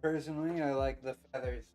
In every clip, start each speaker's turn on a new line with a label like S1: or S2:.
S1: Personally, I like the feathers.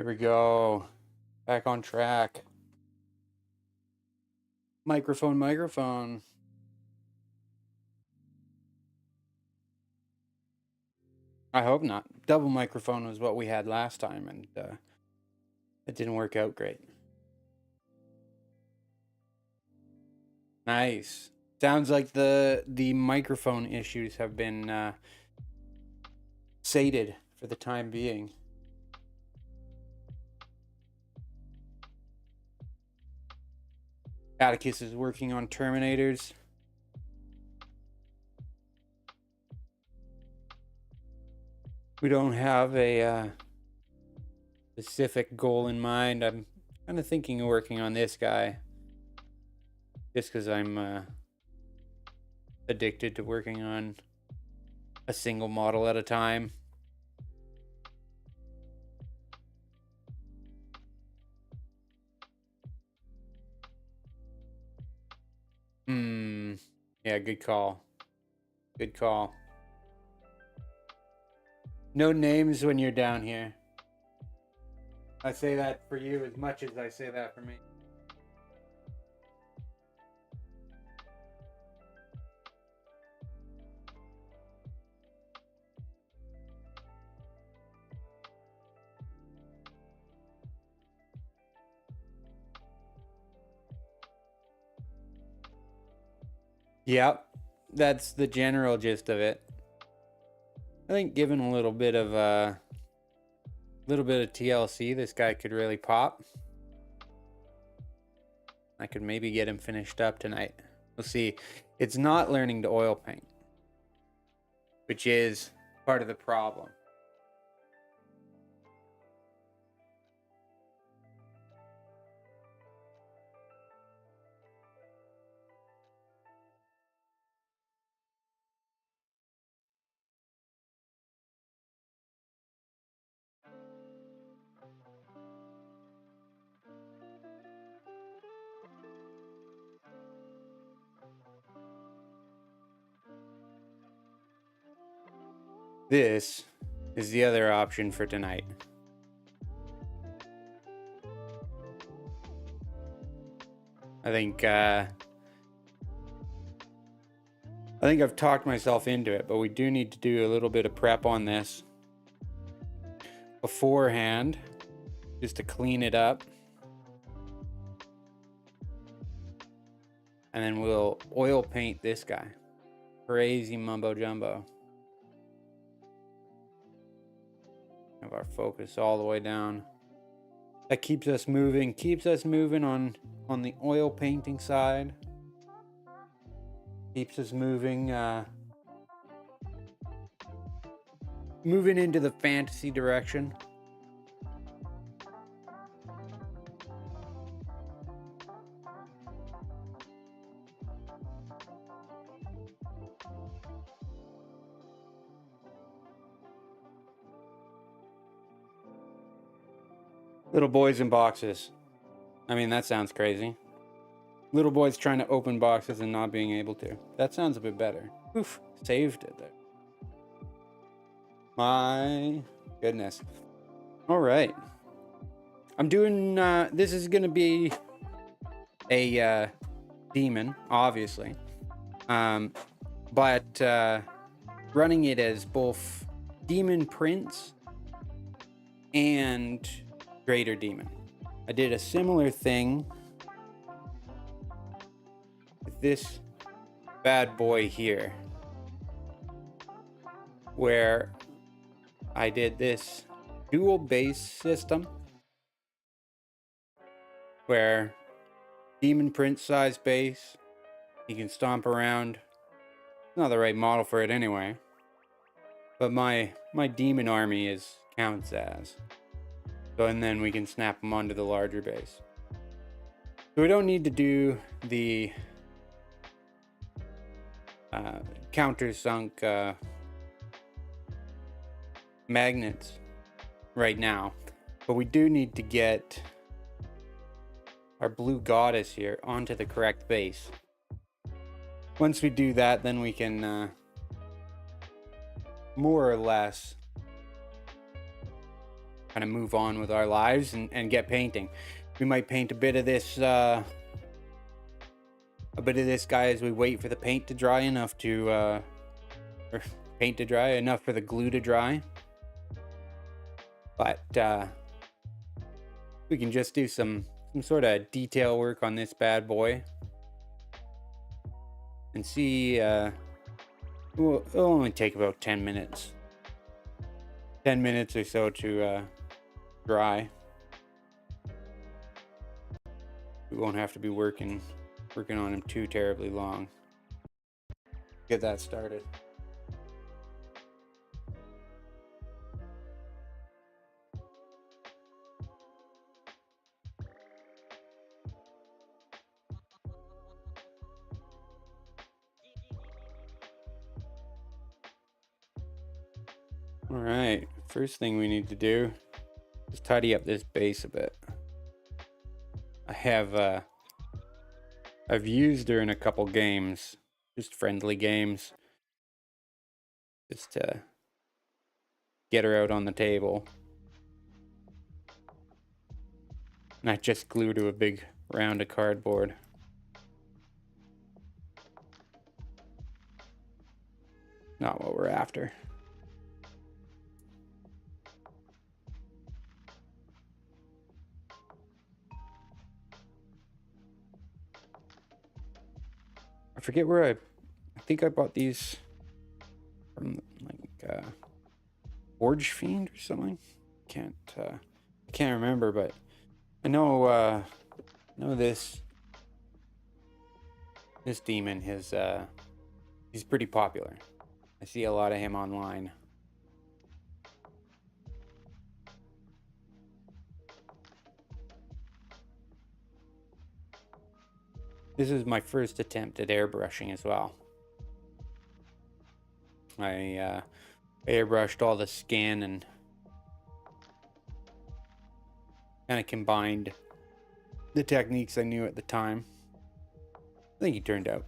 S1: There we go. Back on track. Microphone. I hope not. Double microphone was what we had last time, and it didn't work out great. Nice. Sounds like the microphone issues have been sated for the time being. Atticus is working on Terminators. We don't have a specific goal in mind. I'm kind of thinking of working on this guy. Just because I'm addicted to working on a single model at a time. Yeah, good call. Good call. No names when you're down here. I say that for you as much as I say that for me. Yep, that's the general gist of it. I think given a little bit of TLC, this guy could really pop. I could maybe get him finished up tonight. We'll see. It's not learning to oil paint, which is part of the problem. This is the other option for tonight. I think I've talked myself into it, but we do need to do a little bit of prep on this beforehand, just to clean it up. And then we'll oil paint this guy. Crazy mumbo jumbo. Have our focus all the way down. That keeps us moving on the oil painting side. Keeps us moving into the fantasy direction. Little boys in boxes. I mean, that sounds crazy. Little boys trying to open boxes and not being able to. That sounds a bit better. Oof, saved it there. My goodness. All right. I'm doing, this is going to be a demon, obviously. But running it as both Demon Prince and Greater Demon. I did a similar thing with this bad boy here, where I did this dual base system where Demon Prince size base, he can stomp around. Not the right model for it anyway, but my demon army counts as. So, and then we can snap them onto the larger base. So we don't need to do the countersunk magnets right now, but we do need to get our blue goddess here onto the correct base. Once we do that, then we can more or less kind of move on with our lives and get painting. We might paint a bit of this guy as we wait for the paint to dry enough to or paint to dry enough for the glue to dry. But we can just do some sort of detail work on this bad boy and see. It'll only take about 10 minutes. 10 minutes or so to dry. We won't have to be working on him too terribly long. Get that started. All right, first thing we need to do is tidy up this base a bit. I've used her in a couple games, just friendly games, just to get her out on the table. Not just glue to a big round of cardboard. Not what we're after. I forget where I think I bought these from, like Forge Fiend or something. I can't remember, but I know this demon he's pretty popular. I see a lot of him online. This is my first attempt at airbrushing as well. I airbrushed all the skin and kind of combined the techniques I knew at the time. I think he turned out.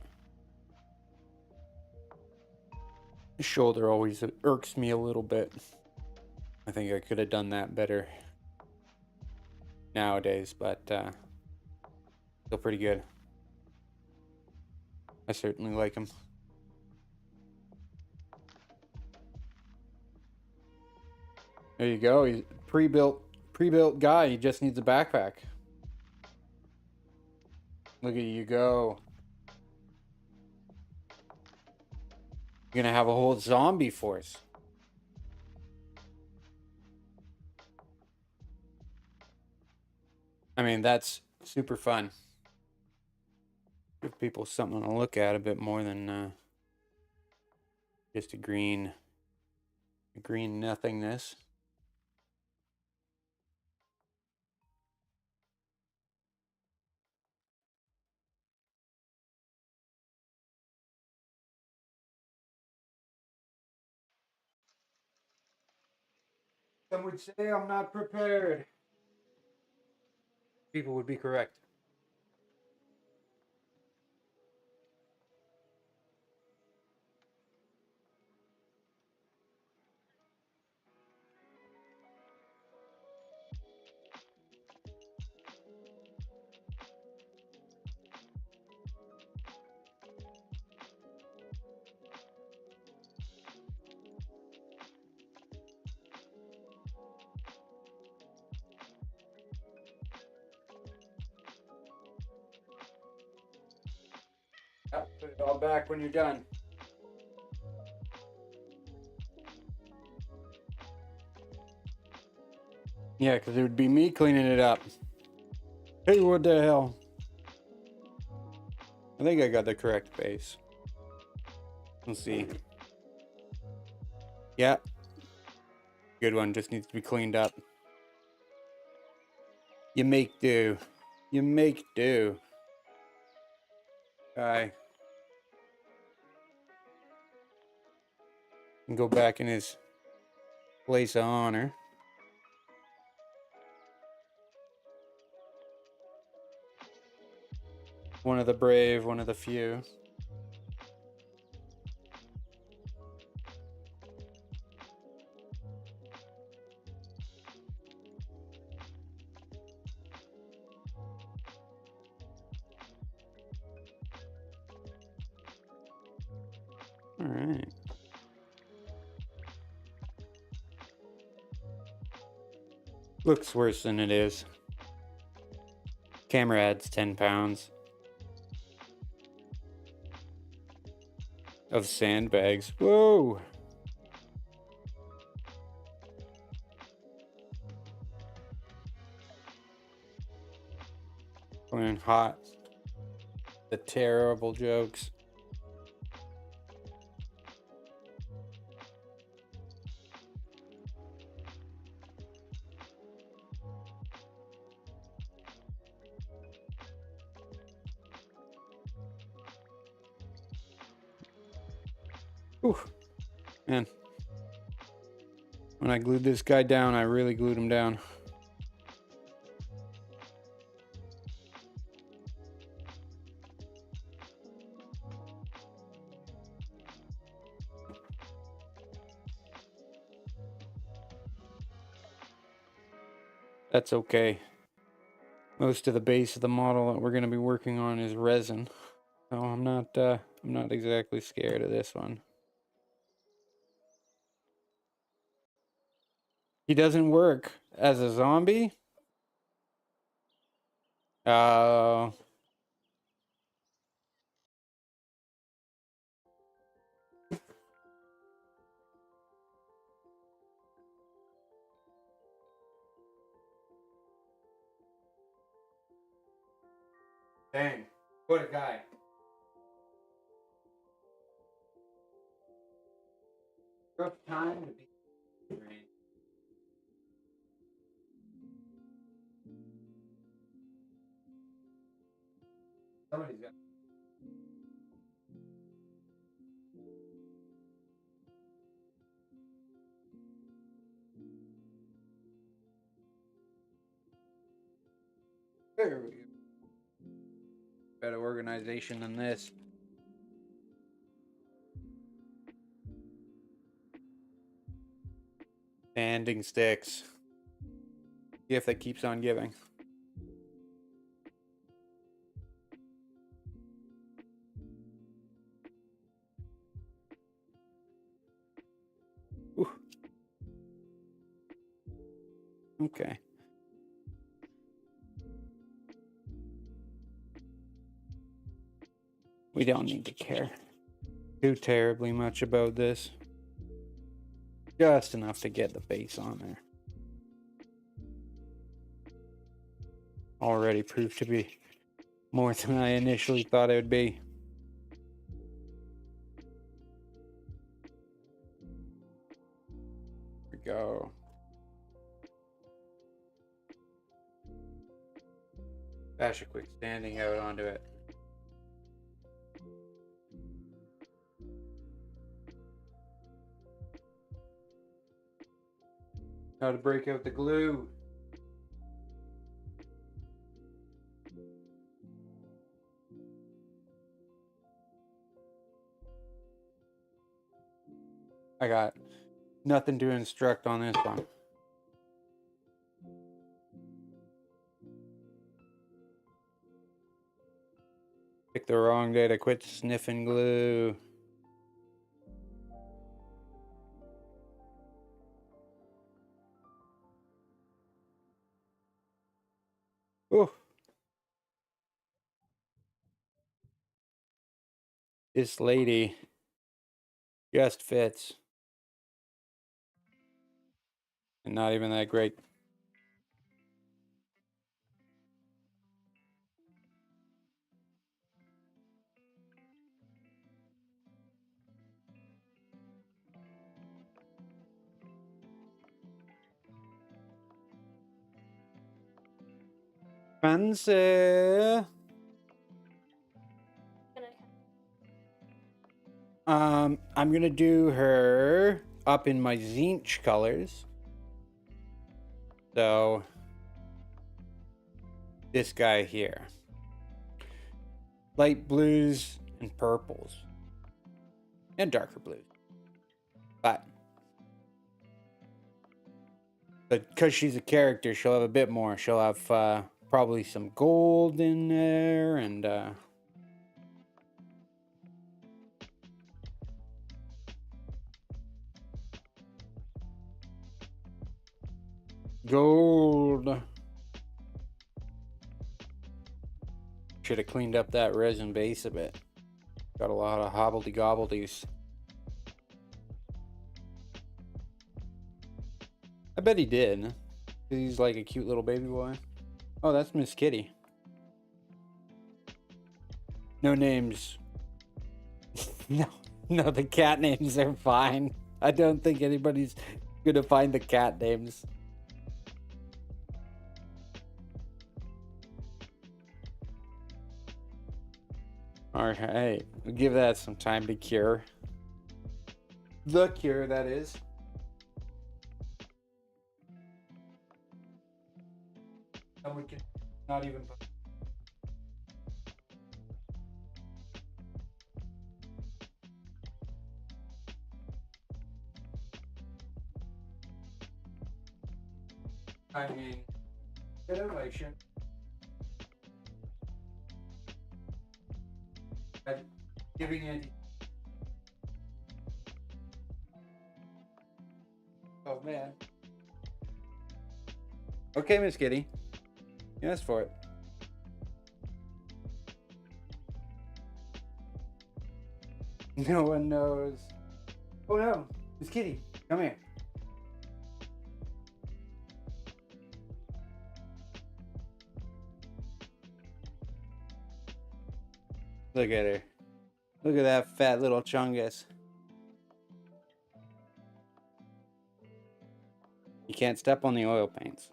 S1: The shoulder always irks me a little bit. I think I could have done that better nowadays, but still pretty good. I certainly like him. There you go. He's pre-built guy. He just needs a backpack. Look at you go. You're gonna have a whole zombie force. I mean, that's super fun. Give people something to look at a bit more than just a green nothingness. Some would say I'm not prepared. People would be correct. Yep, put it all back when you're done. Yeah, because it would be me cleaning it up. Hey, what the hell? I think I got the correct base. Let's see. Yeah. Good one, just needs to be cleaned up. You make do. You make do. Guy. And go back in his place of honor. One of the brave, one of the few. Alright. Looks worse than it is. Camera adds 10 pounds of sandbags. Whoa! Going hot. The terrible jokes. Ooh, man. When I glued this guy down, I really glued him down. That's okay. Most of the base of the model that we're going to be working on is resin. So I'm not exactly scared of this one. He doesn't work as a zombie? Oh. Dang. What a guy. Rough time to be. Somebody's got. There we go. Better organization than this. Sanding sticks. Gift that keeps on giving. Ooh. Okay. We don't need to care too terribly much about this. Just enough to get the base on there. Already proved to be more than I initially thought it would be. Here we go. Bash a quick standing out onto it. How to break out the glue. I got nothing to instruct on this one. Picked the wrong day to quit sniffing glue. Ooh. This lady just fits. And not even that great. Fancy. I'm gonna do her up in my Zinch colors. So this guy here. Light blues and purples. And darker blues. But because she's a character, she'll have a bit more. She'll have probably some gold in there and Gold. Should have cleaned up that resin base a bit. Got a lot of hobbledy-gobbledies. I bet he did. He's like a cute little baby boy. Oh, that's Miss Kitty. No names. No, the cat names are fine. I don't think anybody's gonna find the cat names. Alright, we'll give that some time to cure. The cure, that is. And we can not even put. I mean, innovation. Giving it. Oh man. Okay, Miss Kitty. Yes, for it. No one knows. Oh no, Miss Kitty, come here. Look at her. Look at that fat little chungus. You can't step on the oil paints.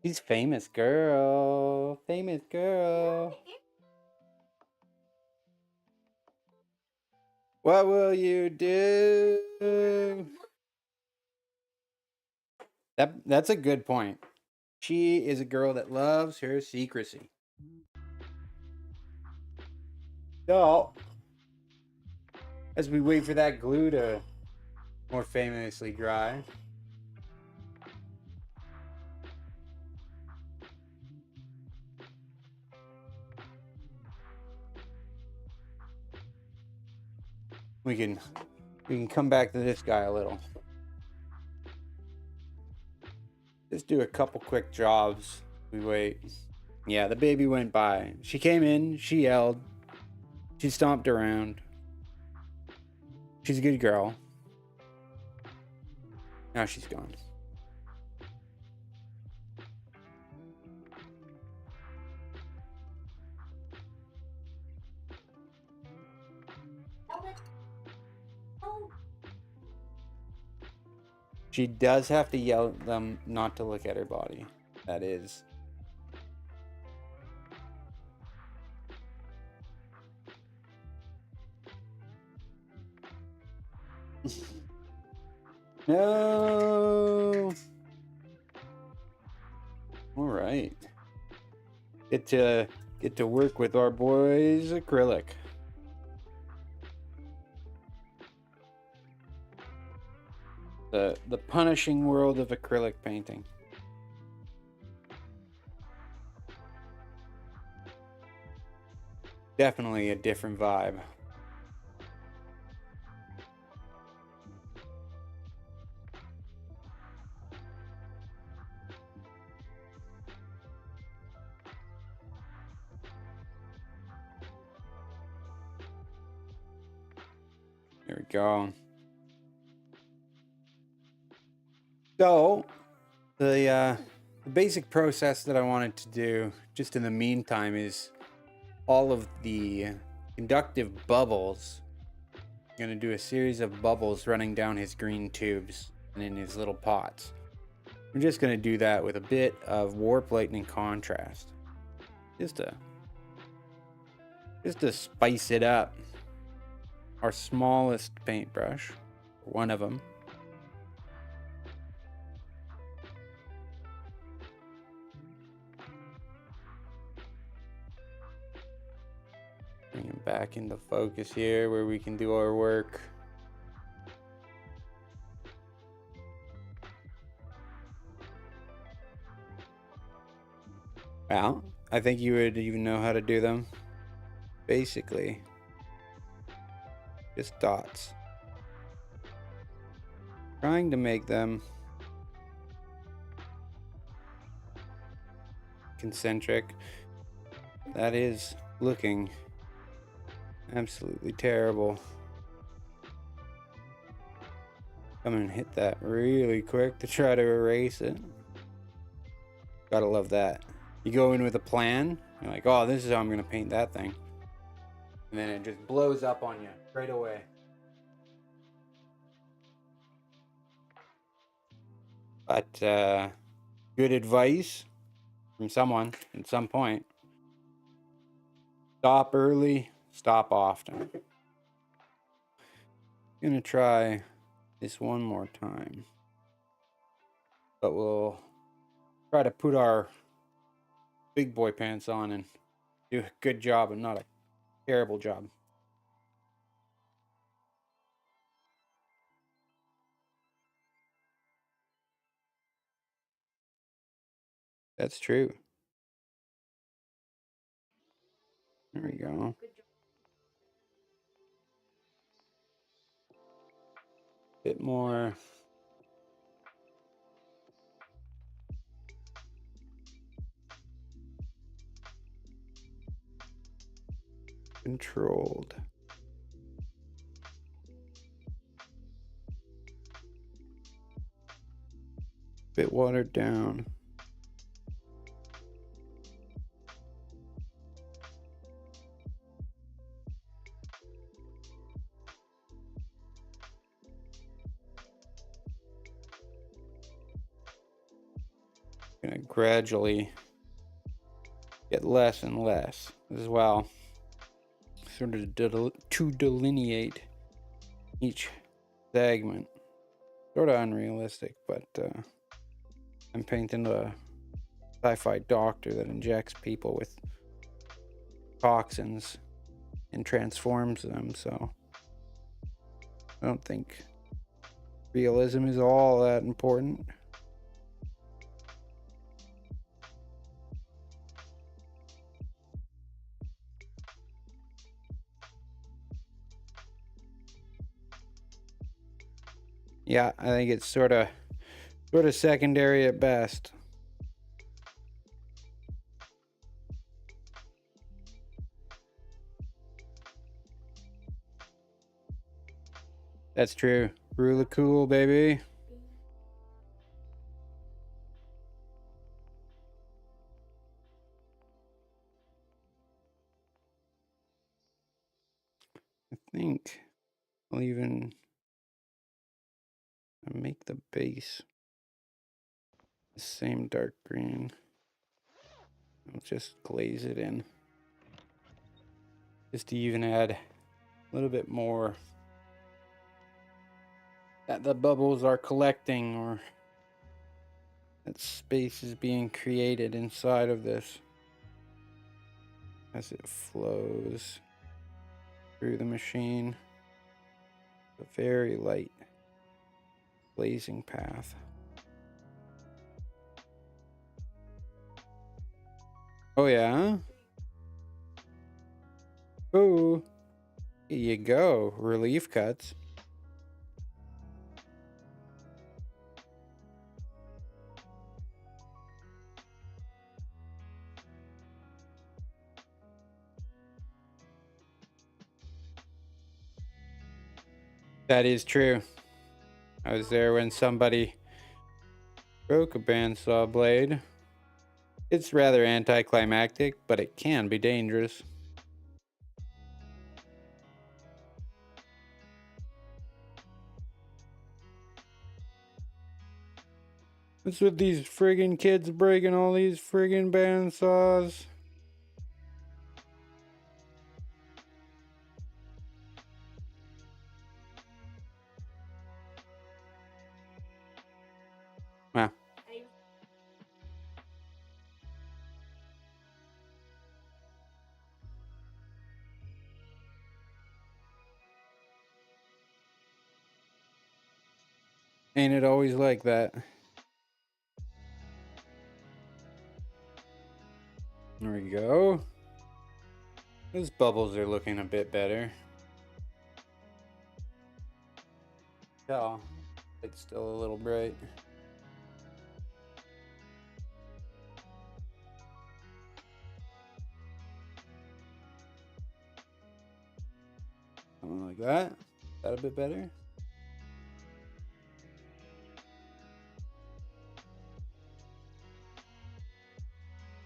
S1: She's famous girl. Famous girl. What will you do? That's a good point. She is a girl that loves her secrecy. So, as we wait for that glue to more famously dry, we can come back to this guy a little. Just do a couple quick jobs. We wait. Yeah, the baby went by. She came in, she yelled, she stomped around. She's a good girl. Now she's gone. She does have to yell at them not to look at her body. That is. No. All right. Get to work with our boys acrylic. The punishing world of acrylic painting. Definitely a different vibe. There we go. So, the basic process that I wanted to do just in the meantime is all of the conductive bubbles. I'm going to do a series of bubbles running down his green tubes and in his little pots. I'm just going to do that with a bit of warp lightning contrast. Just to spice it up. Our smallest paintbrush, one of them. Bring him back into focus here where we can do our work. Well, I think you would even know how to do them. Basically, Just dots. Trying to make them concentric. That is looking absolutely terrible. I'm gonna hit that really quick to try to erase it. Gotta love that. You go in with a plan, you're like, oh, this is how I'm gonna paint that thing. And then it just blows up on you right away. But good advice from someone at some point. Stop early, stop often. I'm gonna try this one more time. But we'll try to put our big boy pants on and do a good job and not a terrible job. That's true. There we go. Bit more. Controlled. Bit watered down. Gonna gradually get less and less as well, sort of to delineate each segment. Sort of unrealistic, but I'm painting a sci-fi doctor that injects people with toxins and transforms them, so I don't think realism is all that important. Yeah, I think it's sort of secondary at best. That's true. Rule of cool, baby. I think I'll even make the base the same dark green. I'll just glaze it in. Just to even add a little bit more that the bubbles are collecting, or that space is being created inside of this as it flows through the machine. A very light blazing path. Oh yeah? Oh, here you go. Relief cuts. That is true. I was there when somebody broke a bandsaw blade. It's rather anticlimactic, but it can be dangerous. What's with these friggin' kids breaking all these friggin' bandsaws? Wow. Ain't it always like that? There we go. Those bubbles are looking a bit better. tell it's still a little bright. Something like that. Is that a bit better?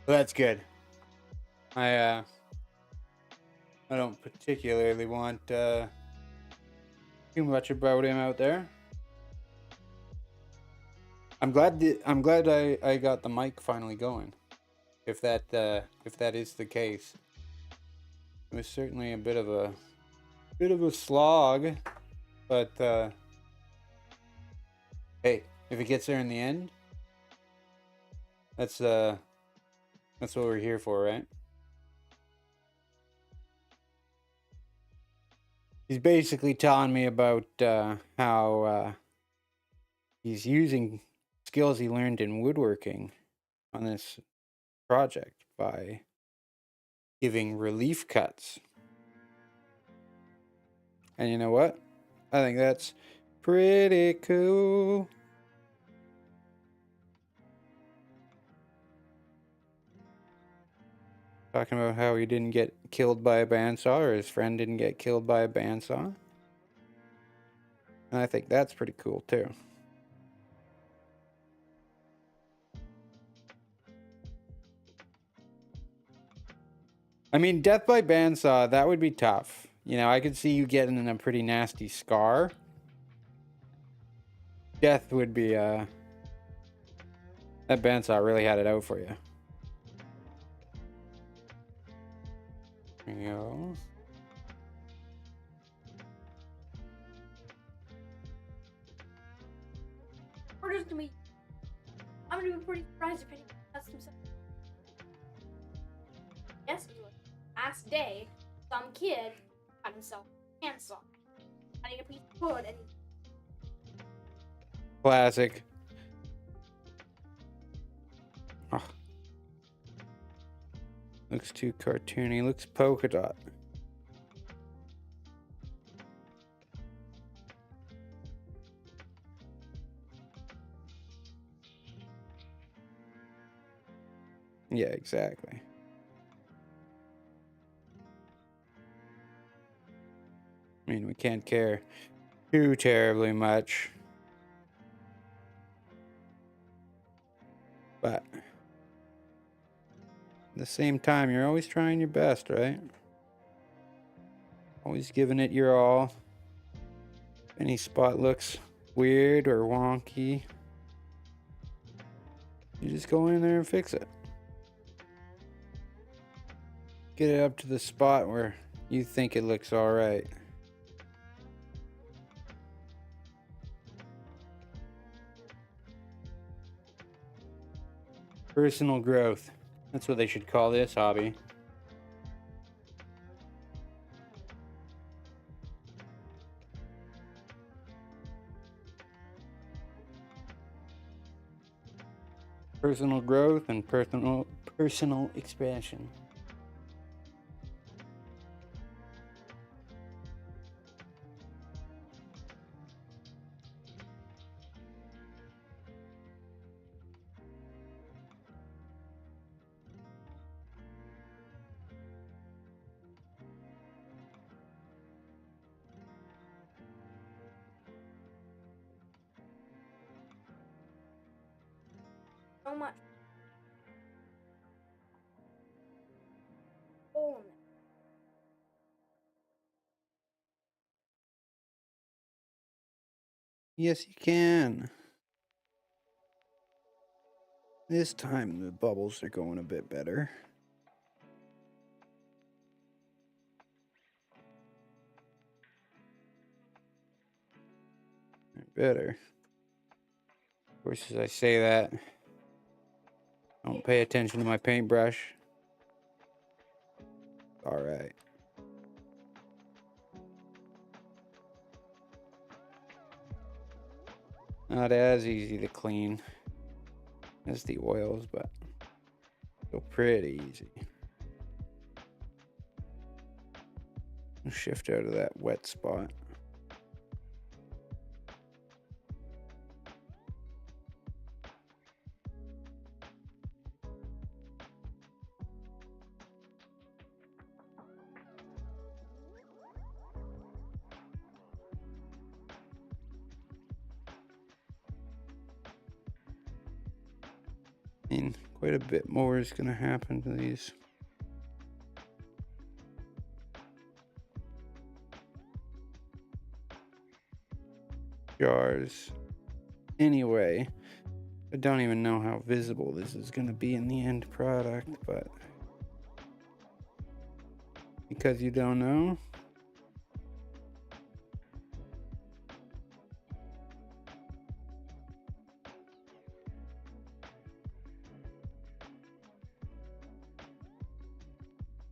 S1: Well, that's good. I don't particularly want too much about him out there. I'm glad I got the mic finally going. If that is the case. It was certainly a bit of a slog, but hey, if it gets there in the end, that's what we're here for, right? He's basically telling me about how he's using skills he learned in woodworking on this project by giving relief cuts. And you know what? I think that's pretty cool. Talking about how he didn't get killed by a bandsaw, or his friend didn't get killed by a bandsaw. And I think that's pretty cool too. I mean, death by bandsaw, that would be tough. You know, I could see you getting a pretty nasty scar. Death would be, that bandsaw really had it out for you. There you go.
S2: Orders to me. I'm gonna be pretty surprised if anyone cuts himself. Yesterday, last day, some kid cut himself handsaw, cutting a piece of wood, and
S1: Classic. Oh. Looks too cartoony. Looks polka dot. Yeah, exactly. I mean, we can't care too terribly much. But at the same time, you're always trying your best, right? Always giving it your all. If any spot looks weird or wonky, you just go in there and fix it. Get it up to the spot where you think it looks all right. Personal growth. That's what they should call this hobby. Personal growth and personal expansion.
S2: so much. Oh,
S1: Yes, you can. This time the bubbles are going a bit better. Better. Of course, as I say that, don't pay attention to my paintbrush. All right. Not as easy to clean as the oils, but still pretty easy. Shift out of that wet spot. mean, quite a bit more is going to happen to these. Jars. Anyway, I don't even know how visible this is going to be in the end product, but because you don't know,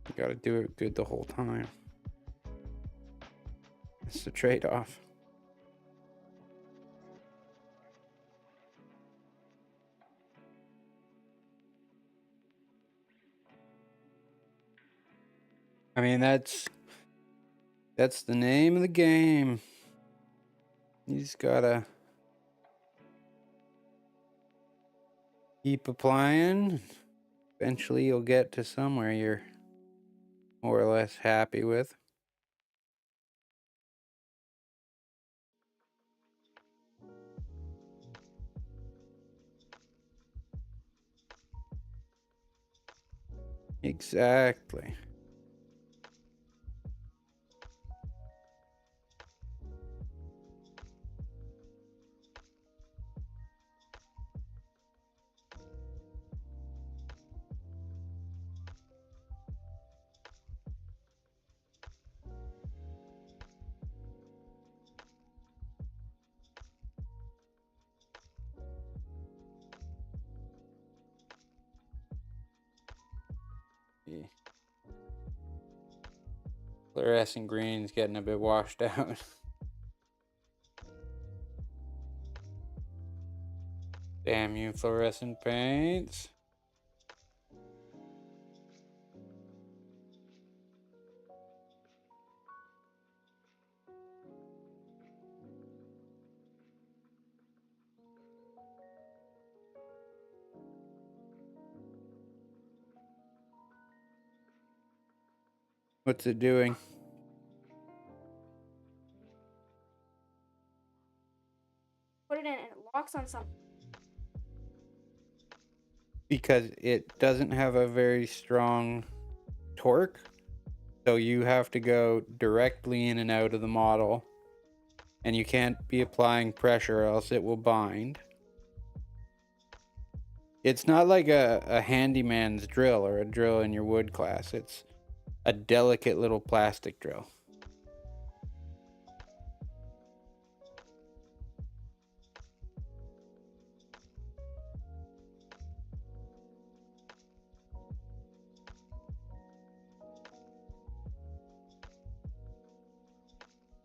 S1: you got to do it good the whole time. It's the trade-off. I mean, that's the name of the game. You just gotta keep applying. Eventually you'll get to somewhere you're more or less happy with. Exactly. The fluorescent green's getting a bit washed out. Damn you, fluorescent paints. What's it doing?
S2: Put it in and it locks on something.
S1: Because it doesn't have a very strong torque. So you have to go directly in and out of the model. And you can't be applying pressure or else it will bind. It's not like a handyman's drill or a drill in your wood class. It's a delicate little plastic drill.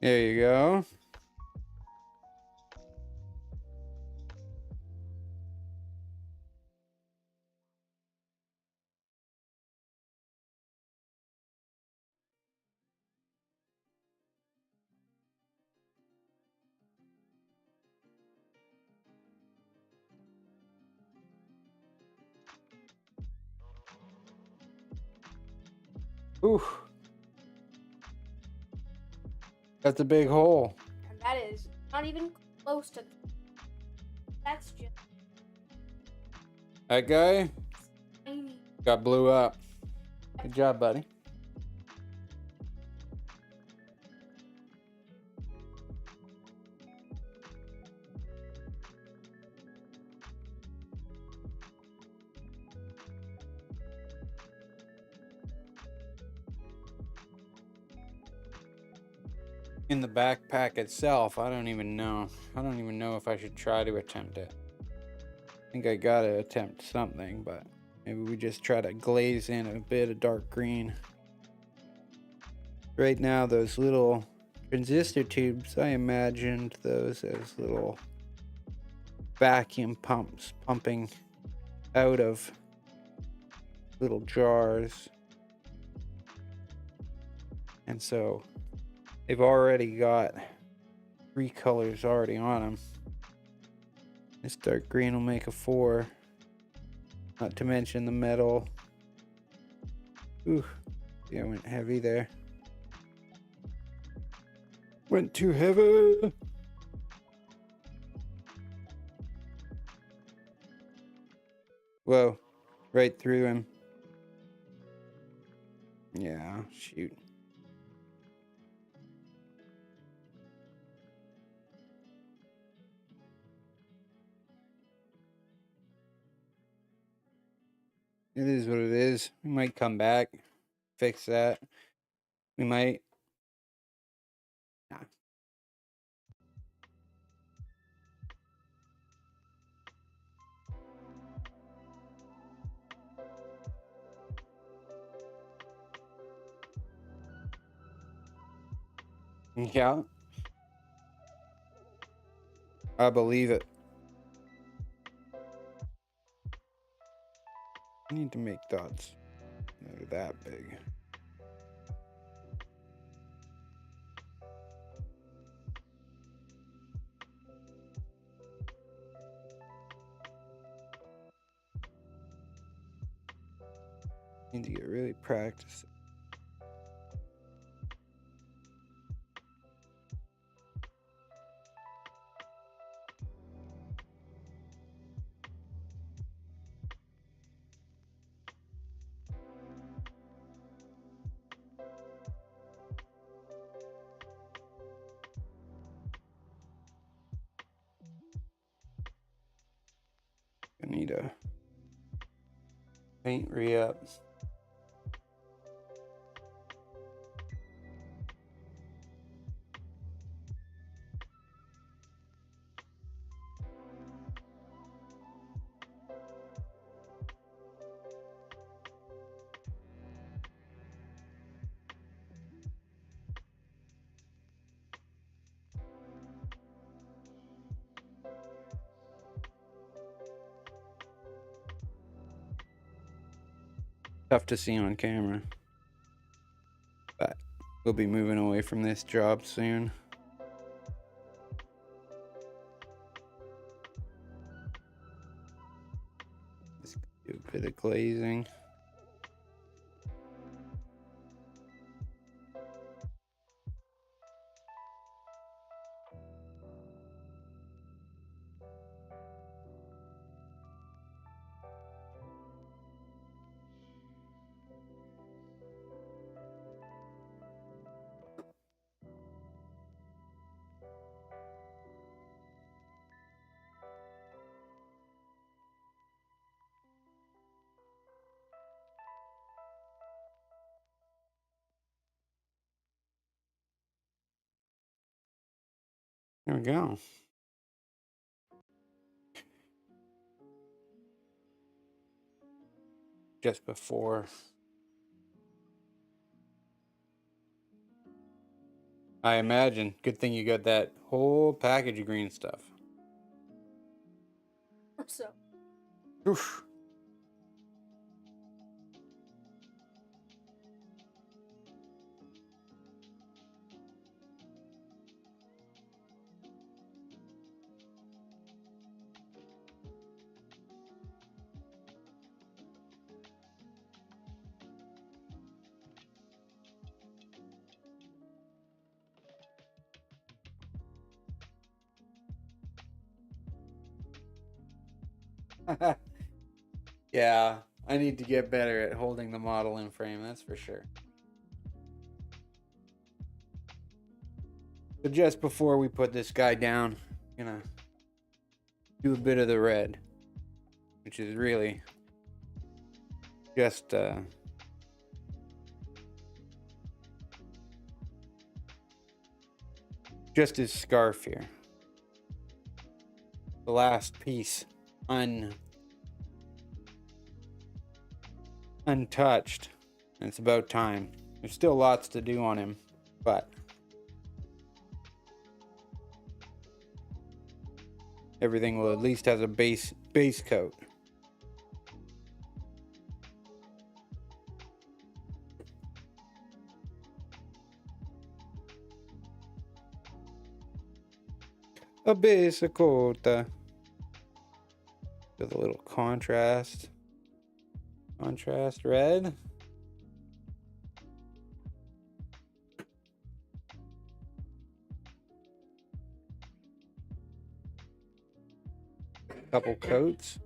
S1: There you go. Ooh. That's a big hole.
S2: And that is not even close to. That's just
S1: That guy
S2: tiny.
S1: got blew up. Good job, buddy. In the backpack itself, I don't even know. I don't even know if I should try to attempt it. I think I gotta attempt something, but maybe we just try to glaze in a bit of dark green. Right now, those little transistor tubes, I imagined those as little vacuum pumps pumping out of little jars. And so they've already got 3 colors already on them. This dark green will make a 4. Not to mention the metal. Ooh, yeah, I went heavy there. Went too heavy. Whoa, right through him. Yeah, shoot. It is what it is. We might come back, fix that. We might. Nah. Yeah, I believe it. I need to make dots that are that big. Need to get really practice. I need a paint re-up. Tough to see on camera, but we'll be moving away from this job soon. Just do a bit of glazing. There we go. Just before I imagine. Good thing you got that whole package of green stuff.
S2: So,
S1: Oof. Yeah, I need to get better at holding the model in frame, that's for sure. So just before we put this guy down, I'm gonna do a bit of the red, which is really just his scarf here. The last piece untouched. And it's about time. There's still lots to do on him, but everything will at least has a base coat. A base coat with a little contrast red. Couple coats.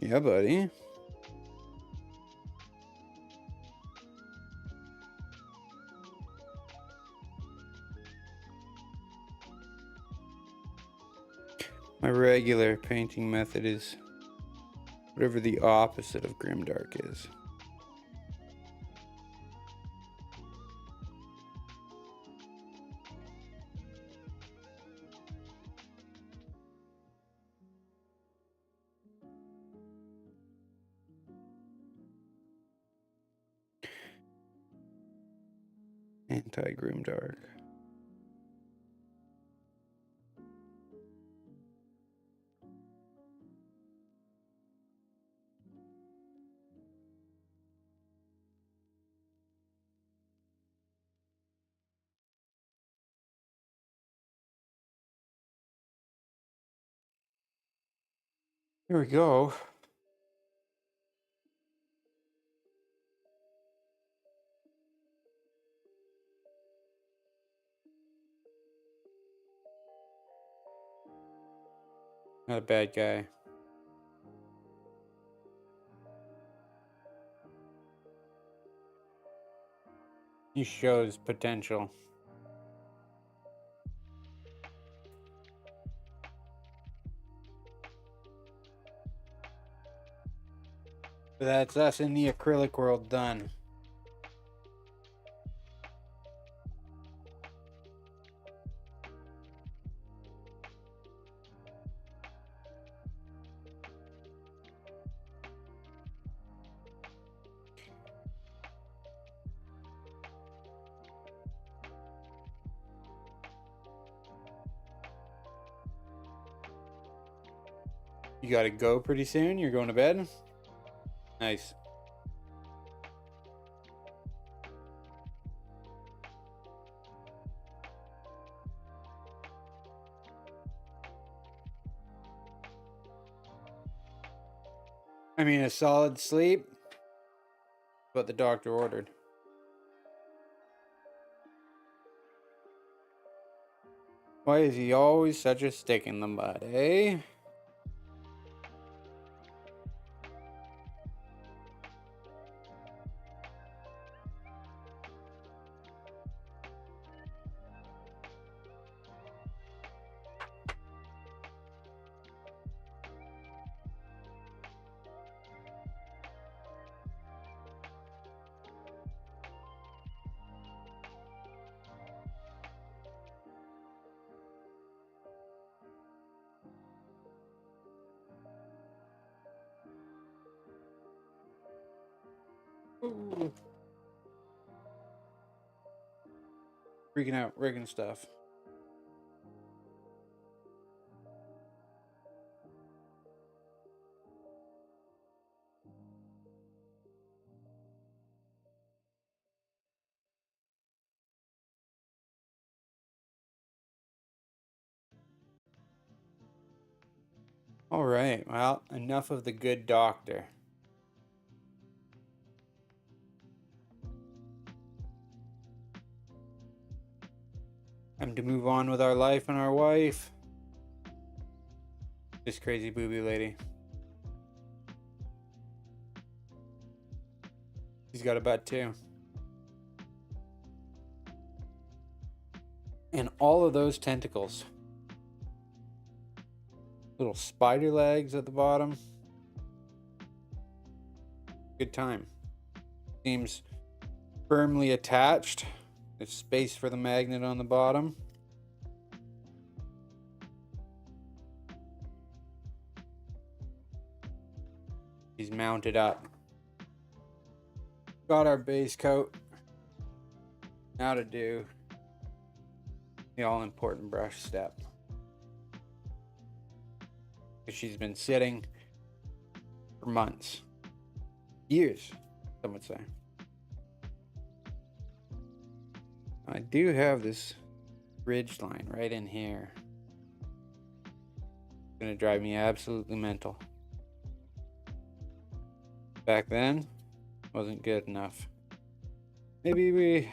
S1: Yeah, buddy. My regular painting method is whatever the opposite of Grimdark is. Anti-Grimdark. Here we go. Not a bad guy. He shows potential. But that's us in the acrylic world done. You gotta go pretty soon? You're going to bed? Nice. I mean, a solid sleep. What the doctor ordered. Why is he always such a stick in the mud, eh? Ooh. Freaking out, rigging stuff. All right, well, enough of the good doctor. Time to move on with our life and our wife. This crazy booby lady. He's got a butt too. And all of those tentacles. Little spider legs at the bottom. Good time. Seems firmly attached. There's space for the magnet on the bottom. He's mounted up. Got our base coat. Now to do the all-important brush step. She's been sitting for months. Years, some would say. I do have this ridge line right in here. It's gonna drive me absolutely mental. Back then, wasn't good enough. Maybe we...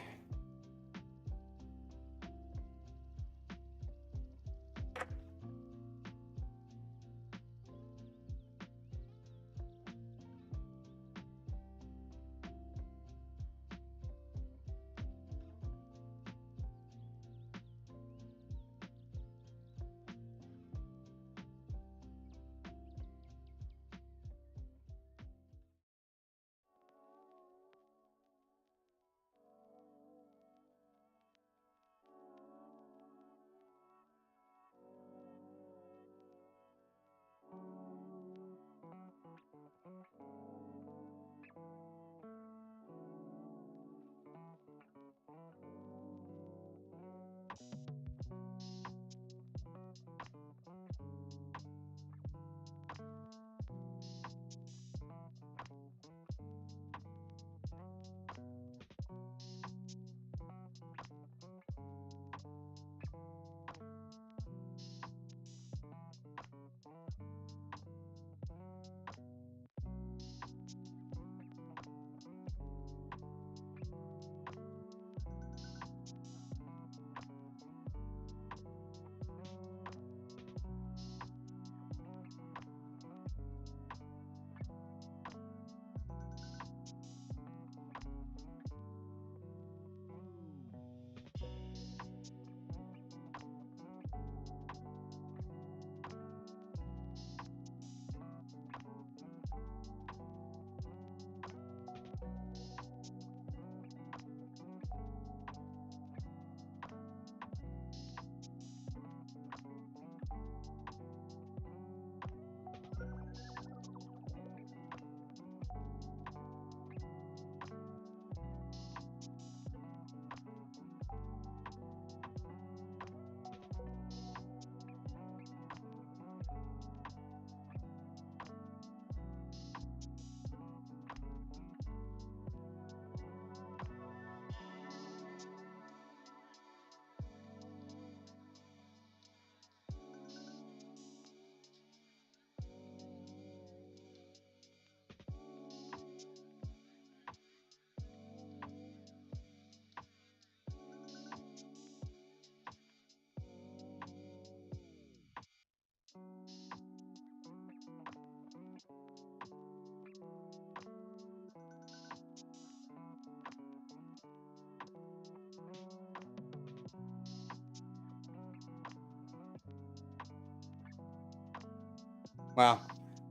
S1: Wow.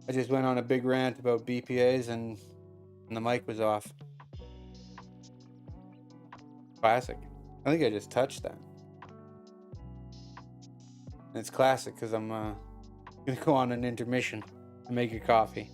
S1: I just went on a big rant about BPAs and the mic was off. Classic. I think I just touched that. And it's classic because I'm going to go on an intermission and make a coffee.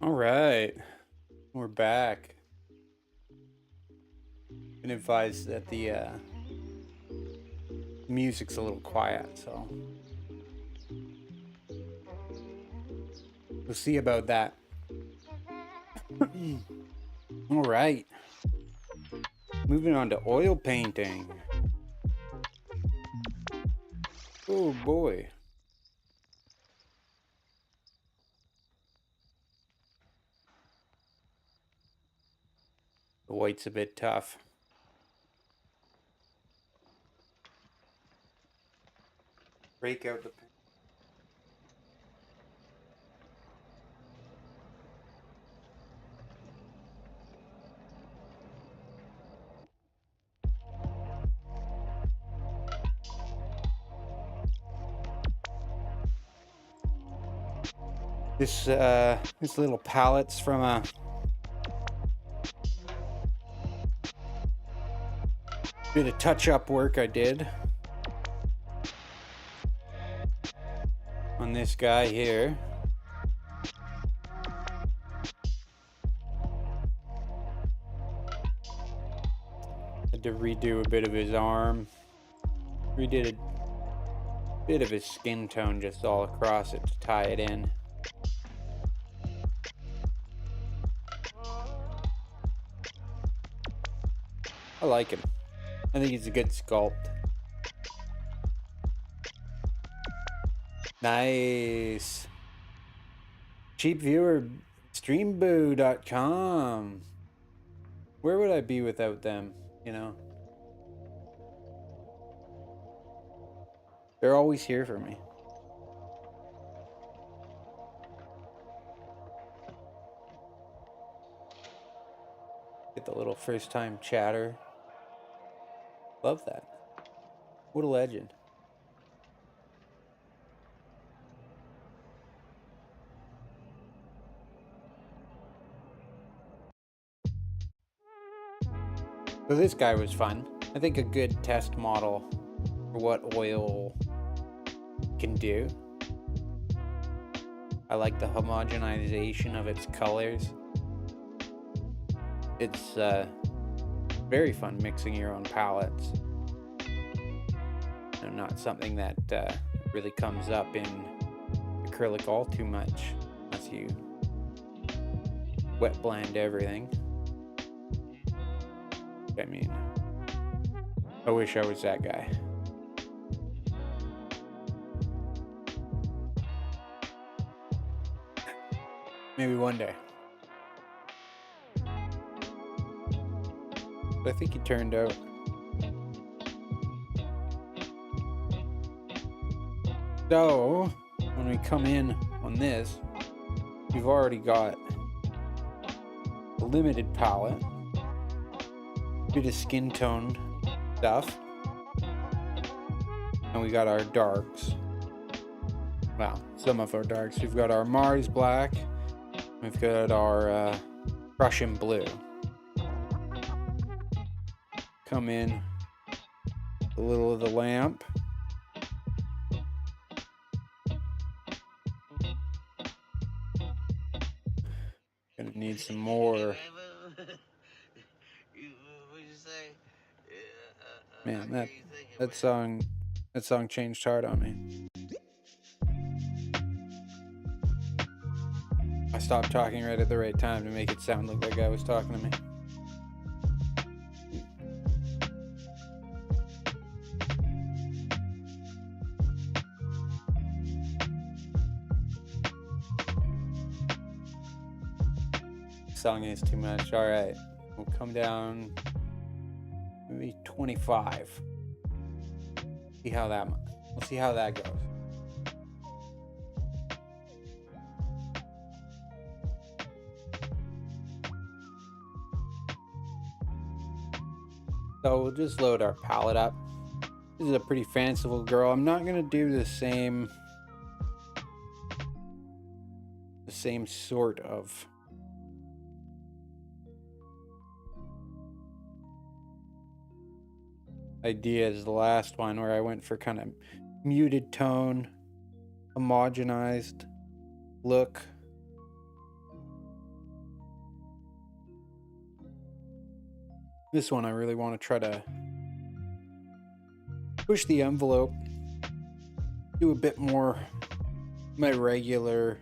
S1: All right, we're back. Been advised that the music's a little quiet, so we'll see about that. All right, moving on to oil painting. Oh boy. The white's a bit tough. Break out the pen. This little palette's from a bit of touch-up work I did on this guy here. Had to redo a bit of his arm. Redid a bit of his skin tone just all across it to tie it in. I like him. I think he's a good sculpt. Nice. Cheap viewer, streamboo.com. Where would I be without them, you know? They're always here for me. Get the little first time chatter. Love that. What a legend. So this guy was fun. I think a good test model for what oil can do. I like the homogenization of its colors. It's very fun mixing your own palettes. And not something that really comes up in acrylic all too much unless you wet blend everything. I mean, I wish I was that guy. Maybe one day. But I think he turned out. So, when we come in on this, we've already got a limited palette, bit of skin tone stuff, and we got our darks. Well, some of our darks. We've got our Mars black, we've got our Prussian blue. Come in a little of the lamp. Gonna need some more. Man, that song changed hard on me. I stopped talking right at the right time to make it sound like that guy was talking to me. song is too much. All right, we'll come down maybe 25. See how that. We'll see how that goes. So we'll just load our palette up. This is a pretty fanciful girl. I'm not gonna do the same sort of idea as the last one, where I went for kind of muted tone, homogenized look. This one I really want to try to push the envelope, do a bit more my regular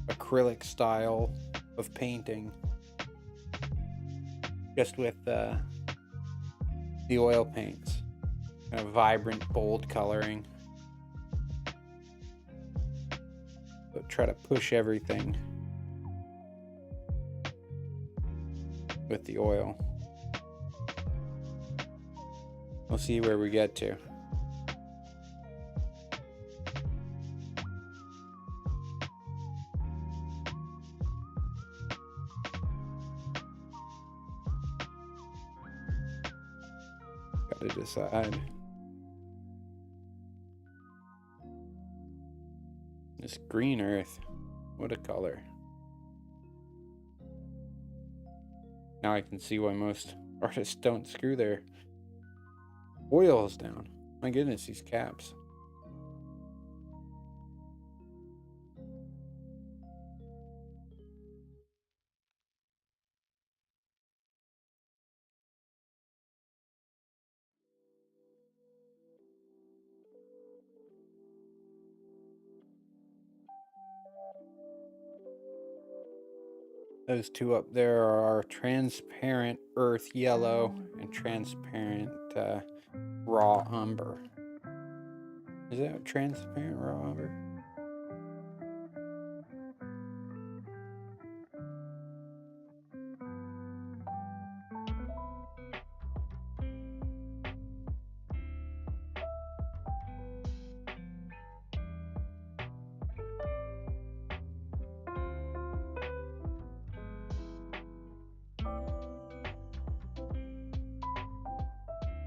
S1: acrylic style of painting, just with the oil paints, kind of vibrant, bold coloring. So try to push everything with the oil. We'll see where we get to. Gotta decide. This green earth, what a color. Now I can see why most artists don't screw their oils down. My goodness, these caps. Those two up there are transparent earth yellow and transparent raw umber. Is that transparent raw umber?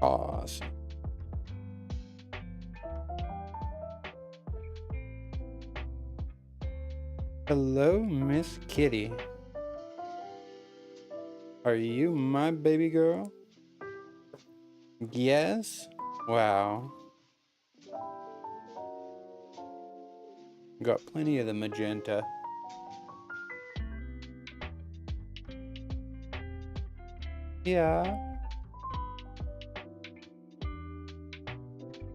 S1: Awesome. Hello, Miss Kitty. Are you my baby girl? Yes? Wow. Got plenty of the magenta. Yeah.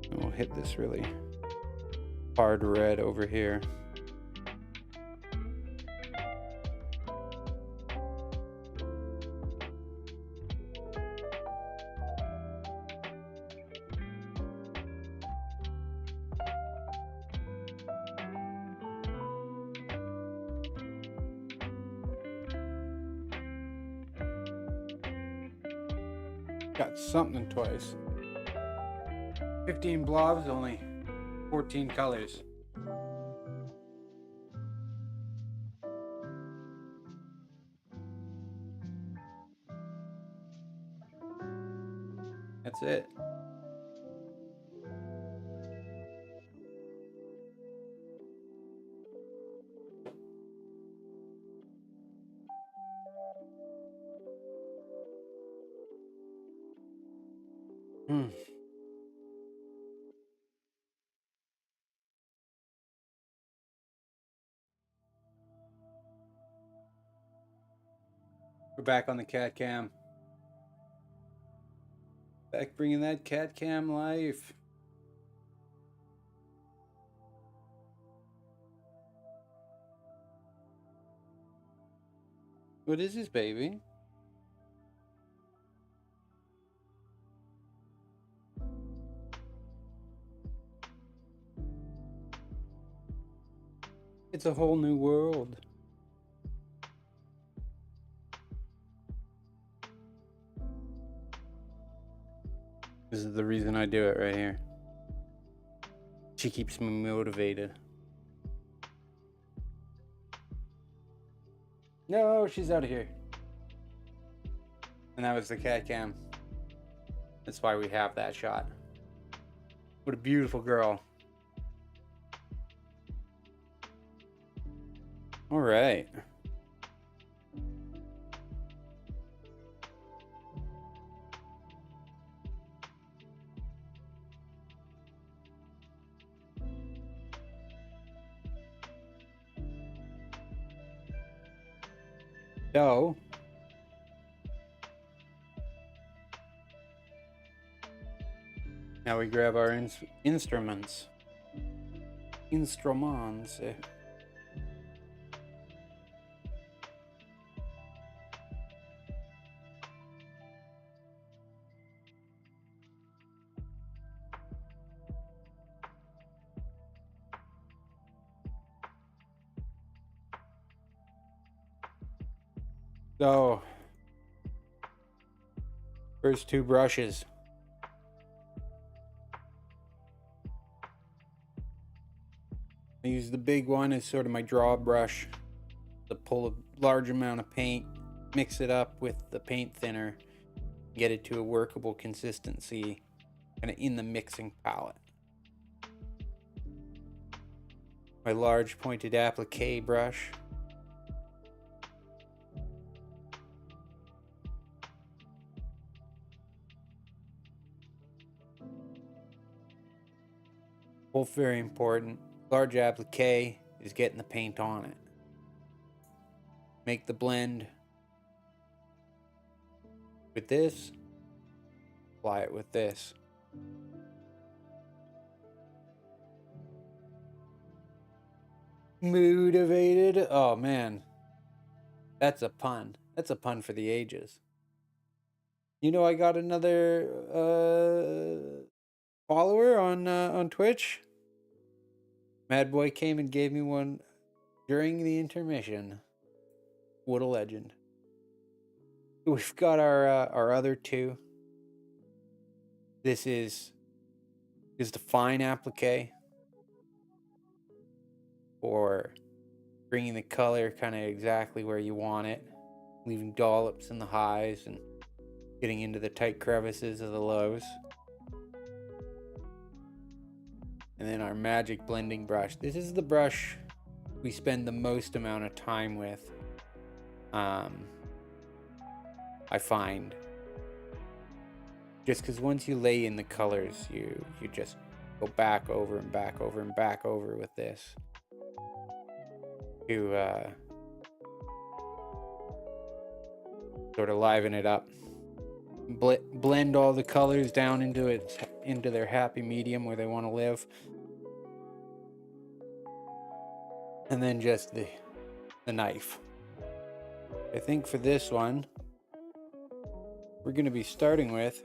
S1: And we'll hit this really hard red over here. Got something twice. 15 blobs, only 14 colors. That's it. We're back on the cat cam. Back bringing that cat cam life. What is this, baby? It's a whole new world. This is the reason I do it right here. She keeps me motivated. No, she's out of here. And that was the cat cam. That's why we have that shot. What a beautiful girl. All right. So, now we grab our instruments. Instruments. So, first two brushes. I use the big one as sort of my draw brush to pull a large amount of paint, mix it up with the paint thinner, get it to a workable consistency kind of in the mixing palette. My large pointed applique brush. Both very important. Large applique is getting the paint on it. Make the blend with this. Apply it with this. Motivated. Oh man. That's a pun. That's a pun for the ages. You know, I got another follower on Twitch. Mad Boy came and gave me one during the intermission. What a legend. We've got our other two. This is the fine applique for bringing the color kind of exactly where you want it, leaving dollops in the highs and getting into the tight crevices of the lows. And then our magic blending brush. This is the brush we spend the most amount of time with. I find. Just because once you lay in the colors, you just go back over and back over and back over with this to sort of liven it up. Blend all the colors down into their happy medium where they want to live. And then just the knife. I think for this one, we're going to be starting with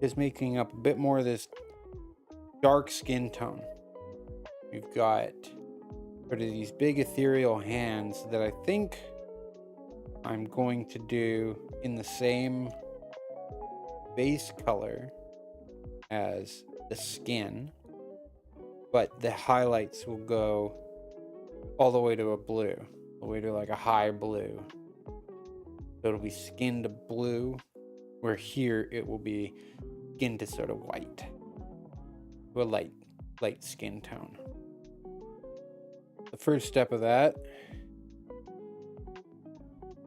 S1: just making up a bit more of this dark skin tone. We've got sort of these big ethereal hands that I think I'm going to do in the same base color as the skin, but the highlights will go all the way to a blue, all the way to like a high blue. So it'll be skin to blue, where here it will be skin to sort of white, to a light skin tone. The first step of that,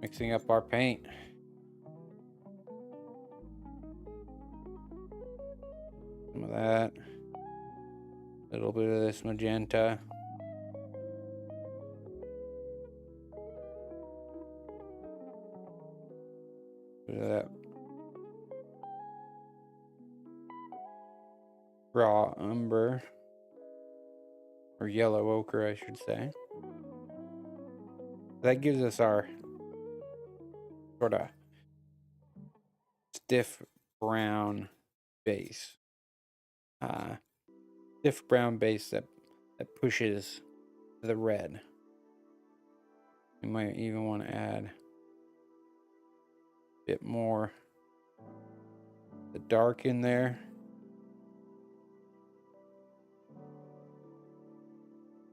S1: mixing up our paint. Some of that, a little bit of this magenta. Bit of that raw umber, or yellow ochre, I should say. That gives us our sort of stiff brown base. Stiff brown base that pushes the red. You might even want to add a bit more the dark in there.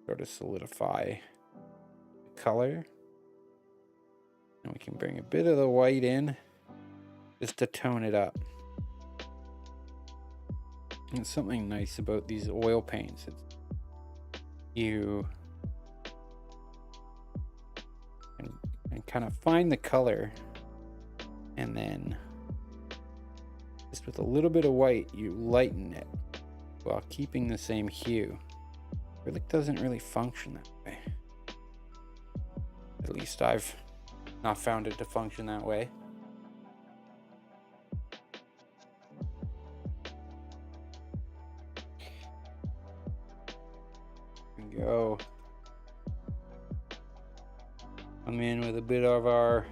S1: Sort of solidify the color. And we can bring a bit of the white in just to tone it up. And something nice about these oil paints, it's you and kind of find the color, and then just with a little bit of white you lighten it while keeping the same hue. Acrylic doesn't really function that way. At least I've not found it to function that way. There we go. Come in with a bit of our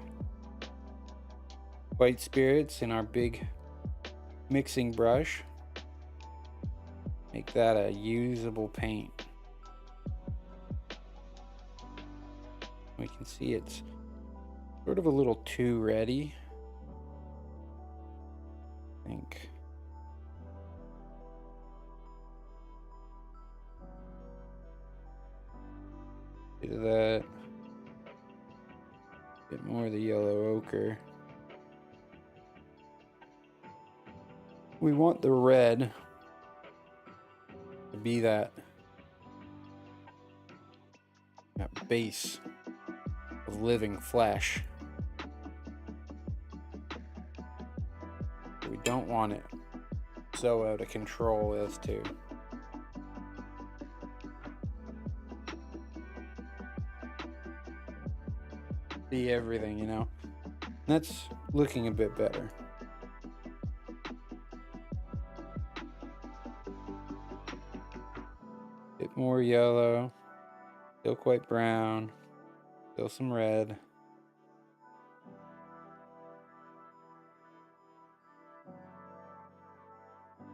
S1: white spirits in our big mixing brush. Make that a usable paint. We can see it's sort of a little too ready, I think. Bit of that. Bit more of the yellow ochre. We want the red to be that base of living flesh. We don't want it so out of control as to be everything, you know. That's looking a bit better. Bit more yellow, still quite brown, still some red.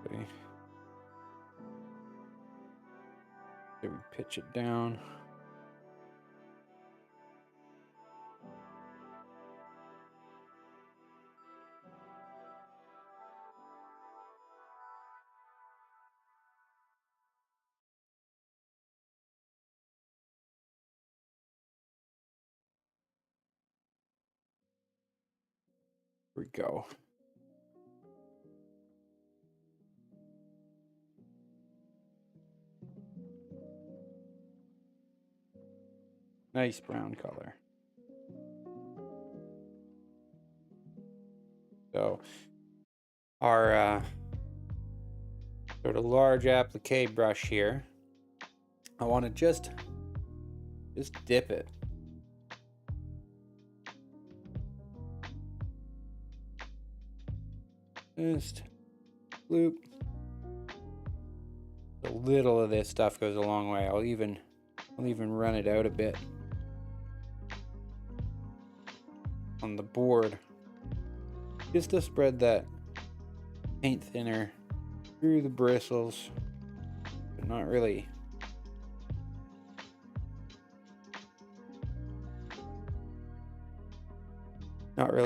S1: Okay. Then we pitch it down. Here we go. Nice brown color. So our sort of large applique brush here, I want to just dip it. Just loop. A little of this stuff goes a long way. I'll even run it out a bit on the board, just to spread that paint thinner through the bristles, but not really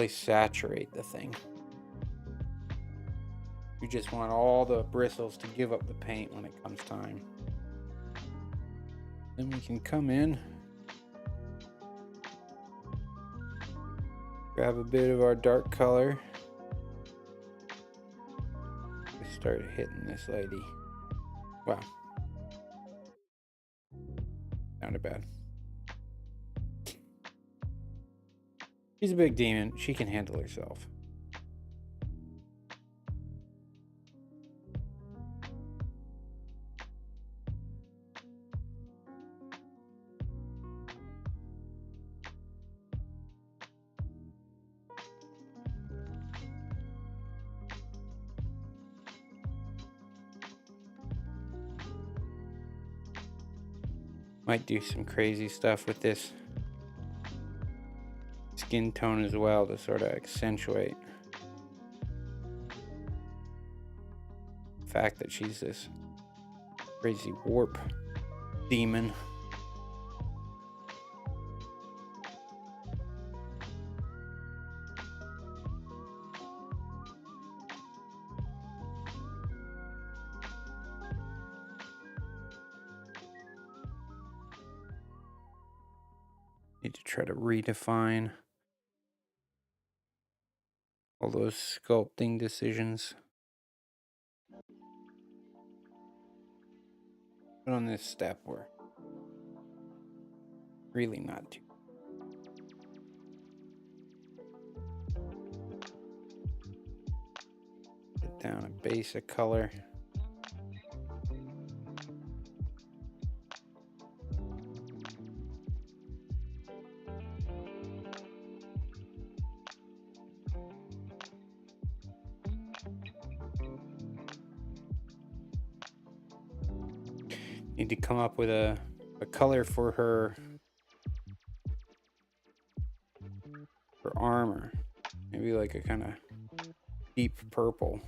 S1: saturate the thing. You just want all the bristles to give up the paint when it comes time. Then we can come in, grab a bit of our dark color, just start hitting this lady. Wow, sounded bad. She's a big demon. She can handle herself. Might do some crazy stuff with this skin tone as well to sort of accentuate the fact that she's this crazy warp demon. need to try to redefine all those sculpting decisions. But on this step, we're really not too. Put down a base of color. Need to come up with a color for her armor. Maybe like a kind of deep purple.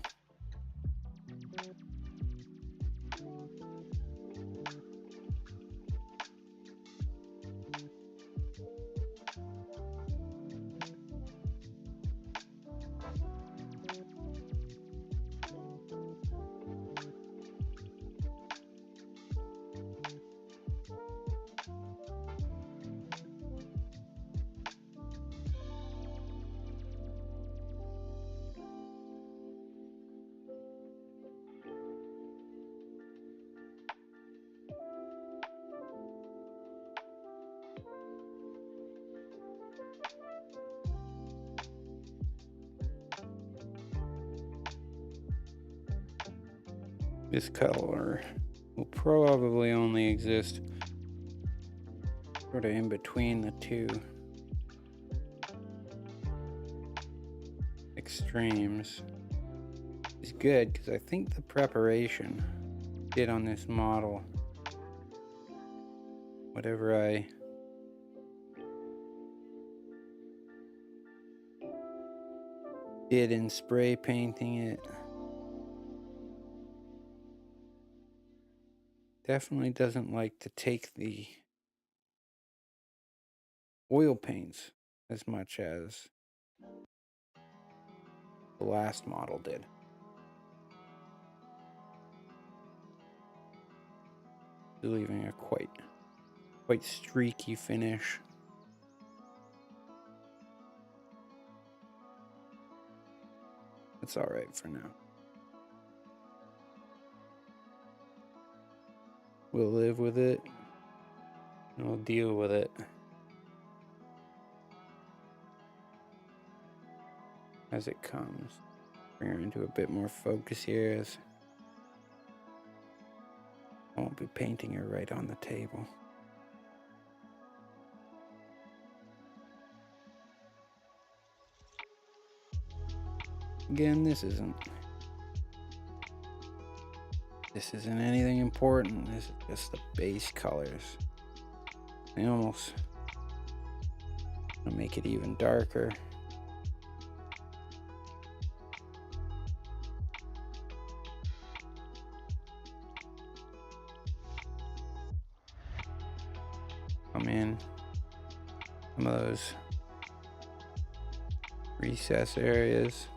S1: This color will probably only exist sort of in between the two extremes. It's good because I think the preparation did on this model, whatever I did in spray painting it, definitely doesn't like to take the oil paints as much as the last model did. Leaving a quite streaky finish. It's all right for now. We'll live with it, and we'll deal with it as it comes. Bring her into a bit more focus here, as I won't be painting her right on the table. Again, this isn't anything important. This is just the base colors. I almost want to make it even darker. Come in some of those recess areas.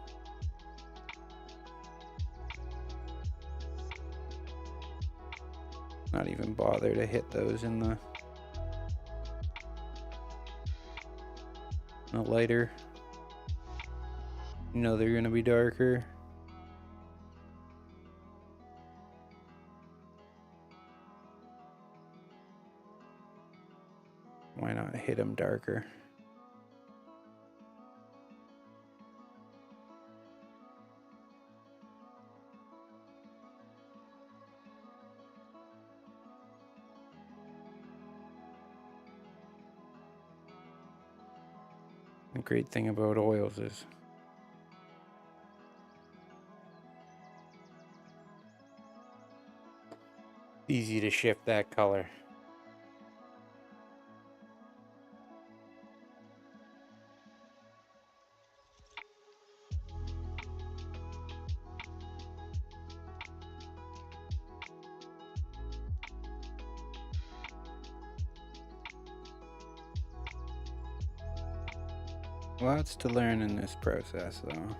S1: Not even bother to hit those in the lighter. You know they're gonna be darker. Why not hit them darker? The great thing about oils is easy to shift that color. Lots to learn in this process, though.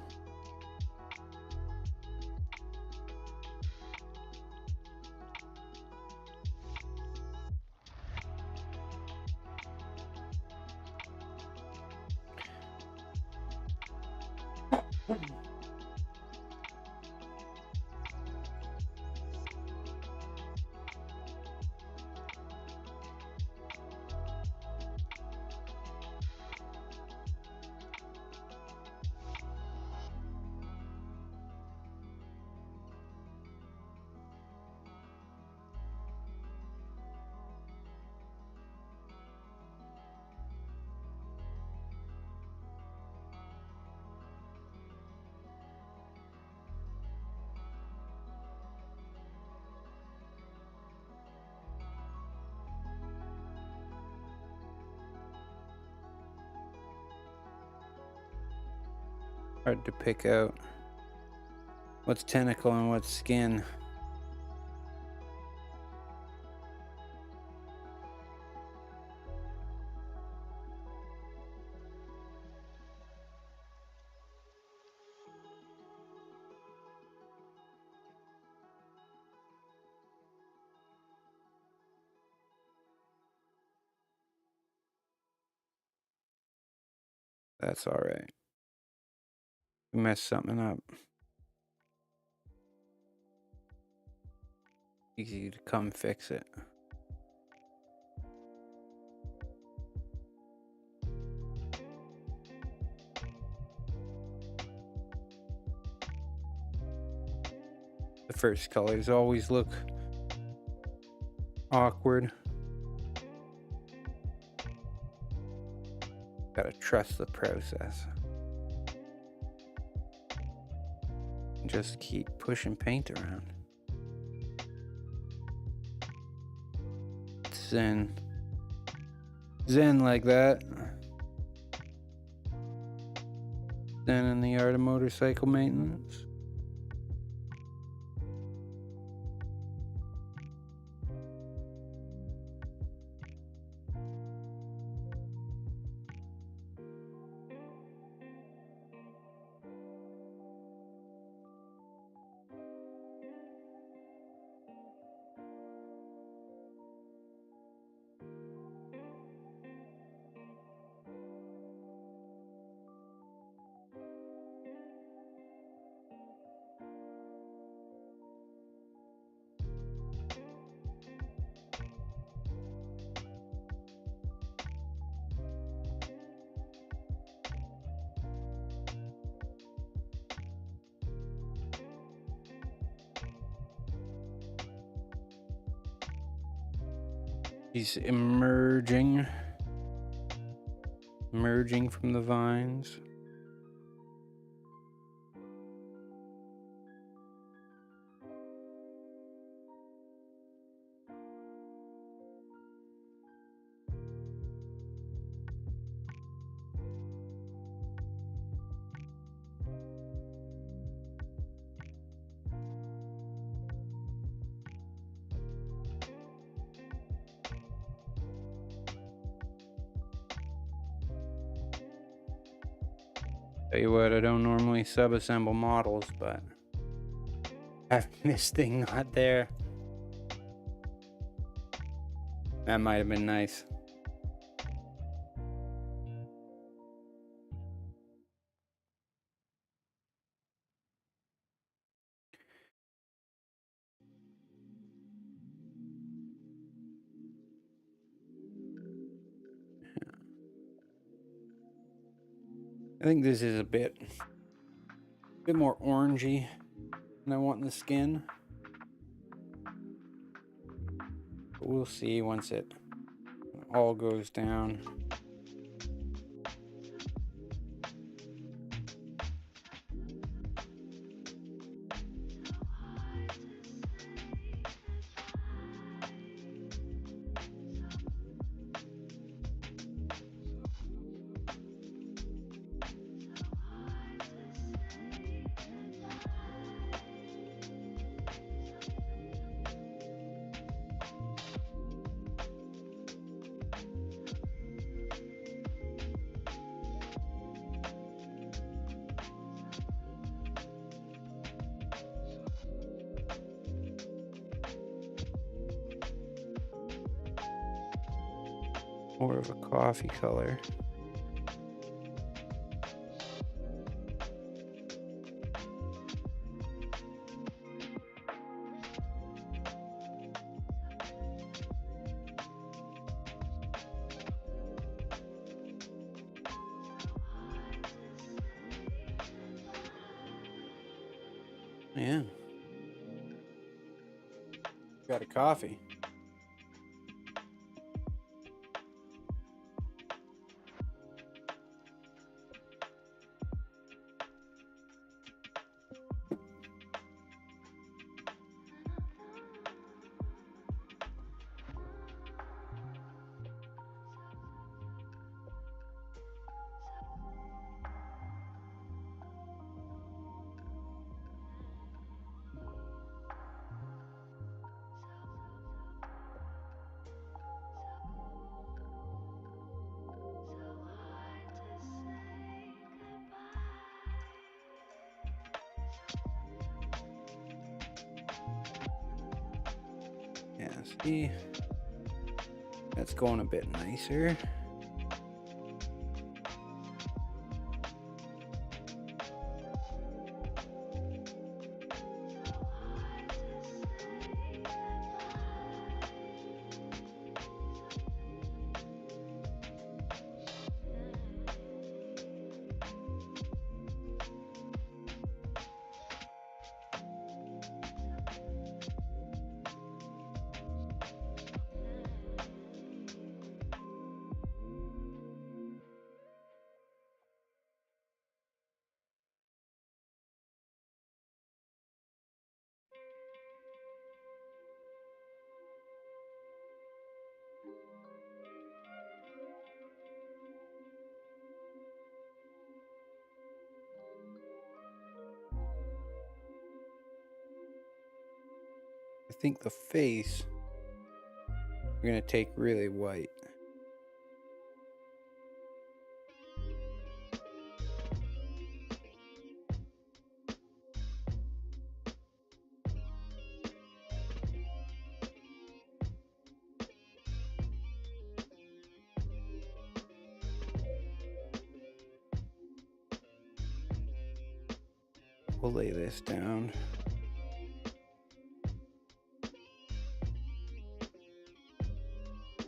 S1: Hard to pick out what's tentacle and what's skin. That's all right. We messed something up. Easy to come fix it. The first colors always look awkward. Gotta trust the process. Just keep pushing paint around. Zen. Zen like that. Zen in the art of motorcycle maintenance. He's emerging from the vines. Tell you what, I don't normally sub-assemble models, but having this thing not there, that might have been nice. I think this is a bit more orangey than I want in the skin. But we'll see once it all goes down. More of a coffee color. Yeah. Got a coffee. see, that's going a bit nicer. I think the face we're gonna take really white. We'll lay this down.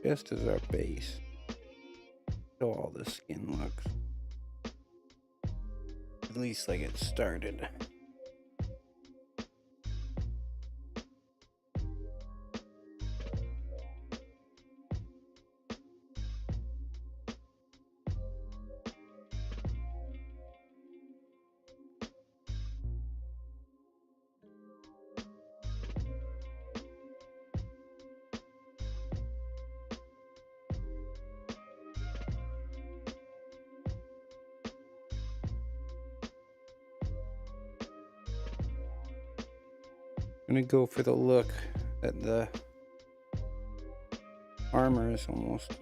S1: Just as our base. So all the skin looks at least like it started. I'm gonna go for the look that the armor is almost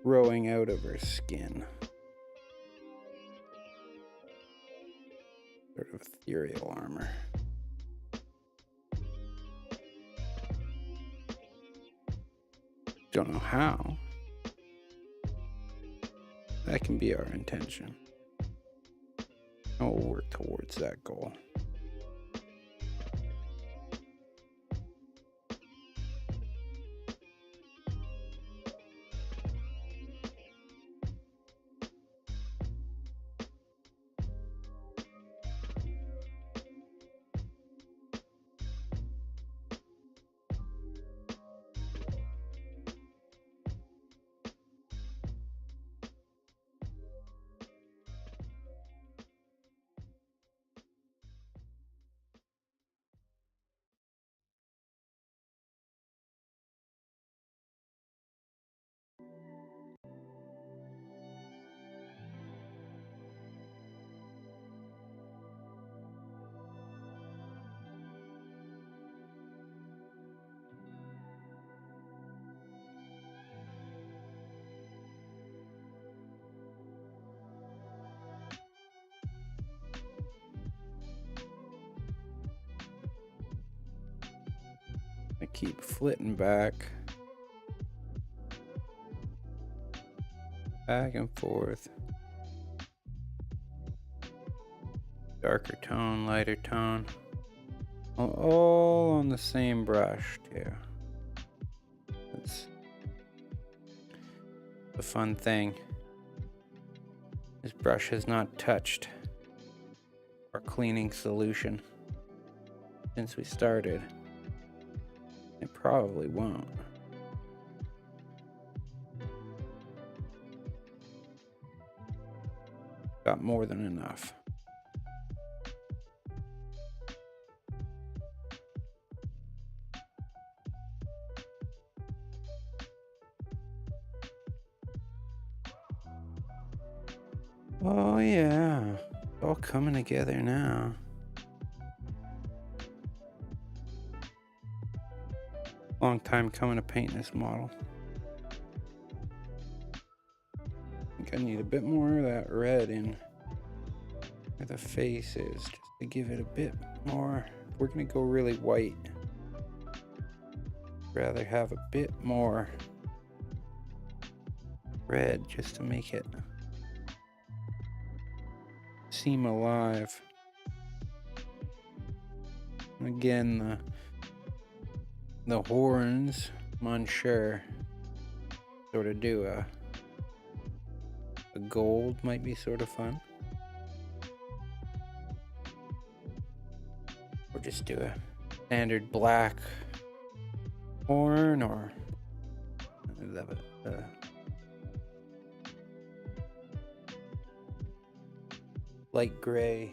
S1: growing out of her skin. Sort of ethereal armor. Don't know how. That can be our intention. And we'll work towards that goal. I keep flitting back and forth. Darker tone, lighter tone. All on the same brush too. That's the fun thing. This brush has not touched our cleaning solution since we started. It probably won't. Got more than enough. Oh yeah, it's all coming together now. Long time coming to paint this model. I think I need a bit more of that red in where the face is, just to give it a bit more. We're gonna go really white. rather have a bit more red just to make it seem alive. Again, the horns, I'm unsure. Sort of do a gold might be sort of fun. Or just do a standard black horn, or light gray.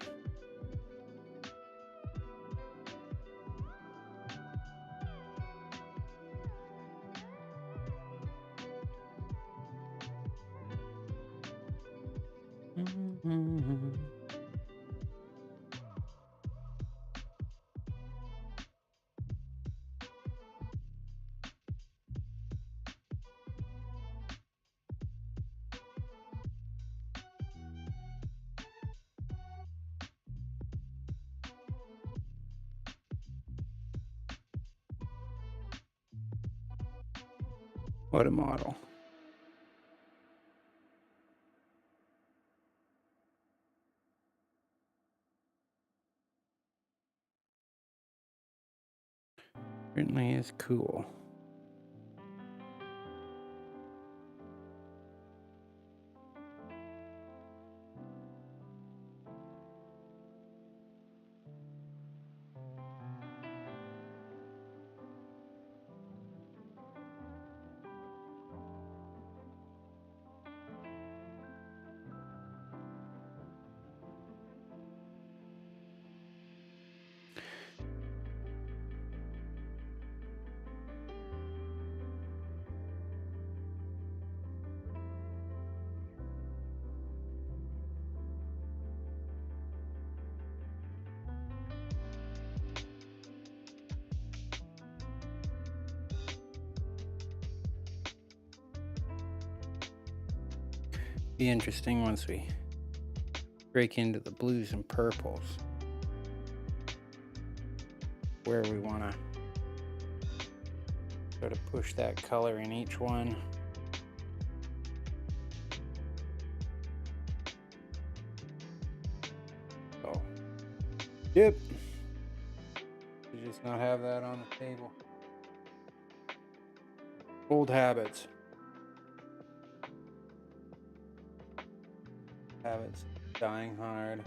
S1: What a model. Certainly is cool. Be interesting once we break into the blues and purples, where we want to sort of push that color in each one. Oh, yep. To just not have that on the table. Old habits. Habits dying hard.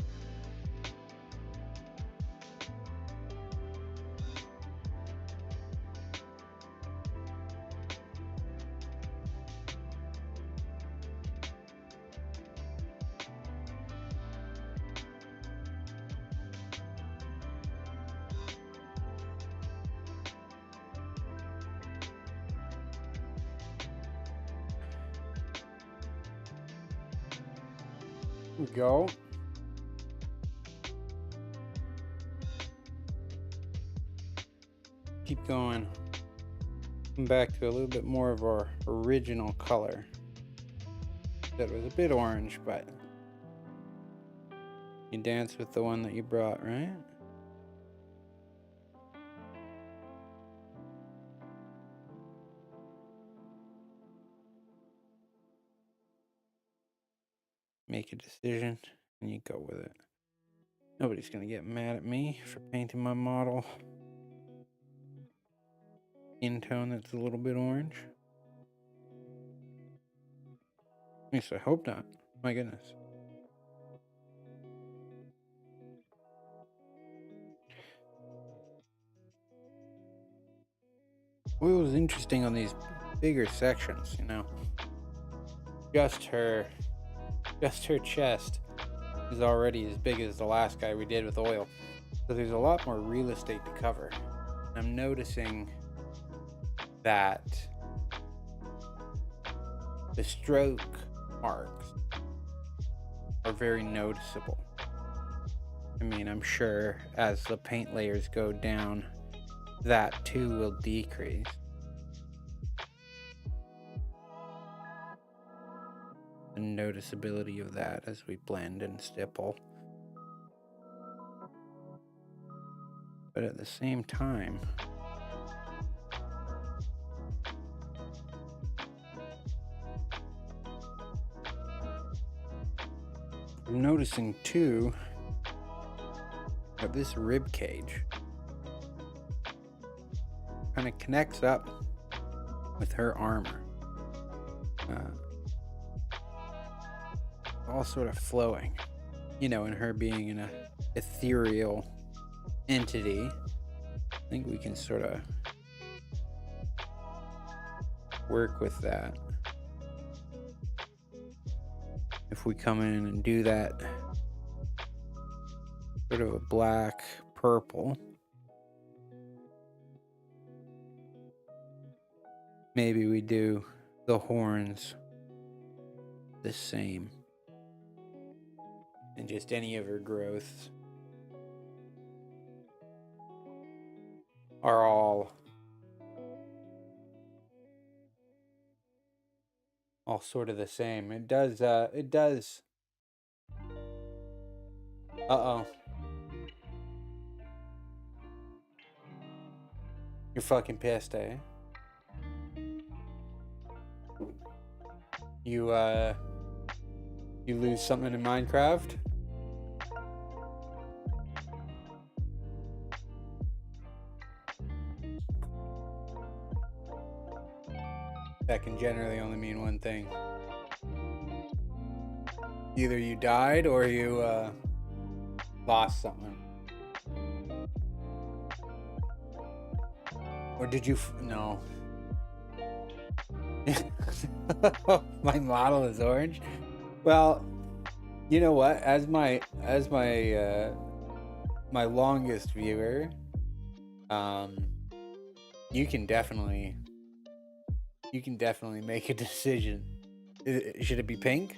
S1: Here we go. Keep going. Come back to a little bit more of our original color. That was a bit orange, but you dance with the one that you brought, right? Make a decision and you go with it. Nobody's gonna get mad at me for painting my model in tone that's a little bit orange. At least I hope not. My goodness. What was interesting on these bigger sections, just her chest is already as big as the last guy we did with oil. So there's a lot more real estate to cover. I'm noticing that the stroke marks are very noticeable. I mean, I'm sure as the paint layers go down, that too will decrease. The noticeability of that as we blend and stipple. But at the same time, I'm noticing too that this rib cage kind of connects up with her armor. All sort of flowing, you know, and her being an ethereal entity. I think we can sort of work with that. If we come in and do that sort of a black purple, maybe we do the horns the same, and just any of her growths are all sort of the same. It does uh-oh, you're fucking pissed, eh? You lose something in Minecraft? That can generally only mean one thing. Either you died or you lost something. Or did you no. My model is orange. Well, you know what? As my my longest viewer, you can definitely make a decision. Should it be pink?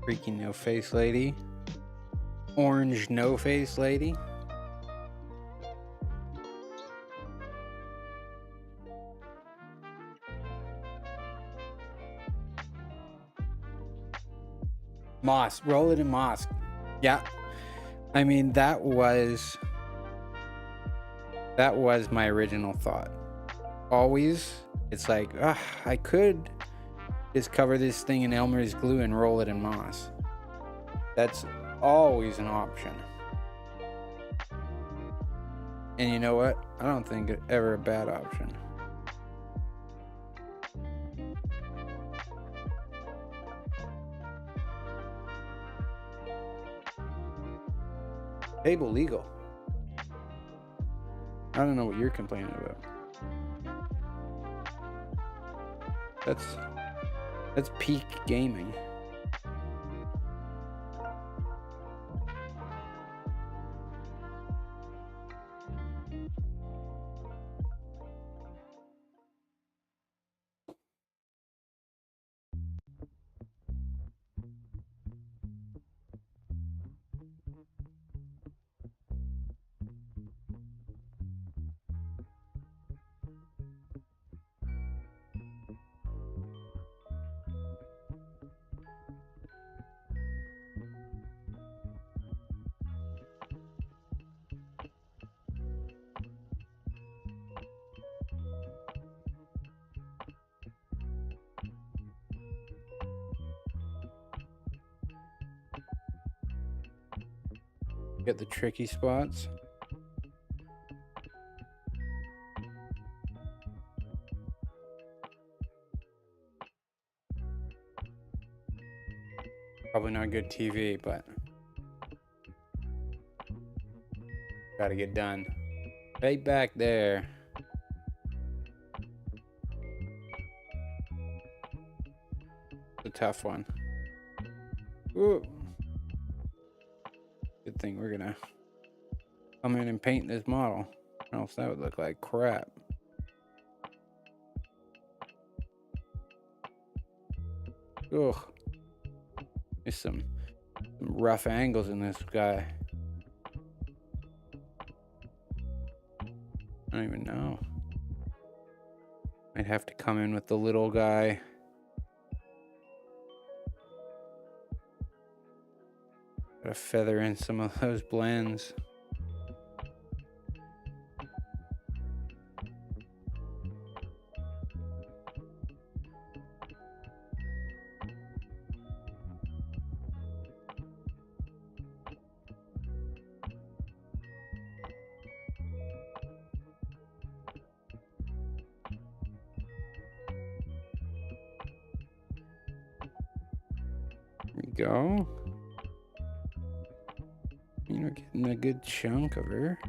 S1: Freaking no face lady. Orange no face lady. Moss. Roll it in moss. Yeah. I mean, that was my original thought. Always, it's like, I could just cover this thing in Elmer's glue and roll it in moss. That's always an option. And you know what? I don't think it's ever a bad option. Table legal. I don't know what you're complaining about. That's peak gaming. Get the tricky spots. Probably not good TV, but gotta get done. Right back there. It's a tough one. Ooh. Good thing we're gonna come in and paint this model, or else that would look like crap. Ugh. There's some rough angles in this guy. I don't even know. Might have to come in with the little guy. Gotta feather in some of those blends. There we go. We're getting a good chunk of her.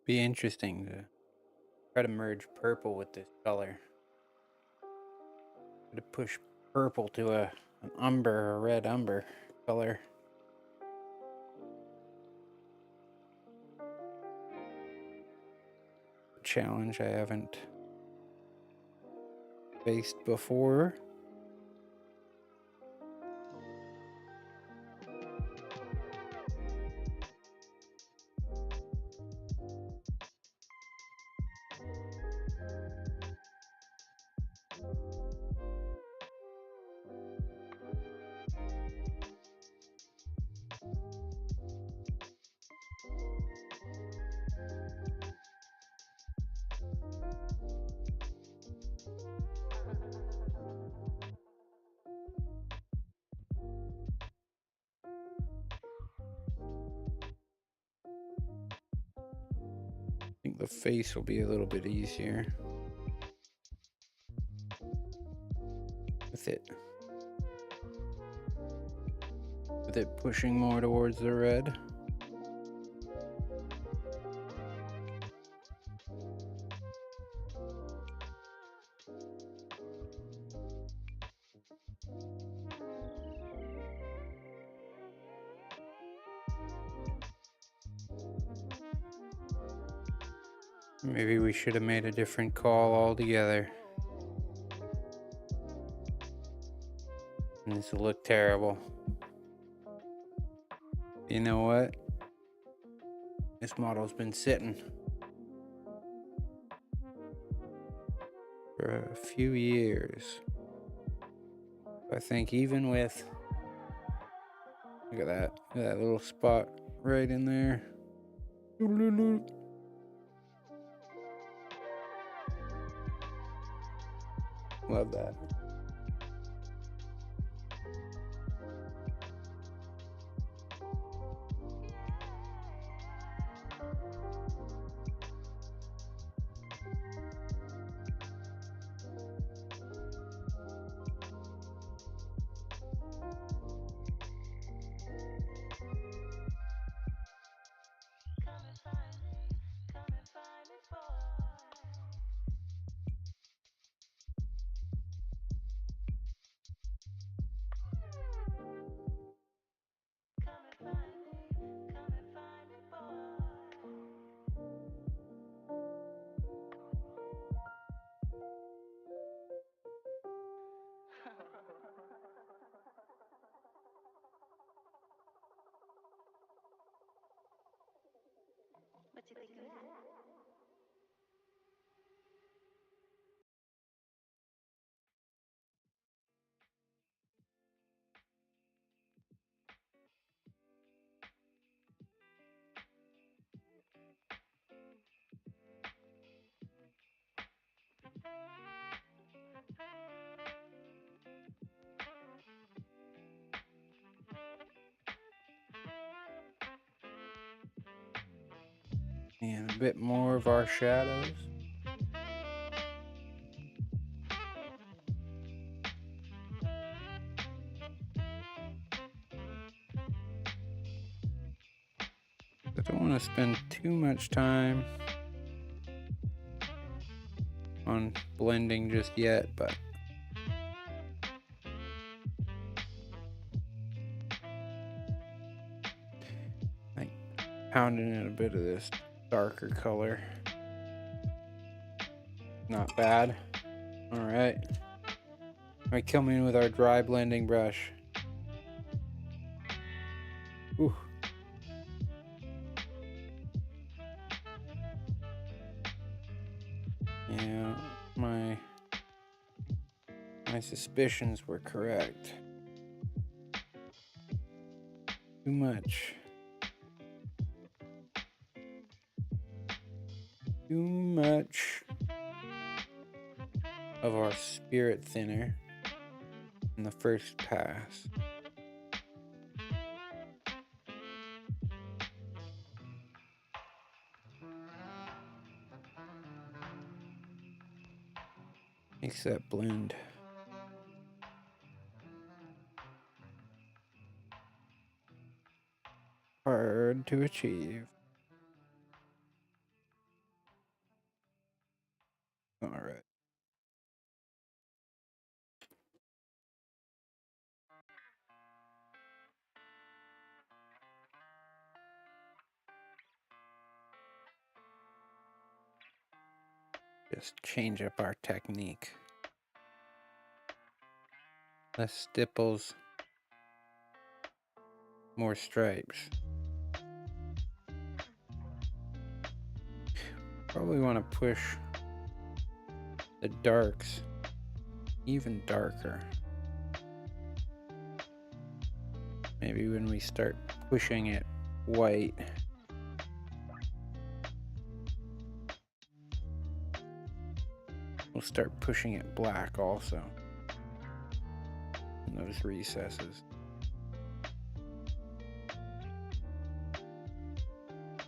S1: Be interesting to try to merge purple with this color. To push purple to an umber, a red umber color. Challenge I haven't faced before. I think the face will be a little bit easier with it pushing more towards the red. Maybe we should have made a different call altogether. And this will look terrible. You know what? This model's been sitting for a few years. I think even with, look at that little spot right in there. Love that.
S3: What you think of that?
S1: And a bit more of our shadows. I don't want to spend too much time on blending just yet, but like pounding in a bit of this darker color. Not bad. All right. All right, coming in with our dry blending brush. Ooh. Yeah, my suspicions were correct. Too much. Too much of our spirit thinner in the first pass. Makes that blend hard to achieve. All right. Just change up our technique. Less stipples, more stripes. Probably want to push the darks even darker. Maybe when we start pushing it white, we'll start pushing it black also in those recesses.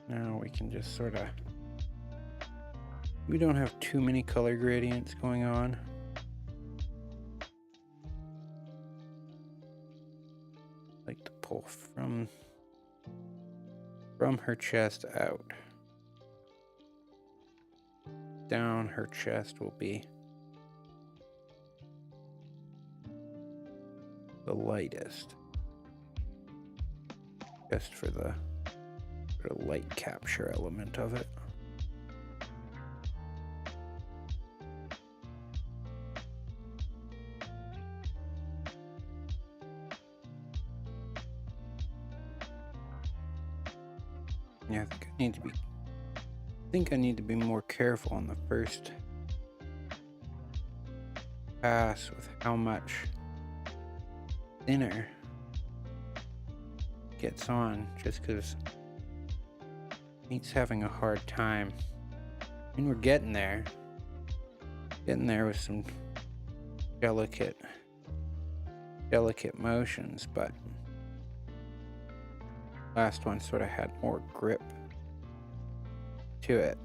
S1: Now we can just sort of, we don't have too many color gradients going on. Like to pull from her chest out. Down her chest will be the lightest, just for the light capture element of it. Yeah, I think I need to be more careful on the first pass with how much thinner gets on, just because Meat's having a hard time. I mean, we're getting there with some delicate motions, but last one sort of had more grip to it.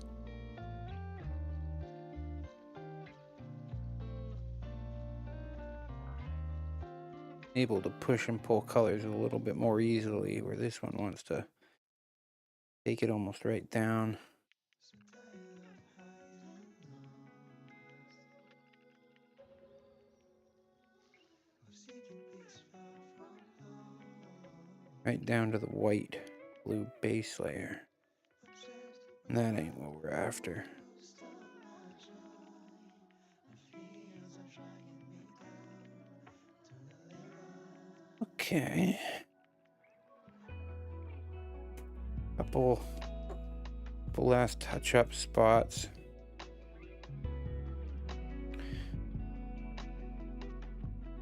S1: Able to push and pull colors a little bit more easily, where this one wants to take it almost right down. Right down to the white blue base layer. And that ain't what we're after. Okay. Couple last touch-up spots.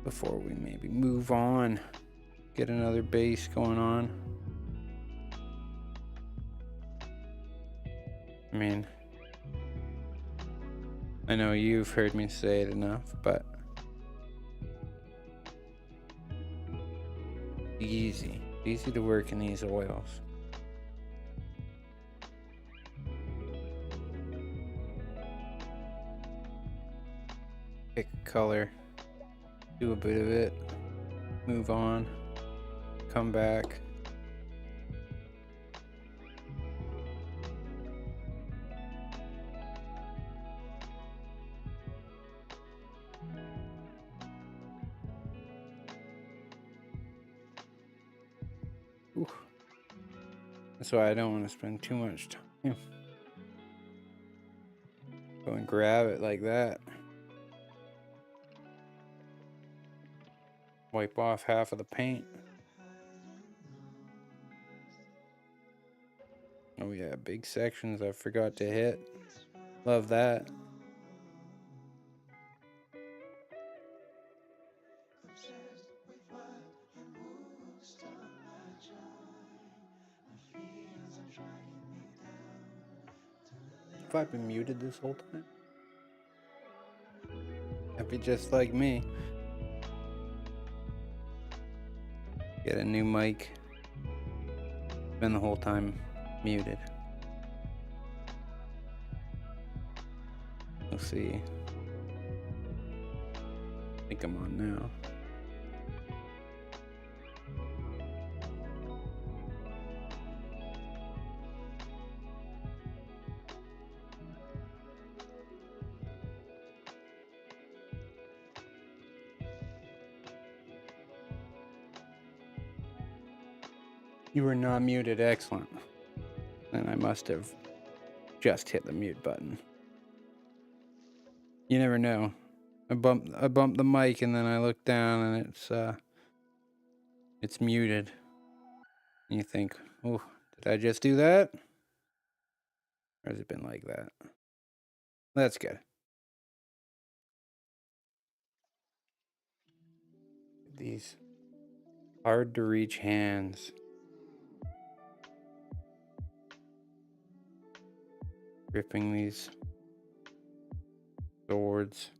S1: Before we maybe move on, get another base going on. I mean, I know you've heard me say it enough, but easy to work in these oils. Pick a color, do a bit of it, move on, come back. Ooh. That's why I don't want to spend too much time. Go and grab it like that. Wipe off half of the paint. Oh yeah, big sections I forgot to hit. Love that. Have I been muted this whole time? That'd be just like me. Get a new mic. Been the whole time muted. We'll see. I think I'm on now. You were not muted. Excellent. Then I must have just hit the mute button. You never know. I bumped the mic and then I look down and it's muted. And you think, oh, did I just do that? Or has it been like that? That's good. These hard to reach hands. Gripping these swords.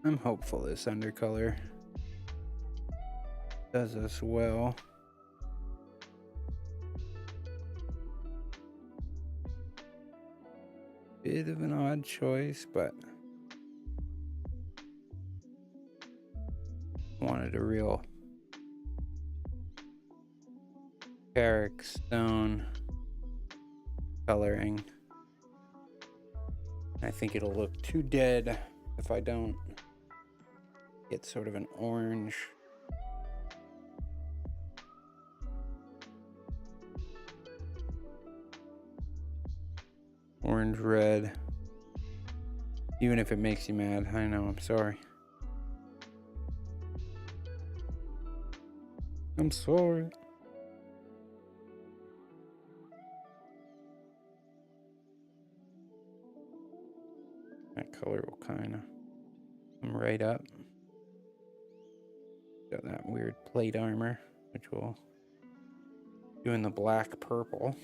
S1: I'm hopeful this undercolor does us well. Bit of an odd choice, but wanted a real Carrick stone coloring. I think it'll look too dead if I don't get sort of an orange. Orange red. Even if it makes you mad, I know, I'm sorry. I'm sorry. That color will kind of come right up. Got that weird plate armor, which will do in the black purple.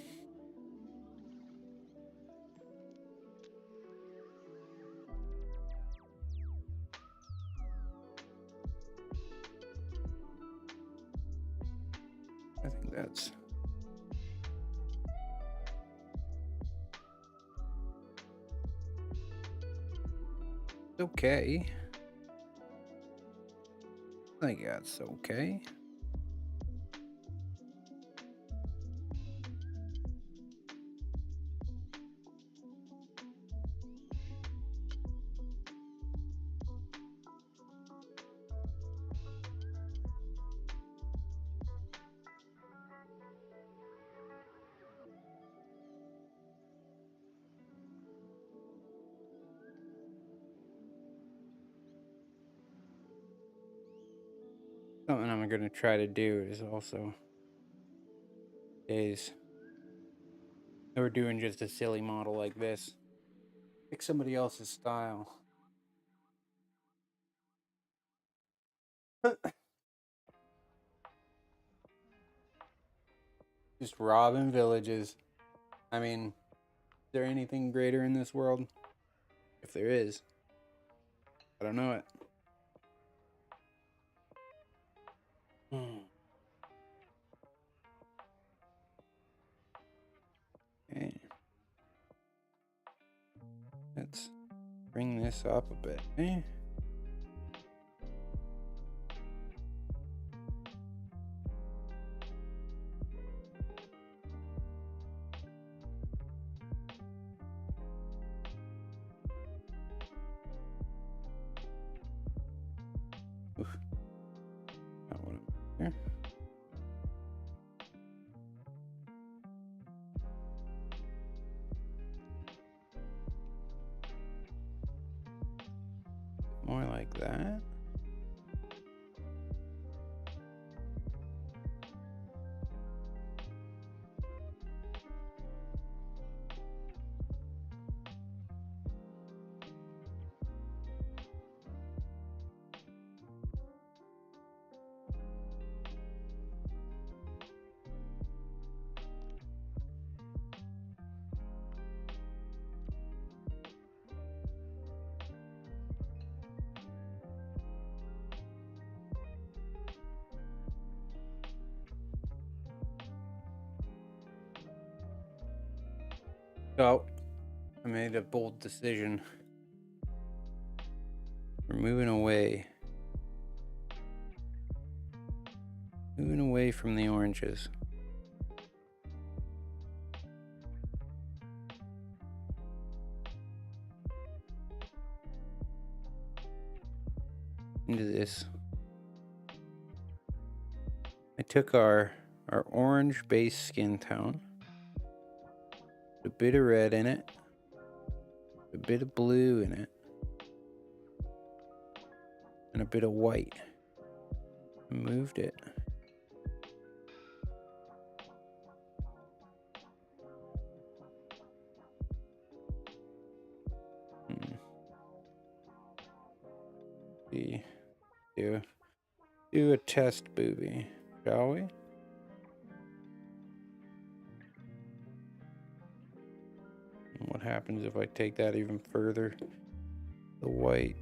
S1: I think that's okay. I think that's okay. Something I'm going to try to do is also days that we're doing just a silly model like this. Pick somebody else's style. Just robbing villages. I mean, is there anything greater in this world? If there is, I don't know it. Okay. Let's bring this up a bit. So, I made a bold decision. We're moving away. Moving away from the oranges. Into this. I took our orange base skin tone, a bit of red in it, a bit of blue in it, and a bit of white. I moved it. Do a test booby, shall we? And what happens if I take that even further? The white.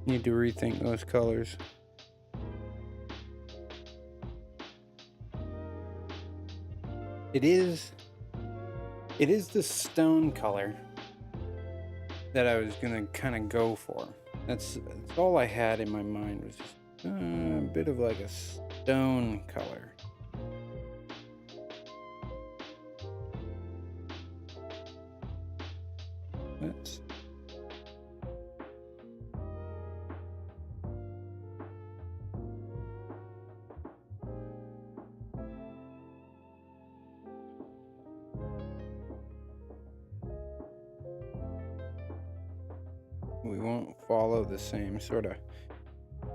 S1: Need to rethink those colors. It is the stone color that I was gonna kind of go for. That's all I had in my mind, was just a bit of like a stone color. Let's we won't follow the same sort of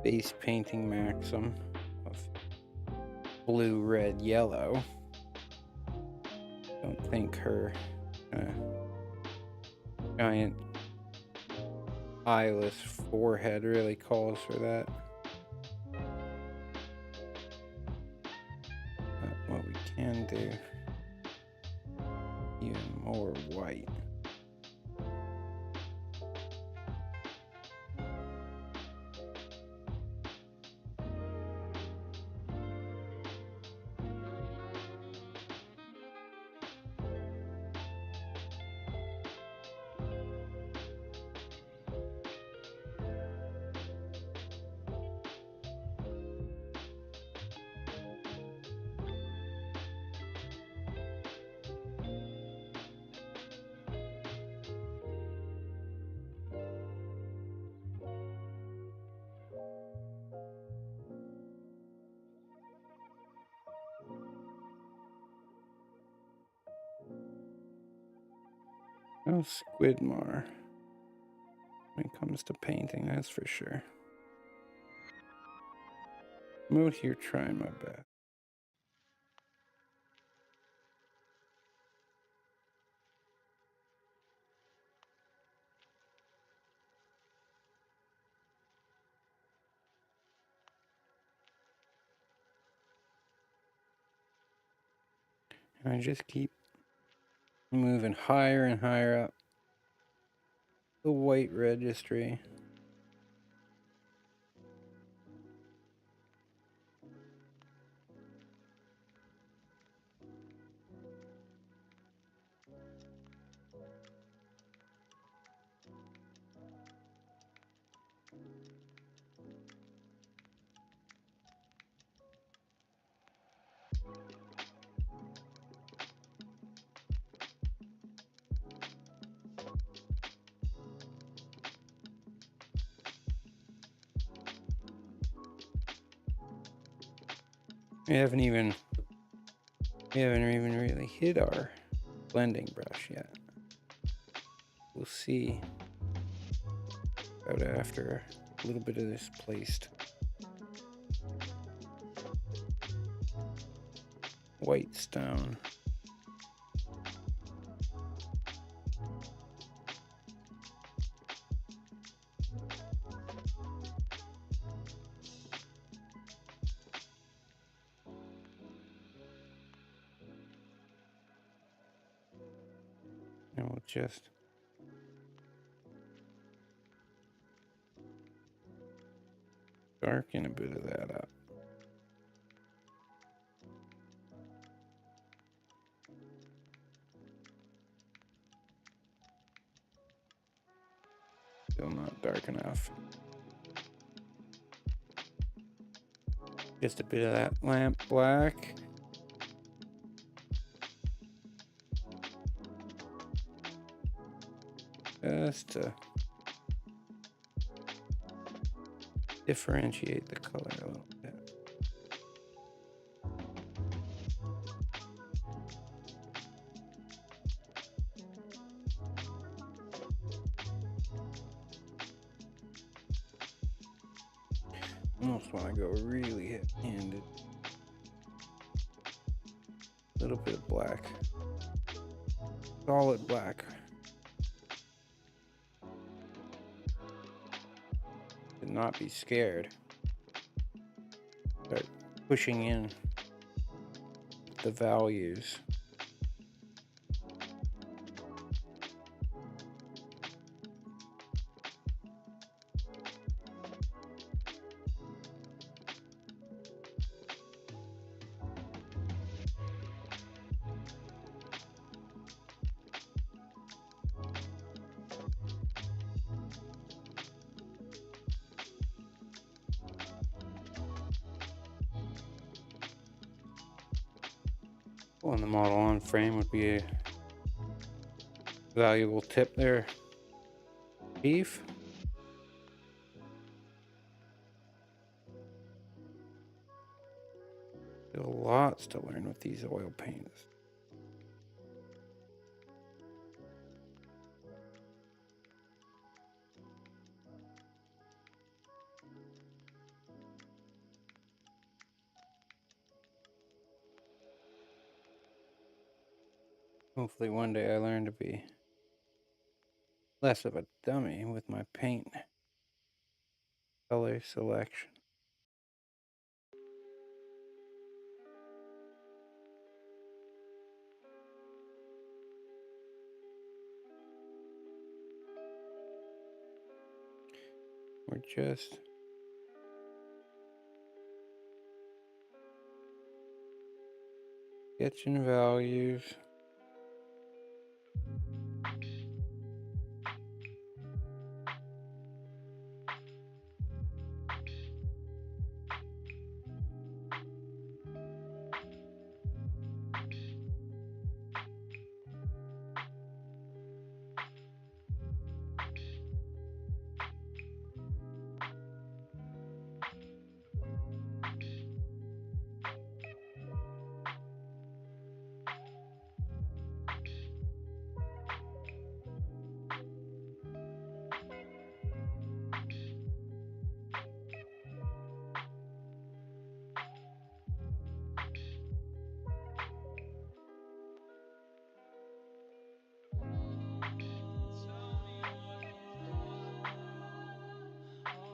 S1: base painting maxim of blue, red, yellow. Don't think her giant eyeless forehead really calls for that. But what we can do, even more white. No Squidmar when it comes to painting, that's for sure. I'm out here trying my best. And I just keep moving higher and higher up the white registry. We haven't even really hit our blending brush yet. We'll see about after a little bit of this placed. white stone. And we'll just darken a bit of that up. Still not dark enough. Just a bit of that lamp black. Just to differentiate the color a little bit. Almost want to go really heavy-handed. A little bit of black. Solid black. To not be scared. Start pushing in the values. Pulling the model on frame would be a valuable tip there, Beef. Still lots to learn with these oil paints. Hopefully one day I learn to be less of a dummy with my paint color selection. We're just sketching values.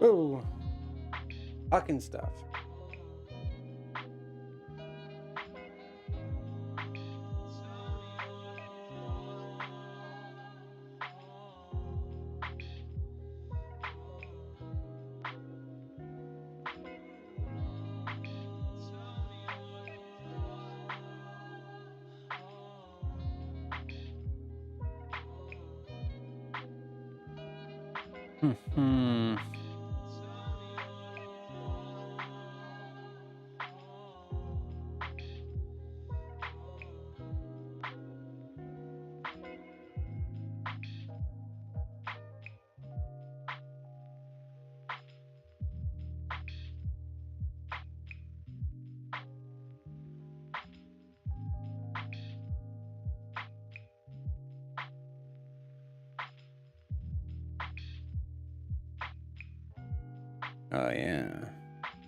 S1: Oh, hucking stuff. Hmm. Oh yeah.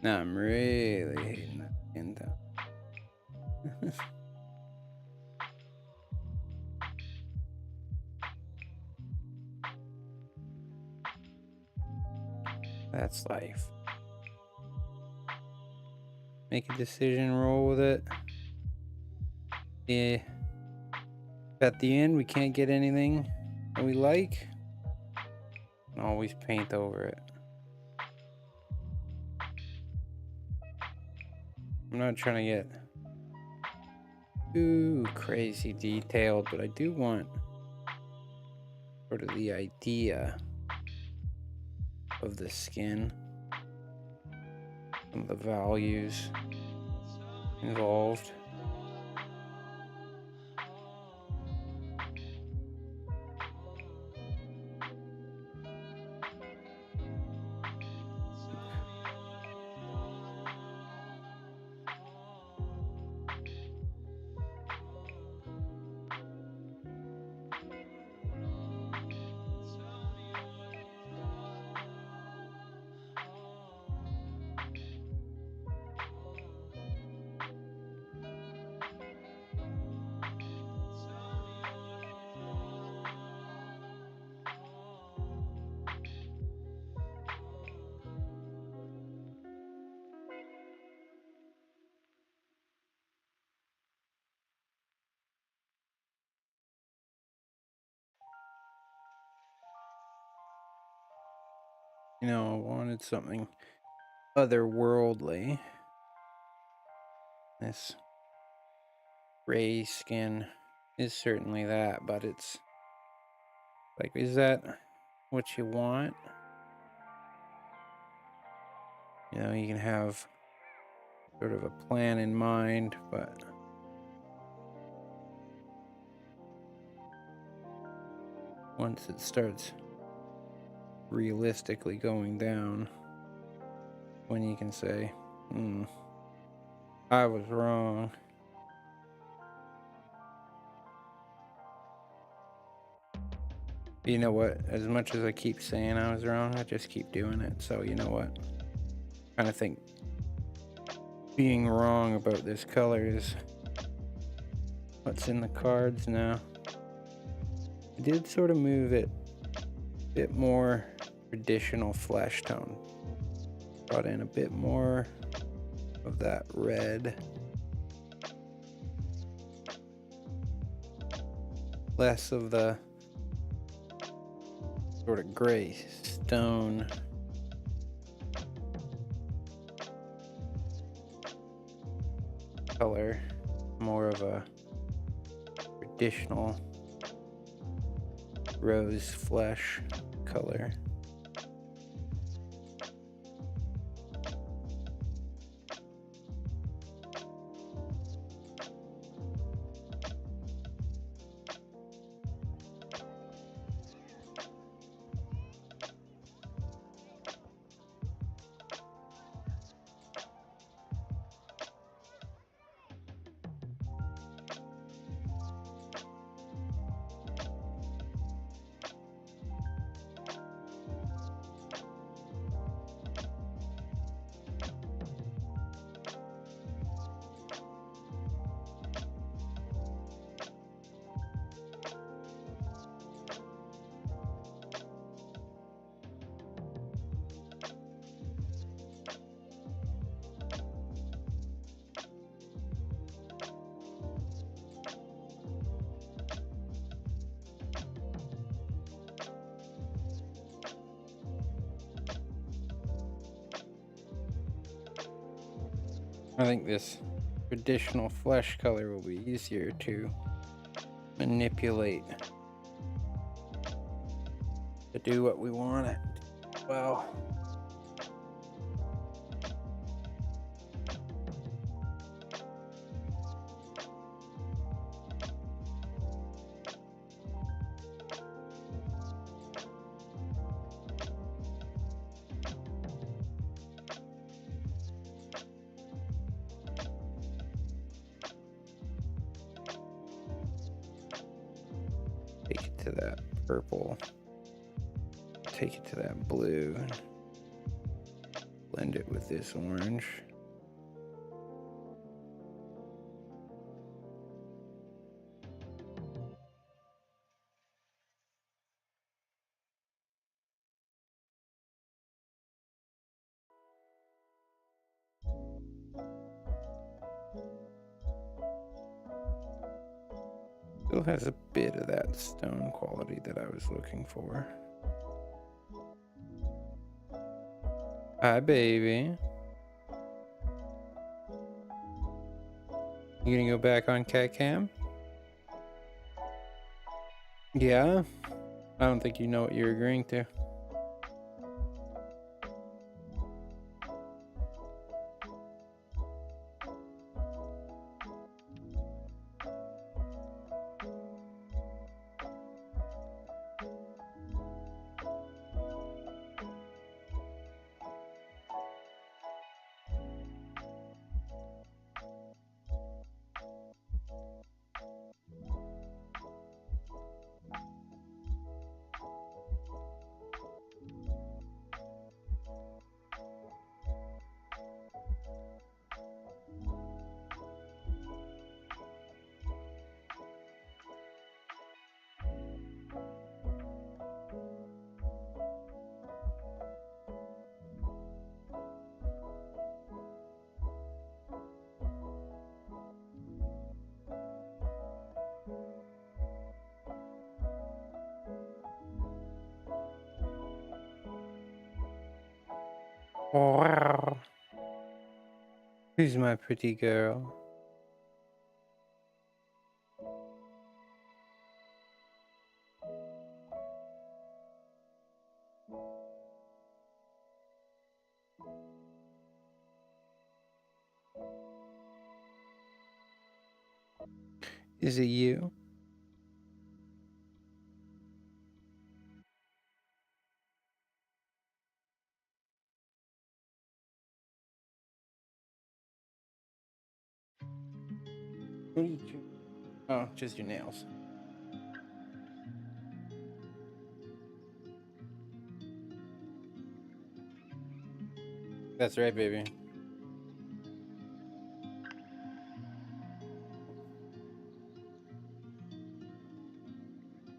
S1: Now I'm really hating that. That's life. Make a decision, roll with it. Yeah. At the end, we can't get anything that we like. Always paint over it. I'm not trying to get too crazy detailed, but I do want sort of the idea of the skin, some of the values involved. You know, I wanted something otherworldly. This gray skin is certainly that, but it's like, is that what you want? You know, you can have sort of a plan in mind, but once it starts realistically going down, when you can say, I was wrong. You know what? As much as I keep saying I was wrong, I just keep doing it. So you know what? I kind of think being wrong about this color is what's in the cards now. I did sort of move it a bit more traditional flesh tone. Brought in a bit more of that red. Less of the sort of gray stone. Color. More of a traditional rose flesh color. I think this traditional flesh color will be easier to manipulate to do what we want it. Well, take it to that purple, take it to that blue, and blend it with this orange. Still has a bit of that stone quality that I was looking for. Hi, baby. You gonna go back on cat cam? Yeah? I don't think you know what you're agreeing to. Wow. Who's my pretty girl? Is it you? What are you doing? Oh, just your nails. That's right, baby.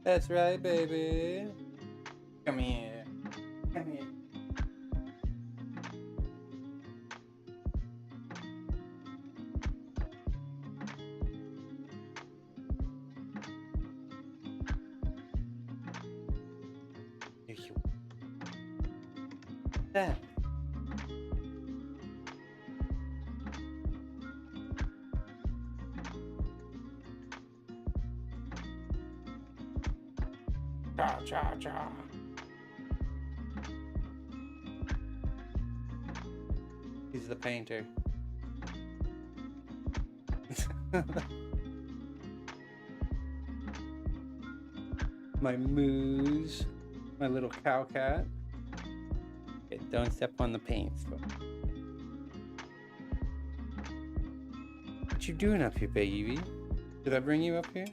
S1: That's right, baby. Come here. Come here. Here you. That. Cha cha cha. He's the painter. My moose. My little cow cat. Okay, don't step on the paint. What you doing up here, baby? Did I bring you up here?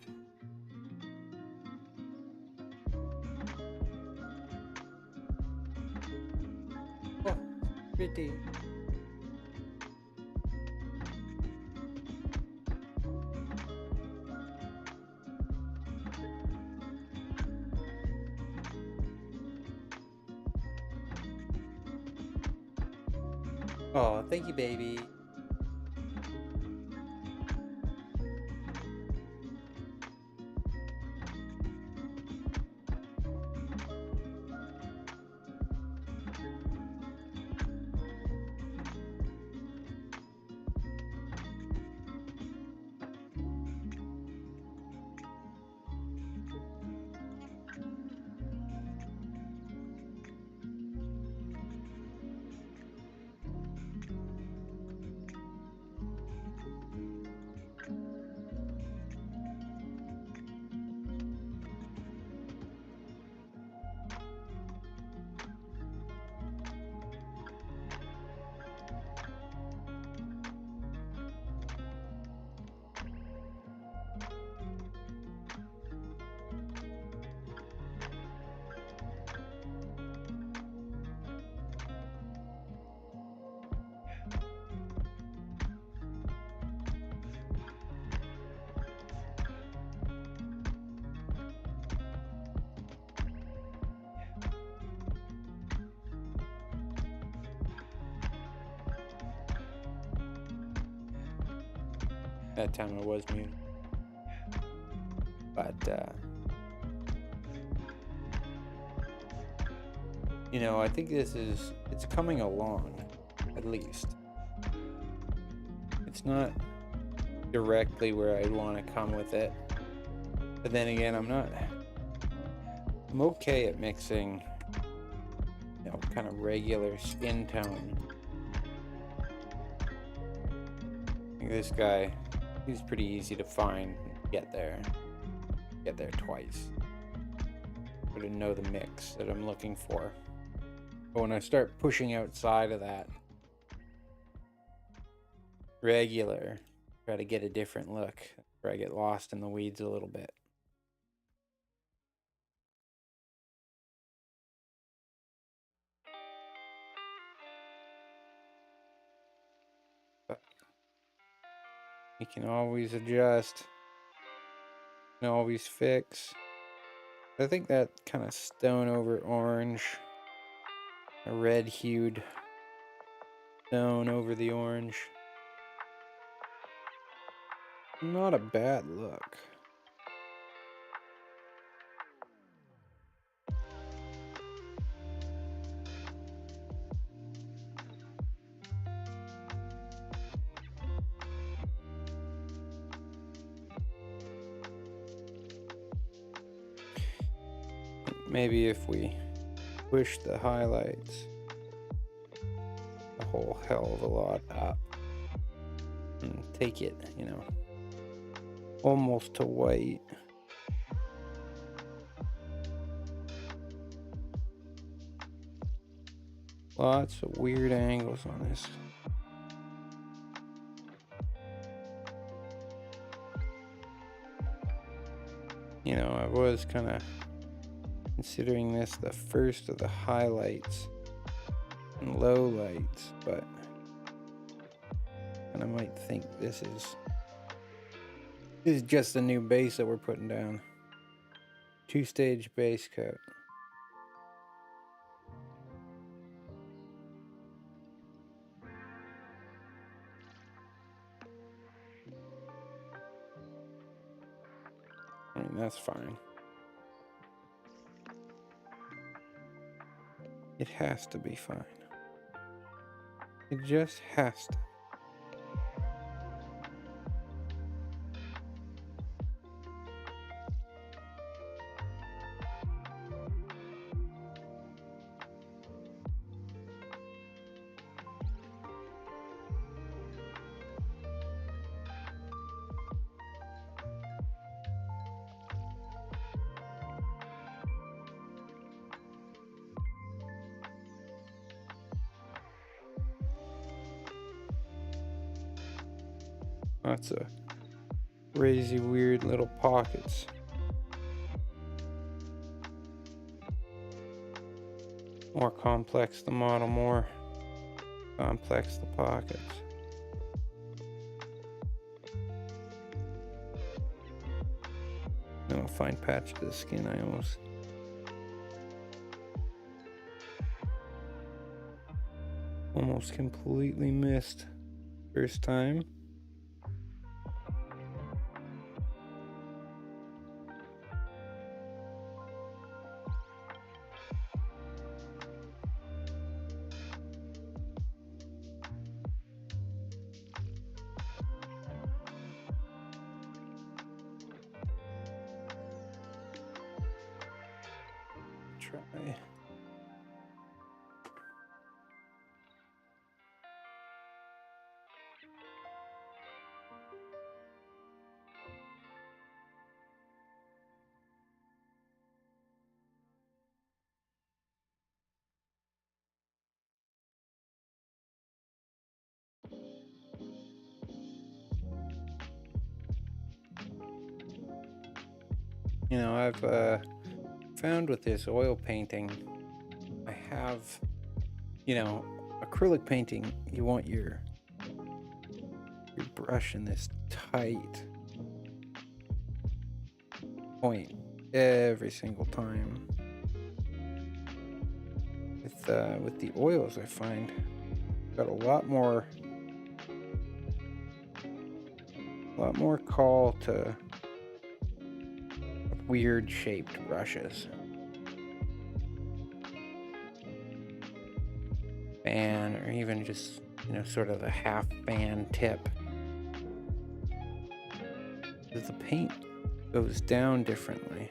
S1: Oh, pretty. Oh, thank you, baby. That time I was muted. But, you know, I think it's coming along, at least. It's not directly where I want to come with it. But then again, I'm okay at mixing, you know, kind of regular skin tone. I think this guy, he's pretty easy to find, get there twice. Or to know the mix that I'm looking for. But when I start pushing outside of that regular, try to get a different look, where I get lost in the weeds a little bit. But you can always adjust, you can always fix. I think that kind of stone over orange, a red hued stone over the orange, not a bad look. Maybe if we push the highlights a whole hell of a lot up and take it, you know, almost to white. Lots of weird angles on this. You know, I was kind of considering this the first of the highlights and lowlights, but and I might think this is just a new base that we're putting down. 2-stage base coat. I mean, that's fine. It has to be fine. It just has to. Lots of crazy, weird little pockets. More complex the model, more complex the pockets. No, fine patch to the skin, I almost completely missed first time. Try. You know, I've found with this oil painting, I have, you know, acrylic painting, you want your brush in this tight point every single time. With the oils, I find got a lot more call to weird shaped brushes. Fan, or even just, sort of a half fan tip. The paint goes down differently.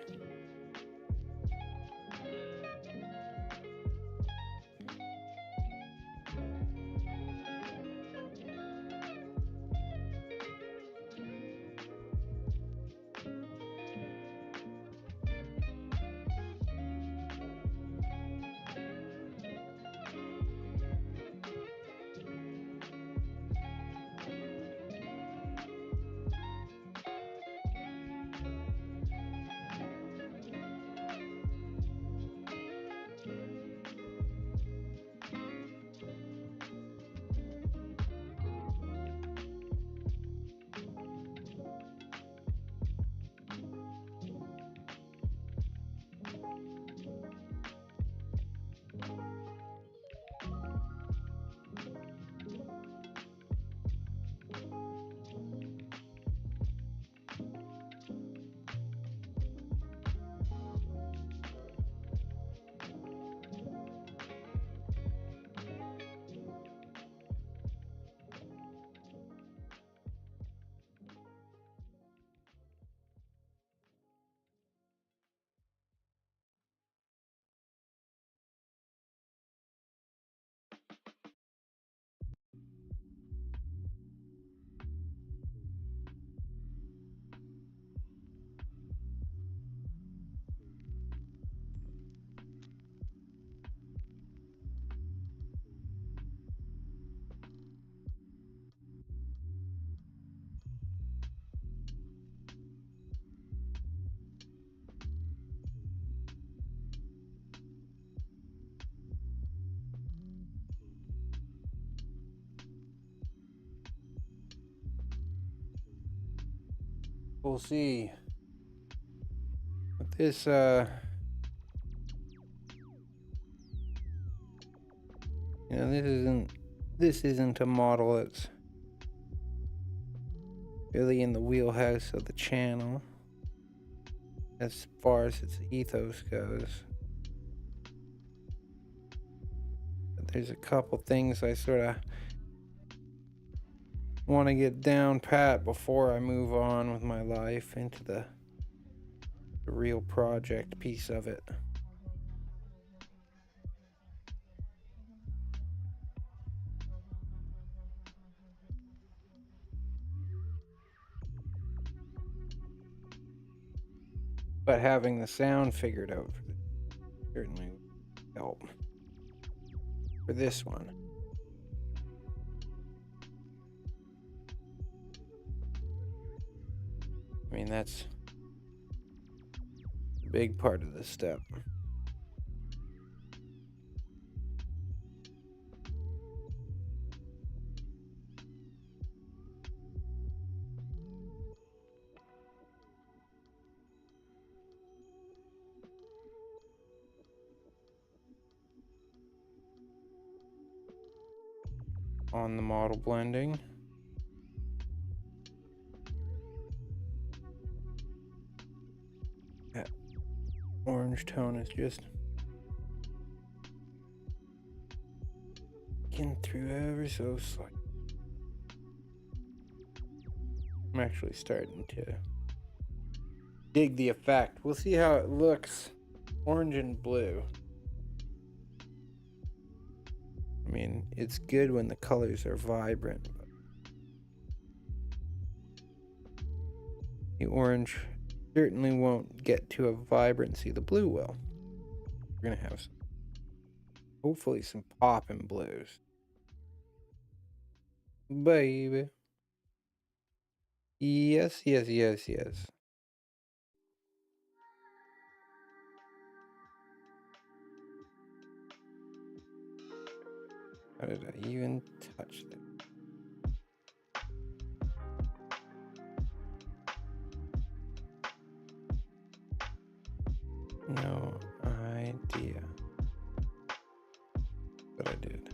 S1: We'll see. But this this isn't a model that's really in the wheelhouse of the channel as far as its ethos goes. But there's a couple things I sort of want to get down pat before I move on with my life into the real project piece of it. But having the sound figured out certainly would help for this one. I mean, that's a big part of this step. On the model blending. That orange tone is just getting through ever so slightly. I'm actually starting to dig the effect. We'll see how it looks orange and blue. I mean, it's good when the colors are vibrant, but the orange certainly won't get to a vibrancy the blue will. We're gonna have hopefully some pop in blues. Baby. Yes, yes, yes, yes. How did I even touch that? No idea. But I did.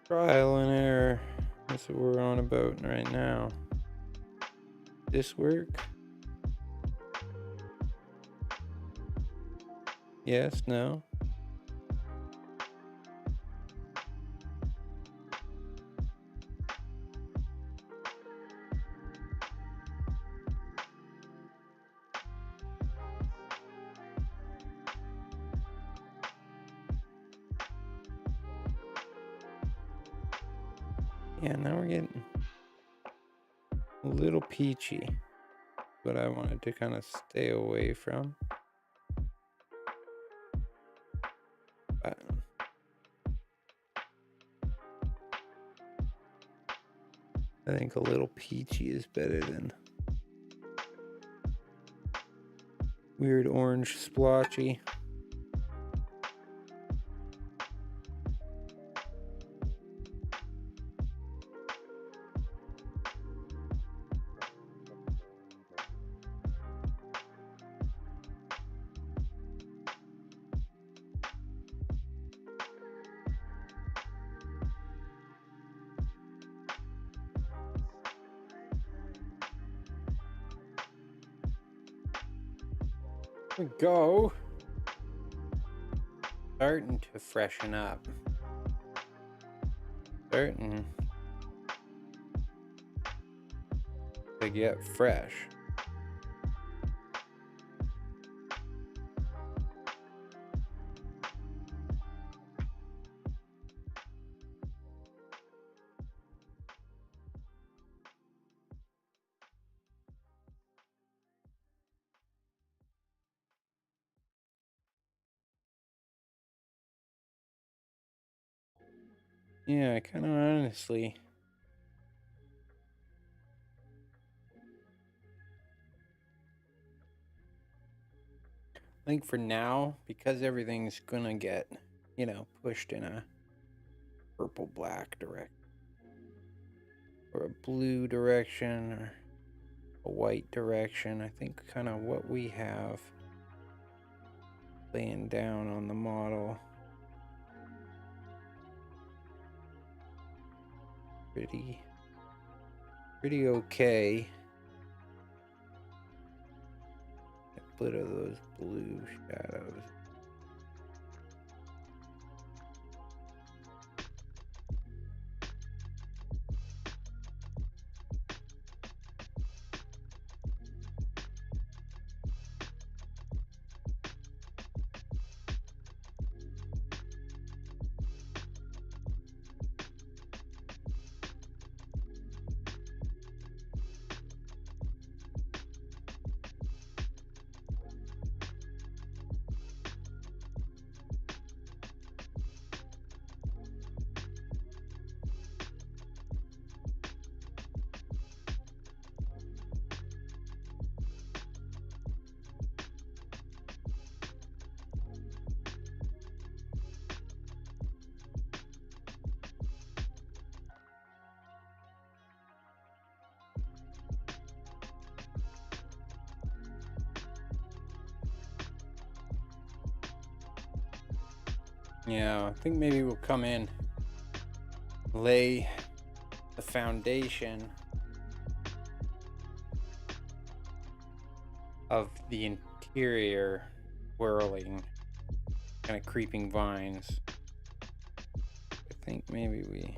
S1: Trial and error. That's what we're on about right now. This work? Yes, no? Yeah, now we're getting a little peachy, but I wanted to kind of stay away from. But I think a little peachy is better than weird orange splotchy. We go. Starting to freshen up. Starting to get fresh. Yeah, I kind of honestly. I think for now, because everything's gonna get, pushed in a purple black direction, or a blue direction, or a white direction, I think kind of what we have laying down on the model pretty okay. A bit of those blue shadows. Yeah, I think maybe we'll come in, lay the foundation of the interior whirling, kind of creeping vines. I think maybe we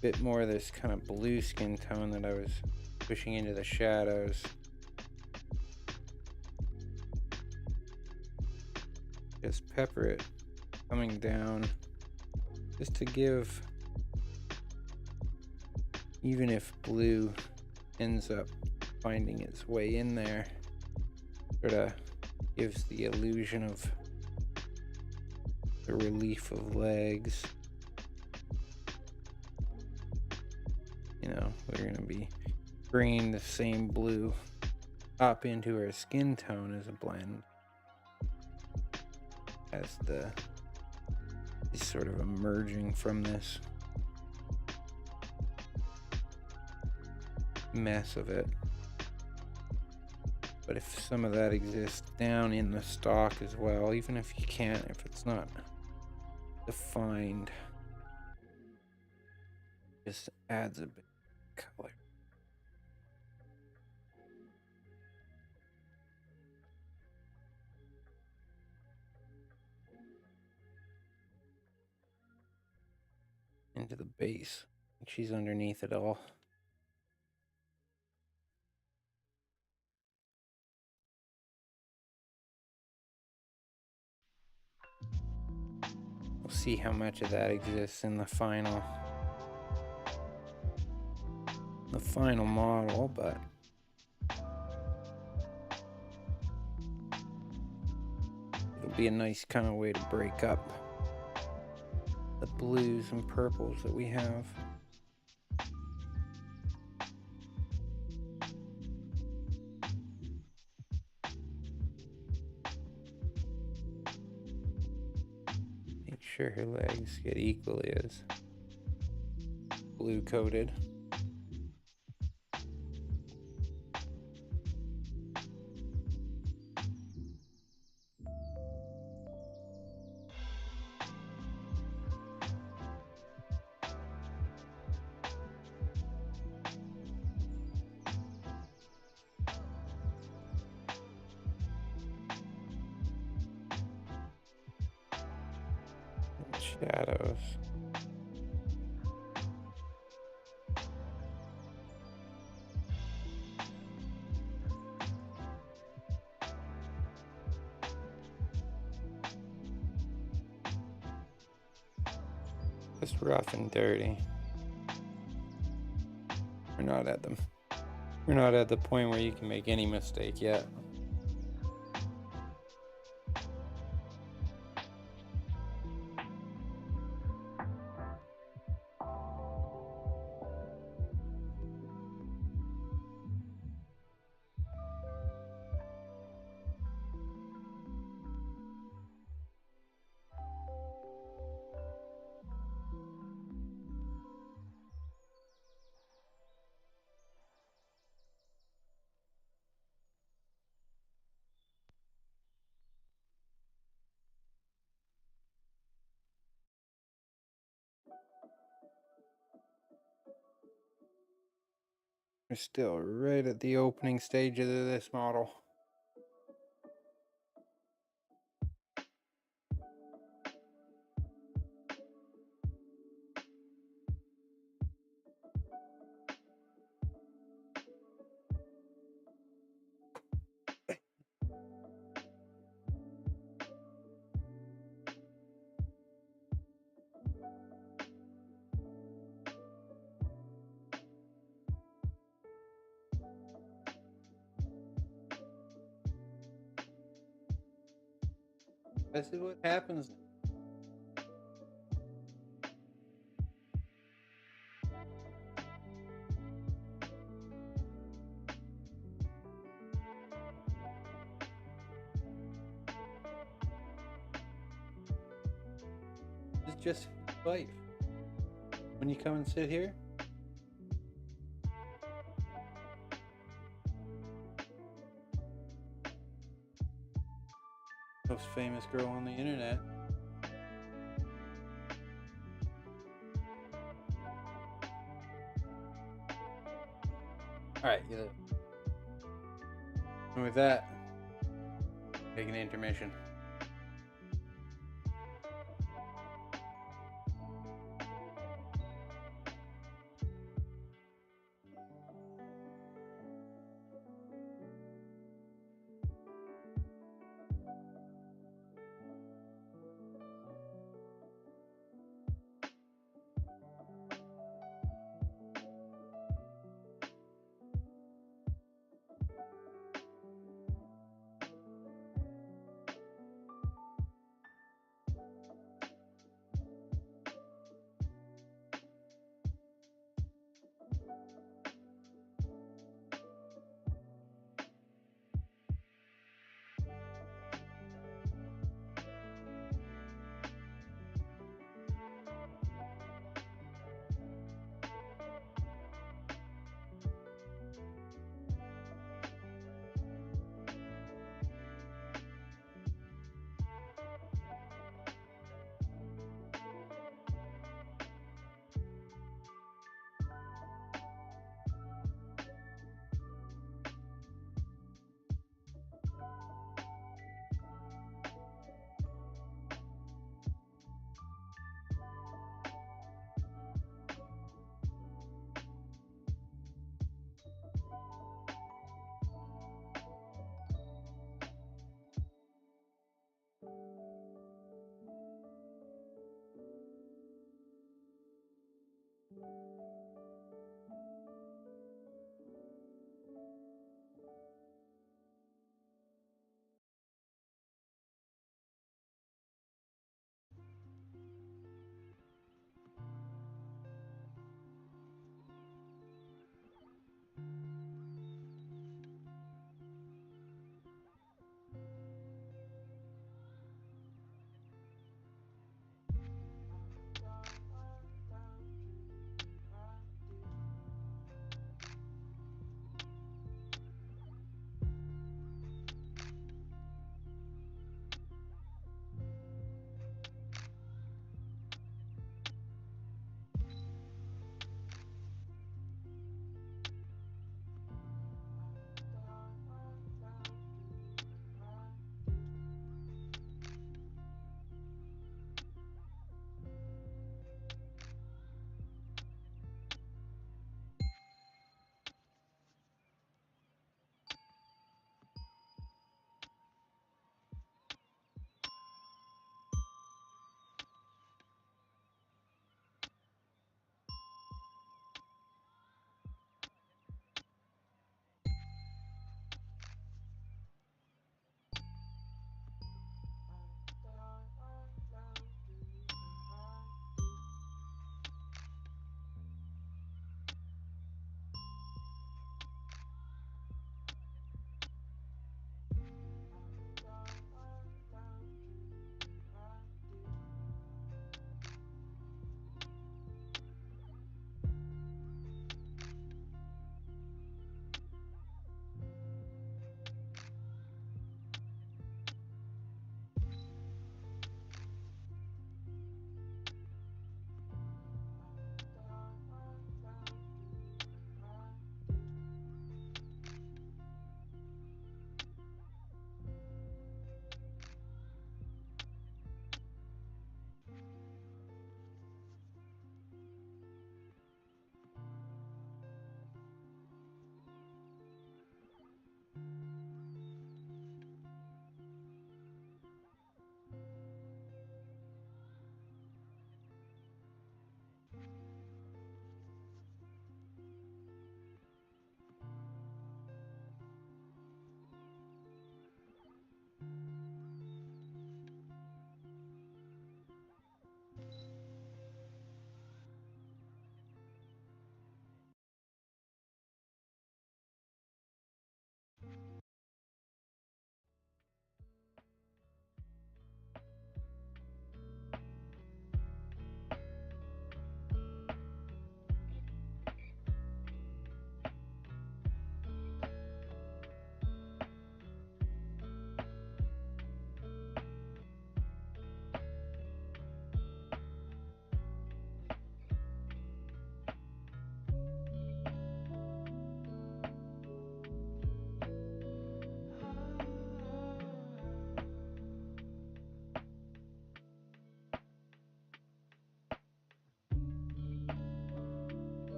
S1: a bit more of this kind of blue skin tone that I was pushing into the shadows. Just pepper it coming down, just to give, even if blue ends up finding its way in there, sort of gives the illusion of the relief of legs. We're gonna be bringing the same blue up into our skin tone as a blend, as is sort of emerging from this mess of it. But if some of that exists down in the stock as well, even if you can't, if it's not defined, just adds a bit of color. Into the base. She's underneath it all. We'll see how much of that exists in the final model, but it'll be a nice kind of way to break up the blues and purples that we have. Make sure her legs get equally as blue coated. Shadows. Just rough and dirty. We're not at the point where you can make any mistake yet. We're still right at the opening stages of this model. This is what happens. It's just life. When you come and sit here, most famous girl on the internet. Alright, you live. And with that, taking an intermission.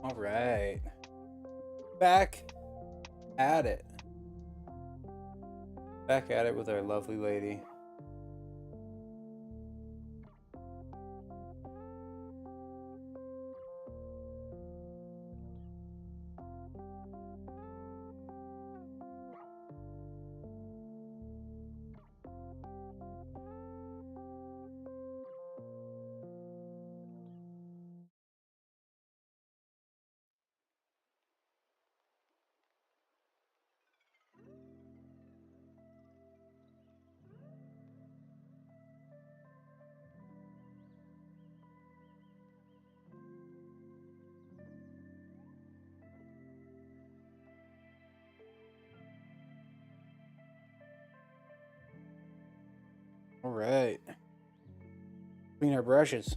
S1: All right. Back at it. Back at it with our lovely lady. All right. Clean our brushes.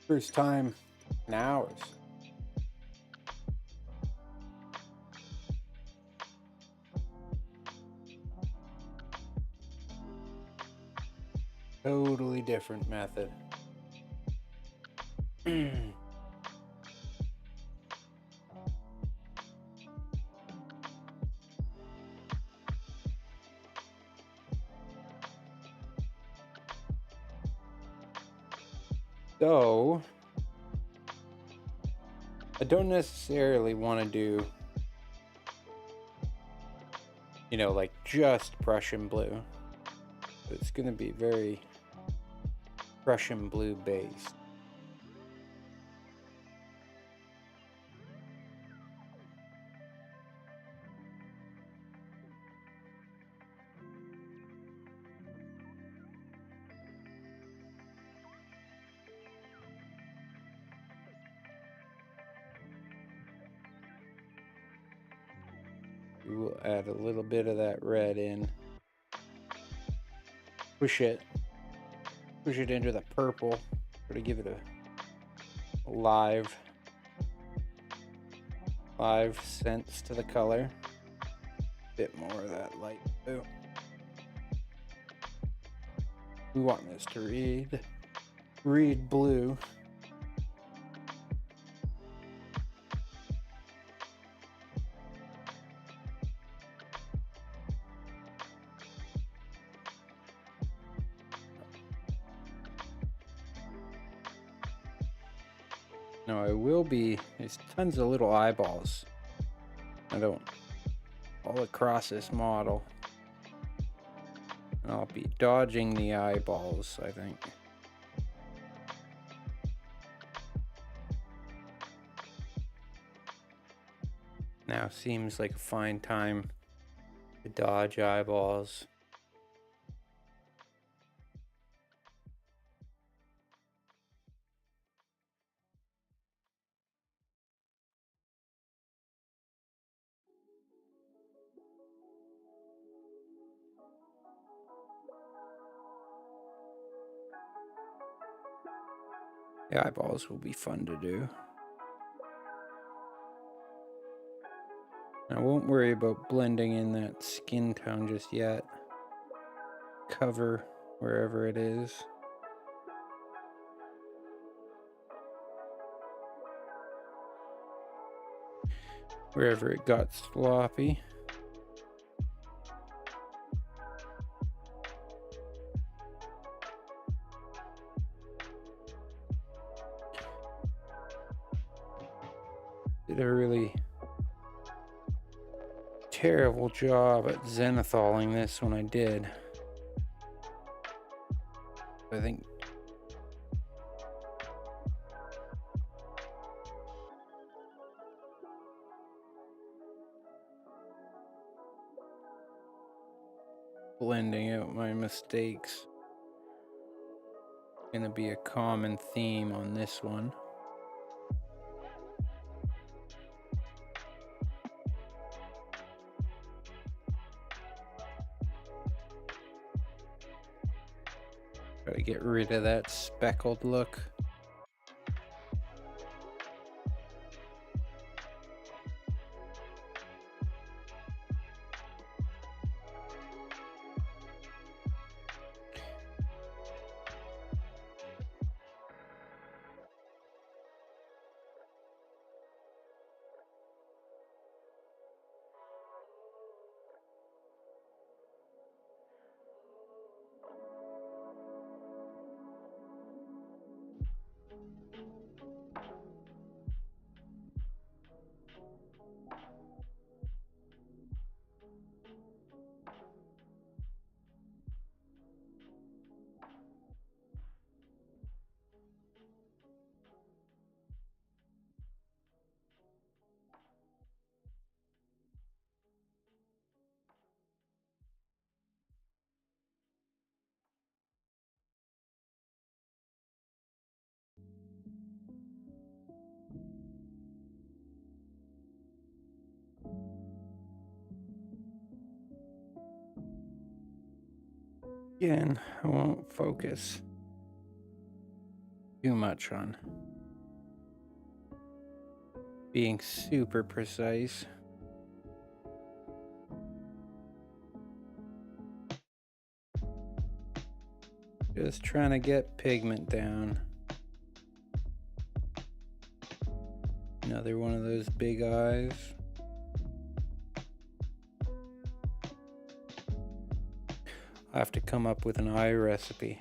S1: First time in hours. Totally different method. So, I don't necessarily want to do, like just Prussian blue. But it's going to be very Prussian blue based. We will add a little bit of that red in. Push it into the purple. Try to give it a live sense to the color. Bit more of that light blue. We want this to read blue. Now there's tons of little eyeballs. All across this model. And I'll be dodging the eyeballs, I think. Now seems like a fine time to dodge eyeballs. The eyeballs will be fun to do. I won't worry about blending in that skin tone just yet. Cover wherever it is. Wherever it got sloppy. Did a really terrible job at zenithaling this when I did. I think blending out my mistakes gonna be a common theme on this one. Gotta get rid of that speckled look. Again, I won't focus too much on being super precise. Just trying to get pigment down. Another one of those big eyes. I'll have to come up with an eye recipe.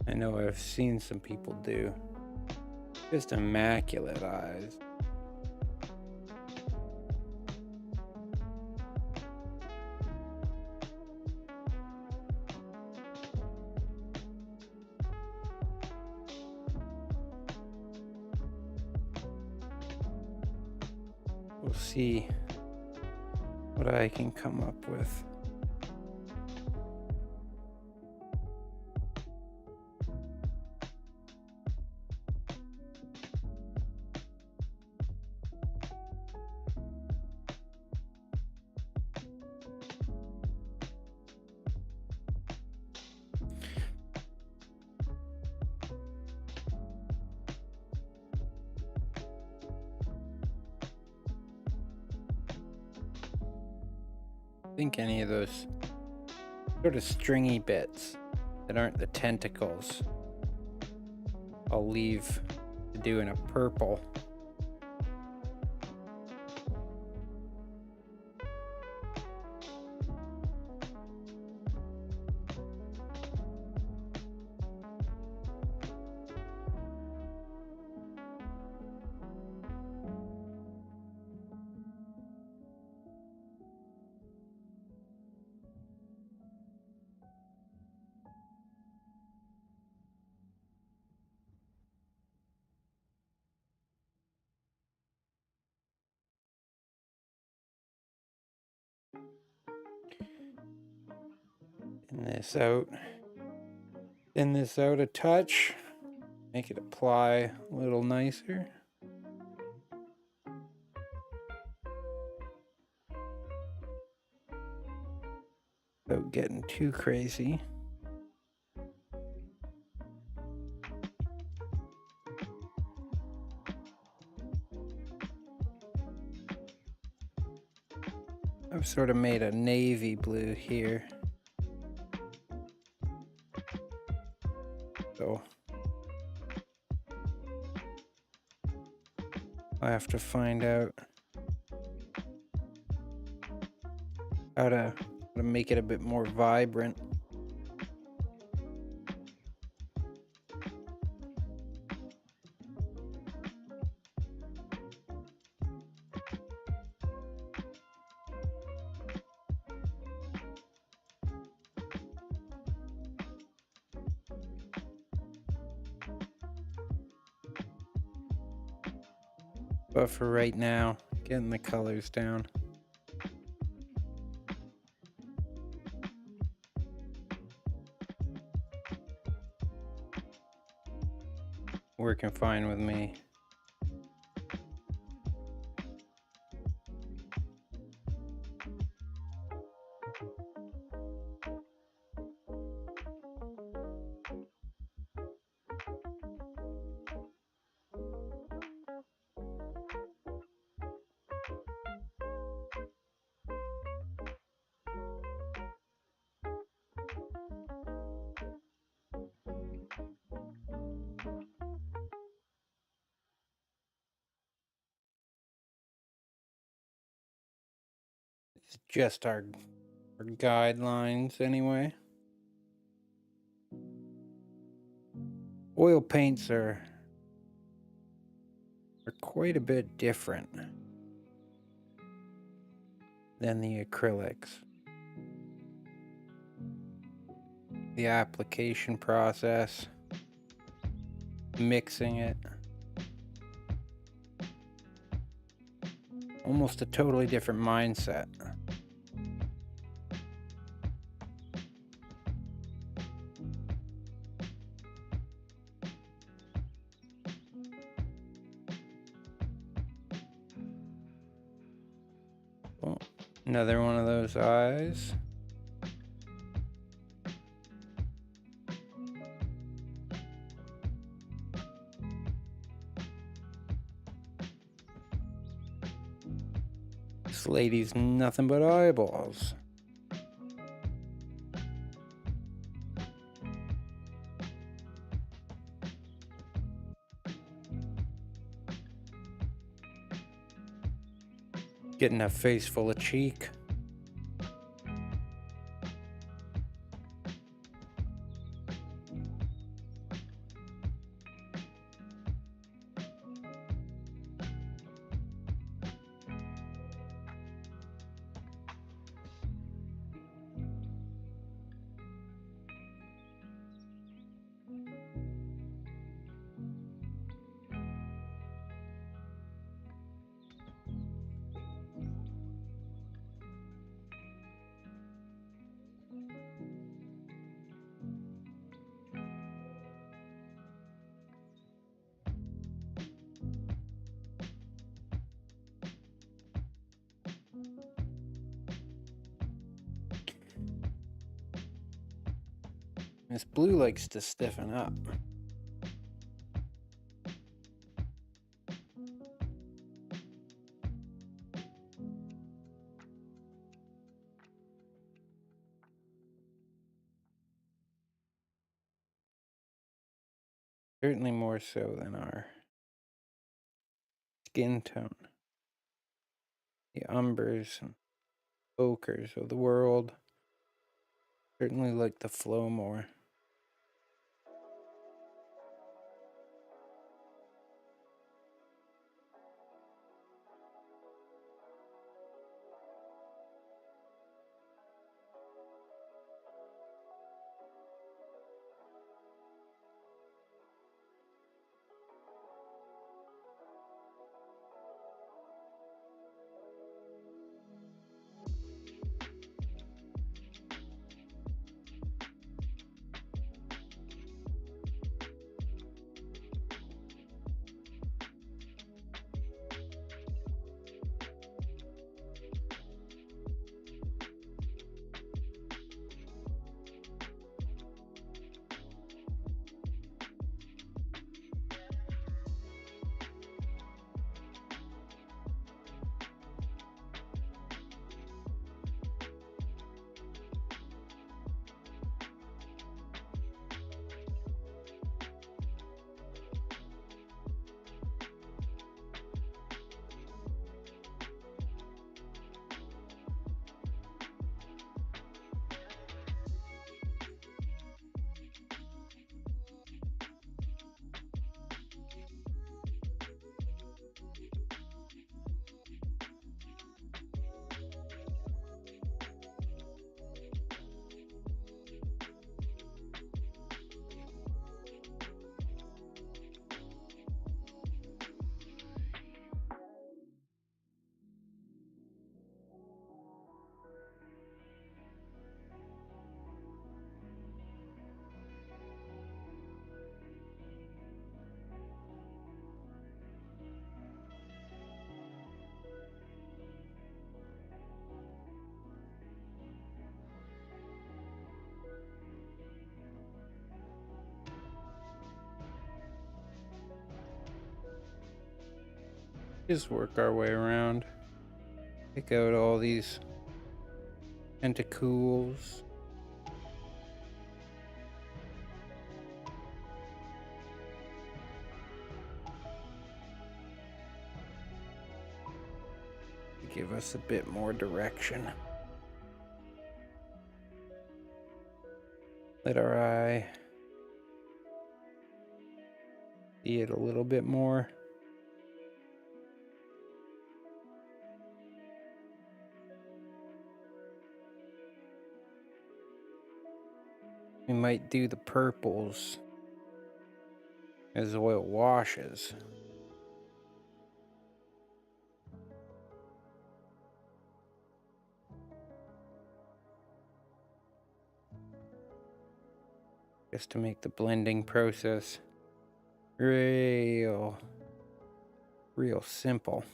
S1: I know I've seen some people do just immaculate eyes. We'll see what I can come up with. I think any of those sort of stringy bits that aren't the tentacles, I'll leave to do in a purple. Thin this out a touch, make it apply a little nicer. Without getting too crazy. I've sort of made a navy blue here. So I have to find out how to make it a bit more vibrant. But for right now, getting the colors down. Working fine with me. It's just our guidelines anyway. Oil paints are quite a bit different than the acrylics. The application process, mixing it, almost a totally different mindset. Another one of those eyes. This lady's nothing but eyeballs. Getting a face full of cheek. Miss Blue likes to stiffen up. Certainly more so than our skin tone. The umbers and ochres of the world certainly like the flow more. Just work our way around. Pick out all these tentacles. Give us a bit more direction. Let our eye see it a little bit more. We might do the purples as oil washes. Just to make the blending process real simple.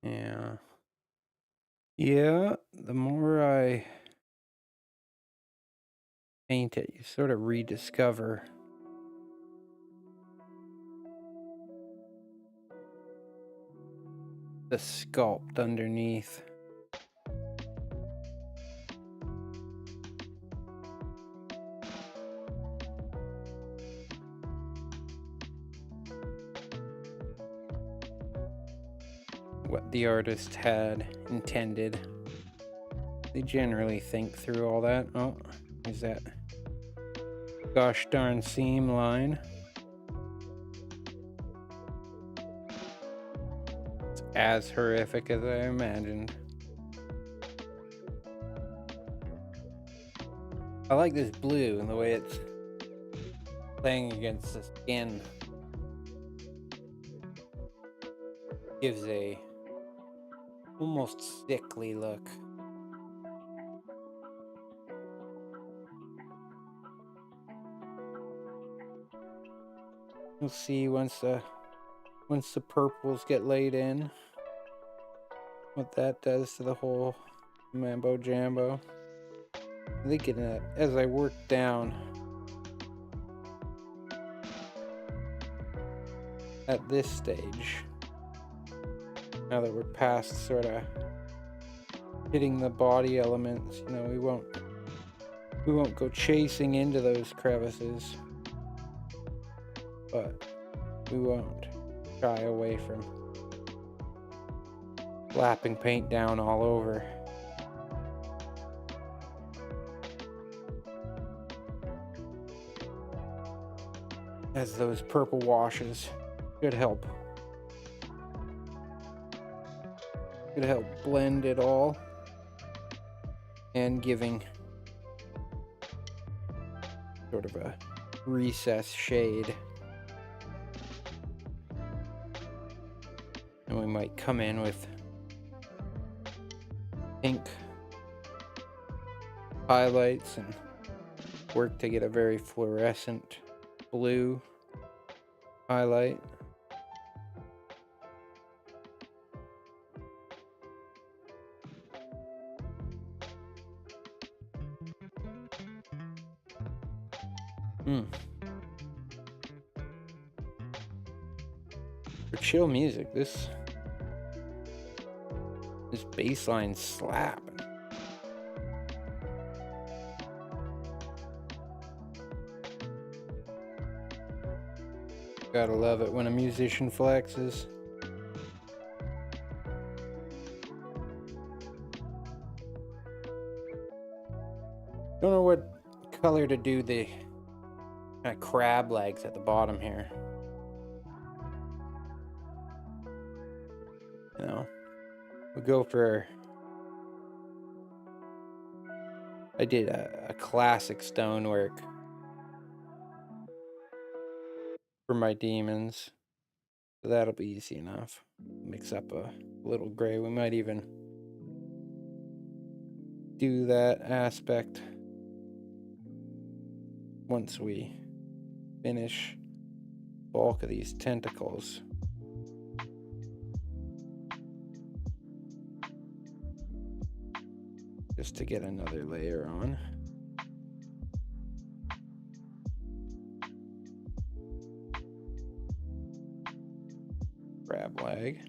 S1: Yeah. Yeah, the more I paint it, you sort of rediscover the sculpt underneath. What the artist had intended. They generally think through all that. Oh, is that gosh darn seam line? It's as horrific as I imagined. I like this blue and the way it's playing against the skin. Gives a almost sickly look. We'll see once the purples get laid in, what that does to the whole mambo jambo. I think as I work down at this stage, now that we're past sort of hitting the body elements, you know, we won't go chasing into those crevices, but we won't shy away from lapping paint down all over. As those purple washes should help blend it all and giving sort of a recess shade. And we might come in with pink highlights and work to get a very fluorescent blue highlight. For chill music, this bass line slap. Gotta love it when a musician flexes. Don't know what color to do the kind of crab legs at the bottom here. You know, we'll go for. I did a classic stonework for my demons, so that'll be easy enough. Mix up a little gray. We might even do that aspect once we finish bulk of these tentacles. Just to get another layer on. Crab leg.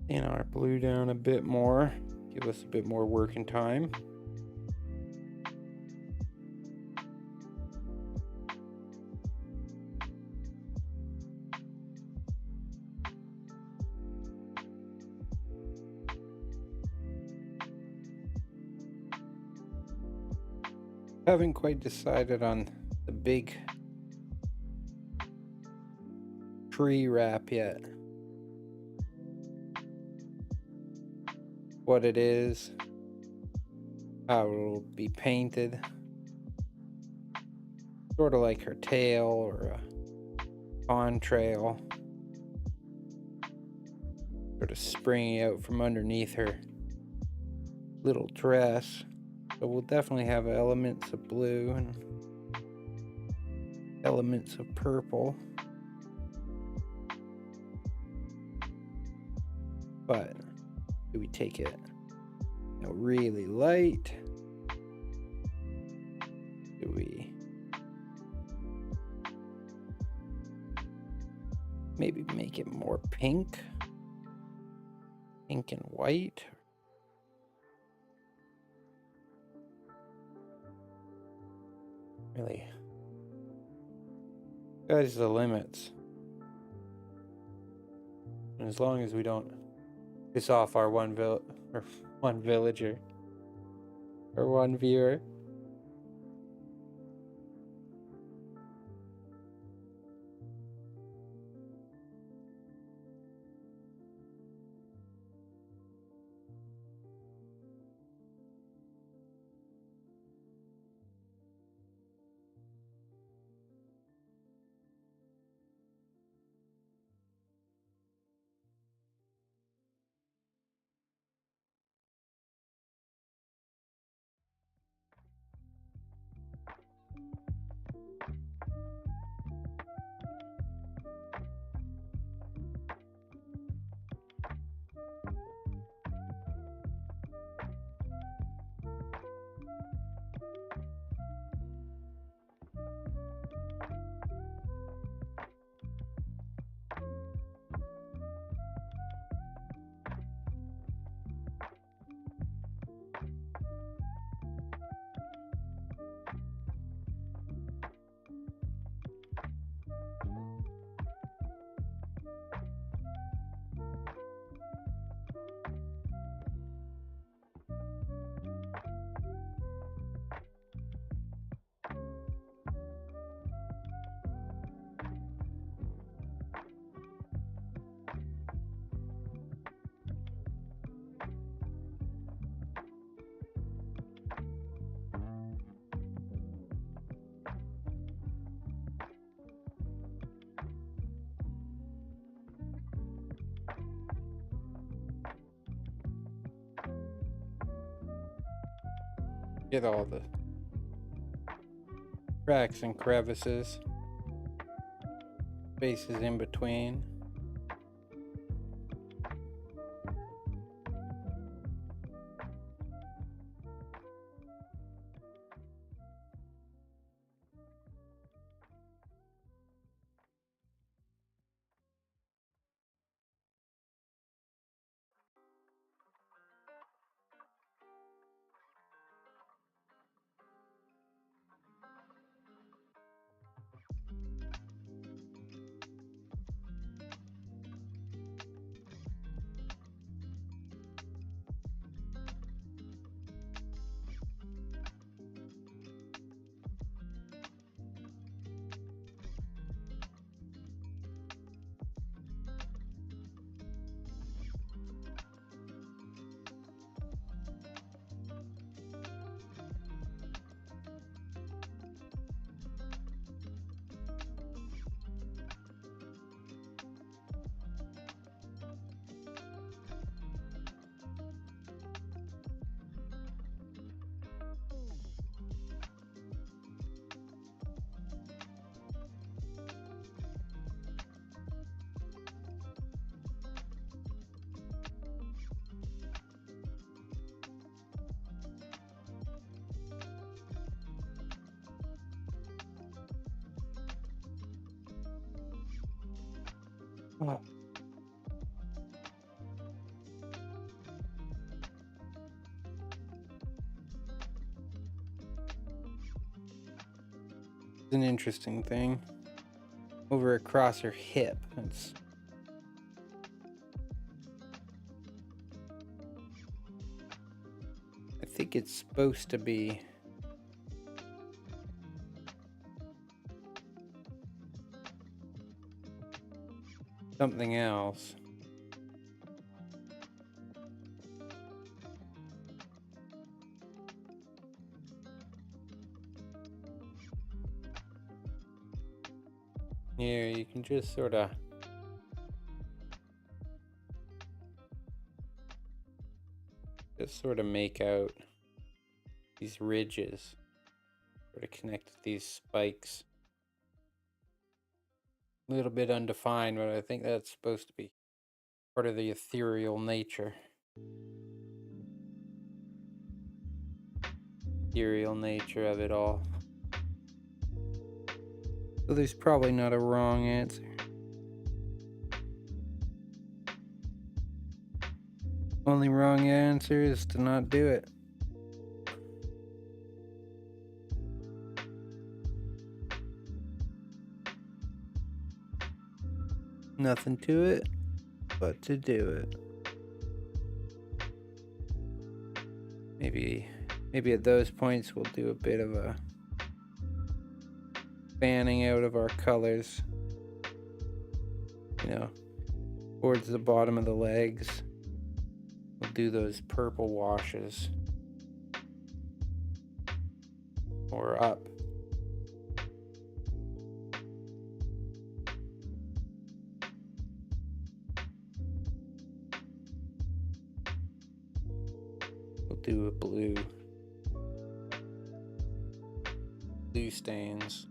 S1: And our blue down a bit more. Give us a bit more working time. Haven't quite decided on the big tree wrap yet. What it is, how it will be painted. Sort of like her tail or a contrail. Sort of springing out from underneath her little dress. So we'll definitely have elements of blue and elements of purple. But do we take it, really light? Do we maybe make it more pink? Pink and white? Really? Sky's the limits. And as long as we don't piss off our one villager or one viewer. Get all the cracks and crevices, spaces in between. Oh. It's an interesting thing. Over across her hip. I think it's supposed to be something else. Here, you can just sort of make out these ridges, sort of connect these spikes. A little bit undefined, but I think that's supposed to be Part of the ethereal nature. Ethereal nature of it all. So there's probably not a wrong answer. Only wrong answer is to not do it. Nothing to it but to do it. Maybe at those points we'll do a bit of a fanning out of our colors. You know, towards the bottom of the legs. We'll do those purple washes. Or up. We'll do a blue. Blue stains.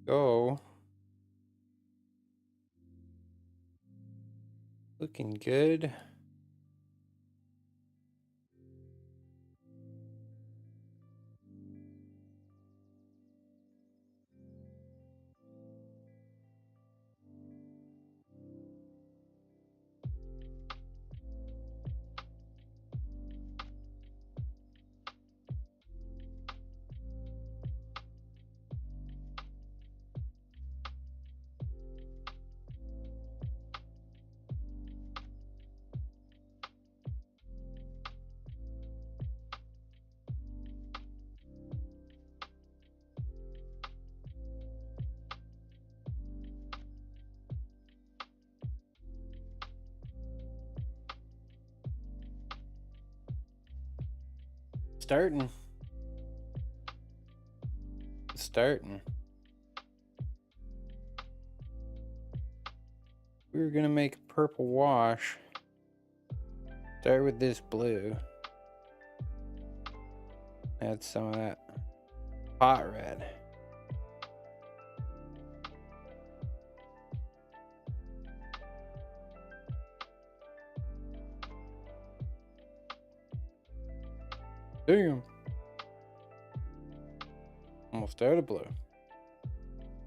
S1: Go. Looking good. Starting. We were gonna make a purple wash. Start with this blue. Add some of that hot red. Damn. Almost out of blue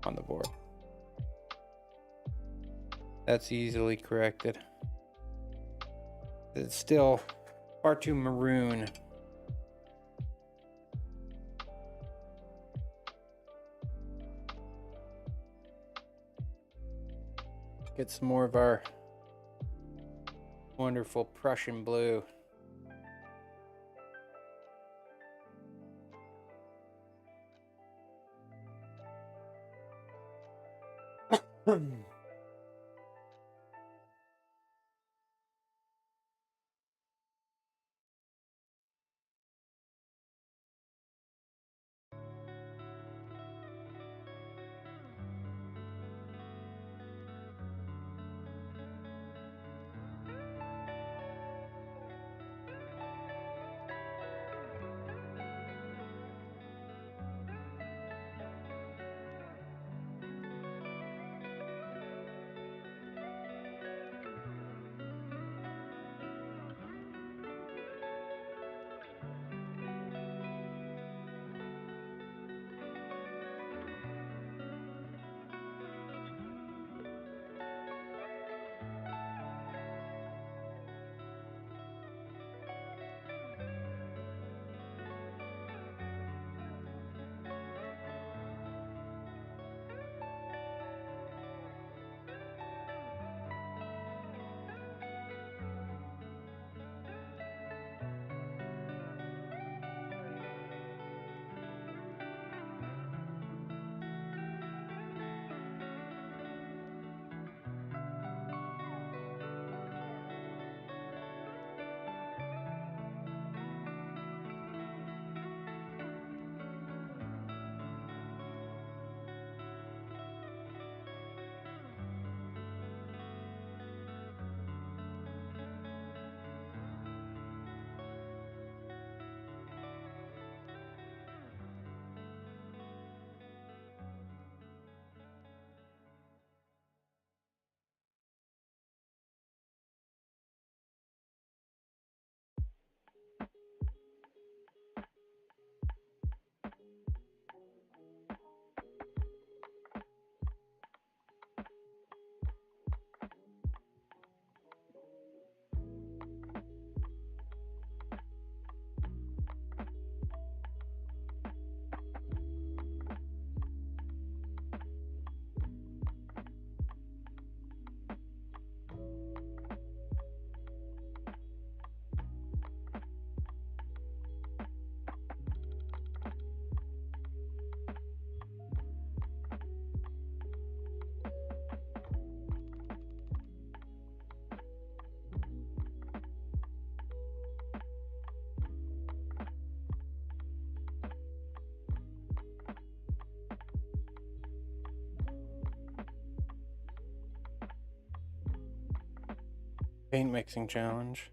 S1: on the board. That's easily corrected. It's still far too maroon. Get some more of our wonderful Prussian blue. Paint mixing challenge.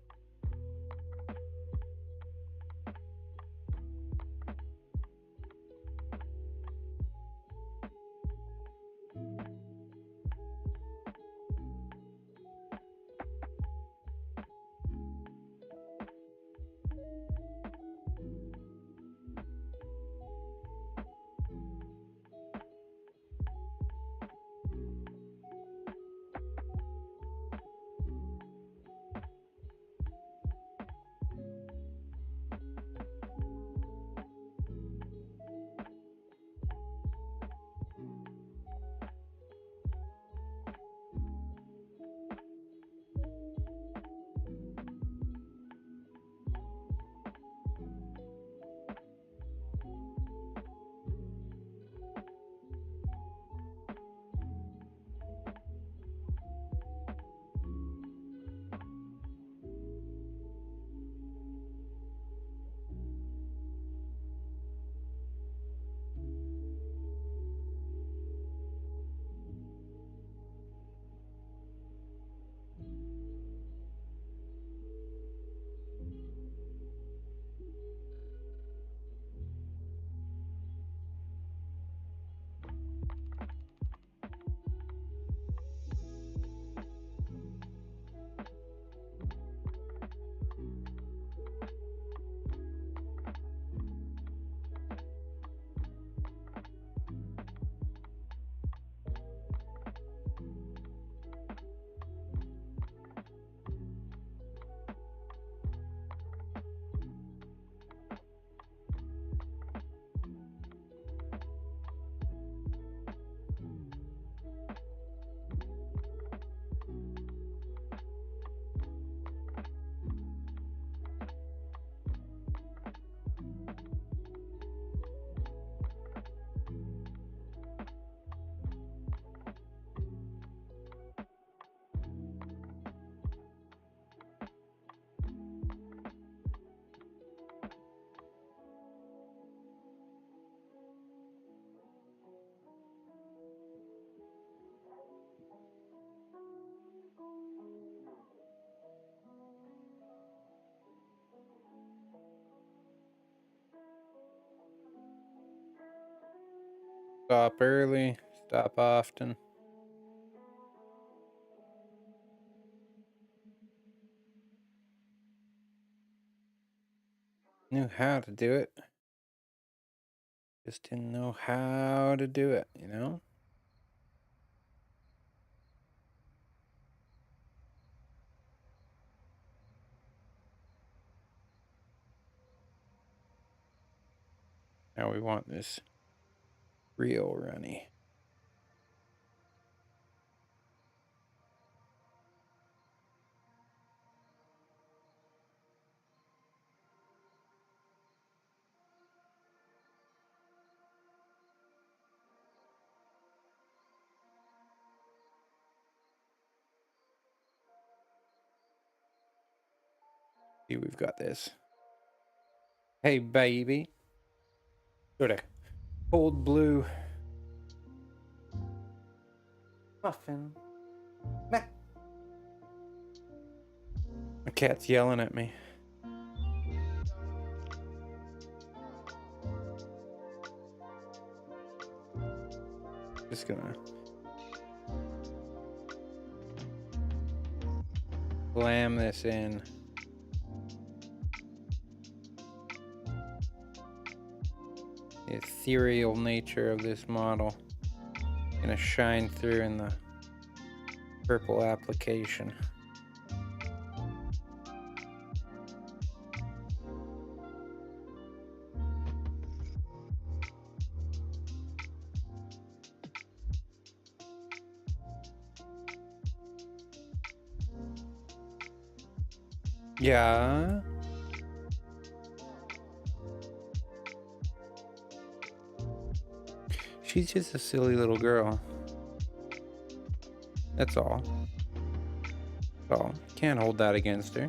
S1: Stop early, stop often. Knew how to do it. Just didn't know how to do it, you know? Now we want this real runny. See, we've got this. Hey, baby. Sort of cold blue muffin. Nah. My cat's yelling at me. Just gonna slam this in. The ethereal nature of this model gonna shine through in the purple application. Yeah. She's just a silly little girl. That's all. That's all. Can't hold that against her.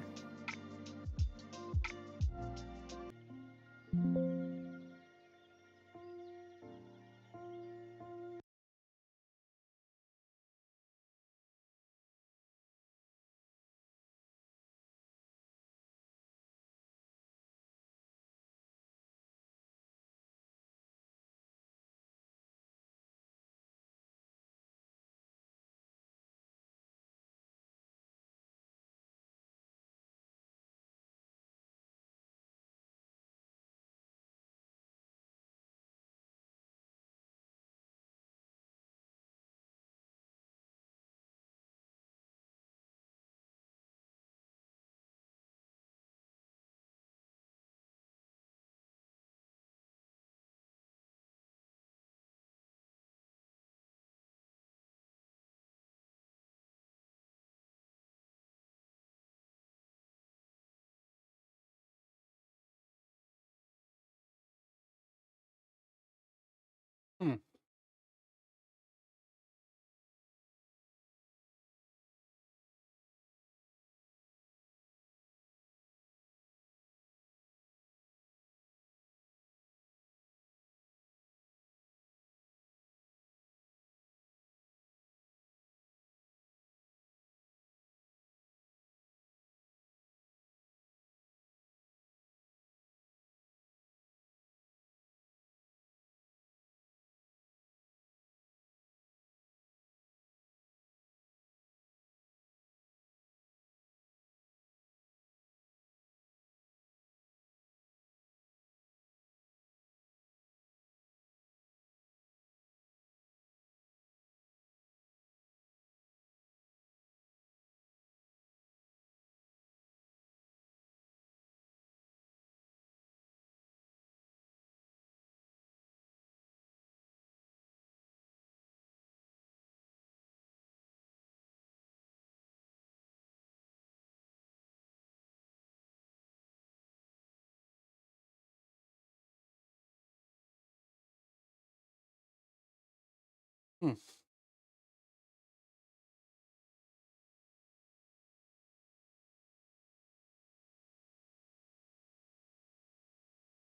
S1: Hmm.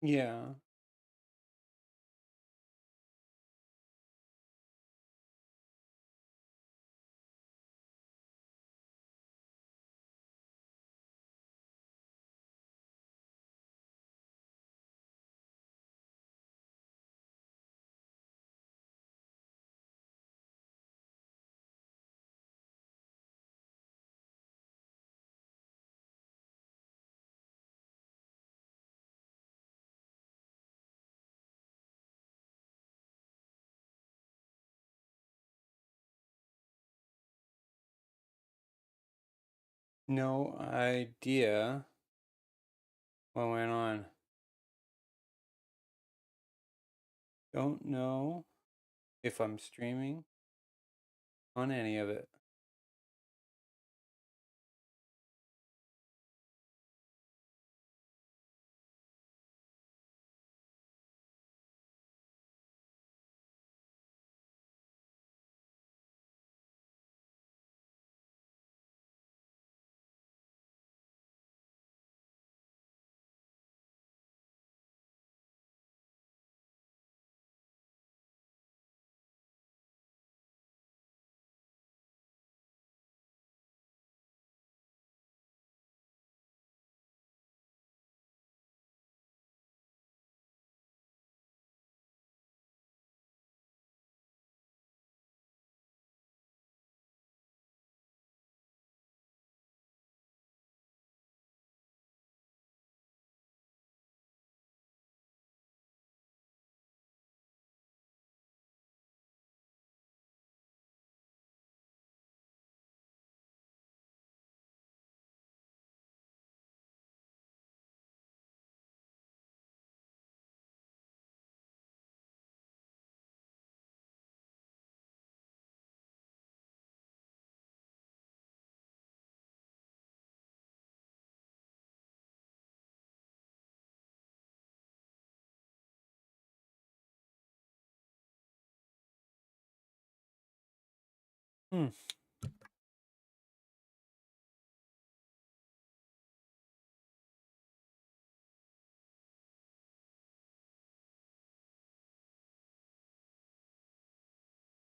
S1: Yeah. No idea what went on. Don't know if I'm streaming on any of it. Hmm.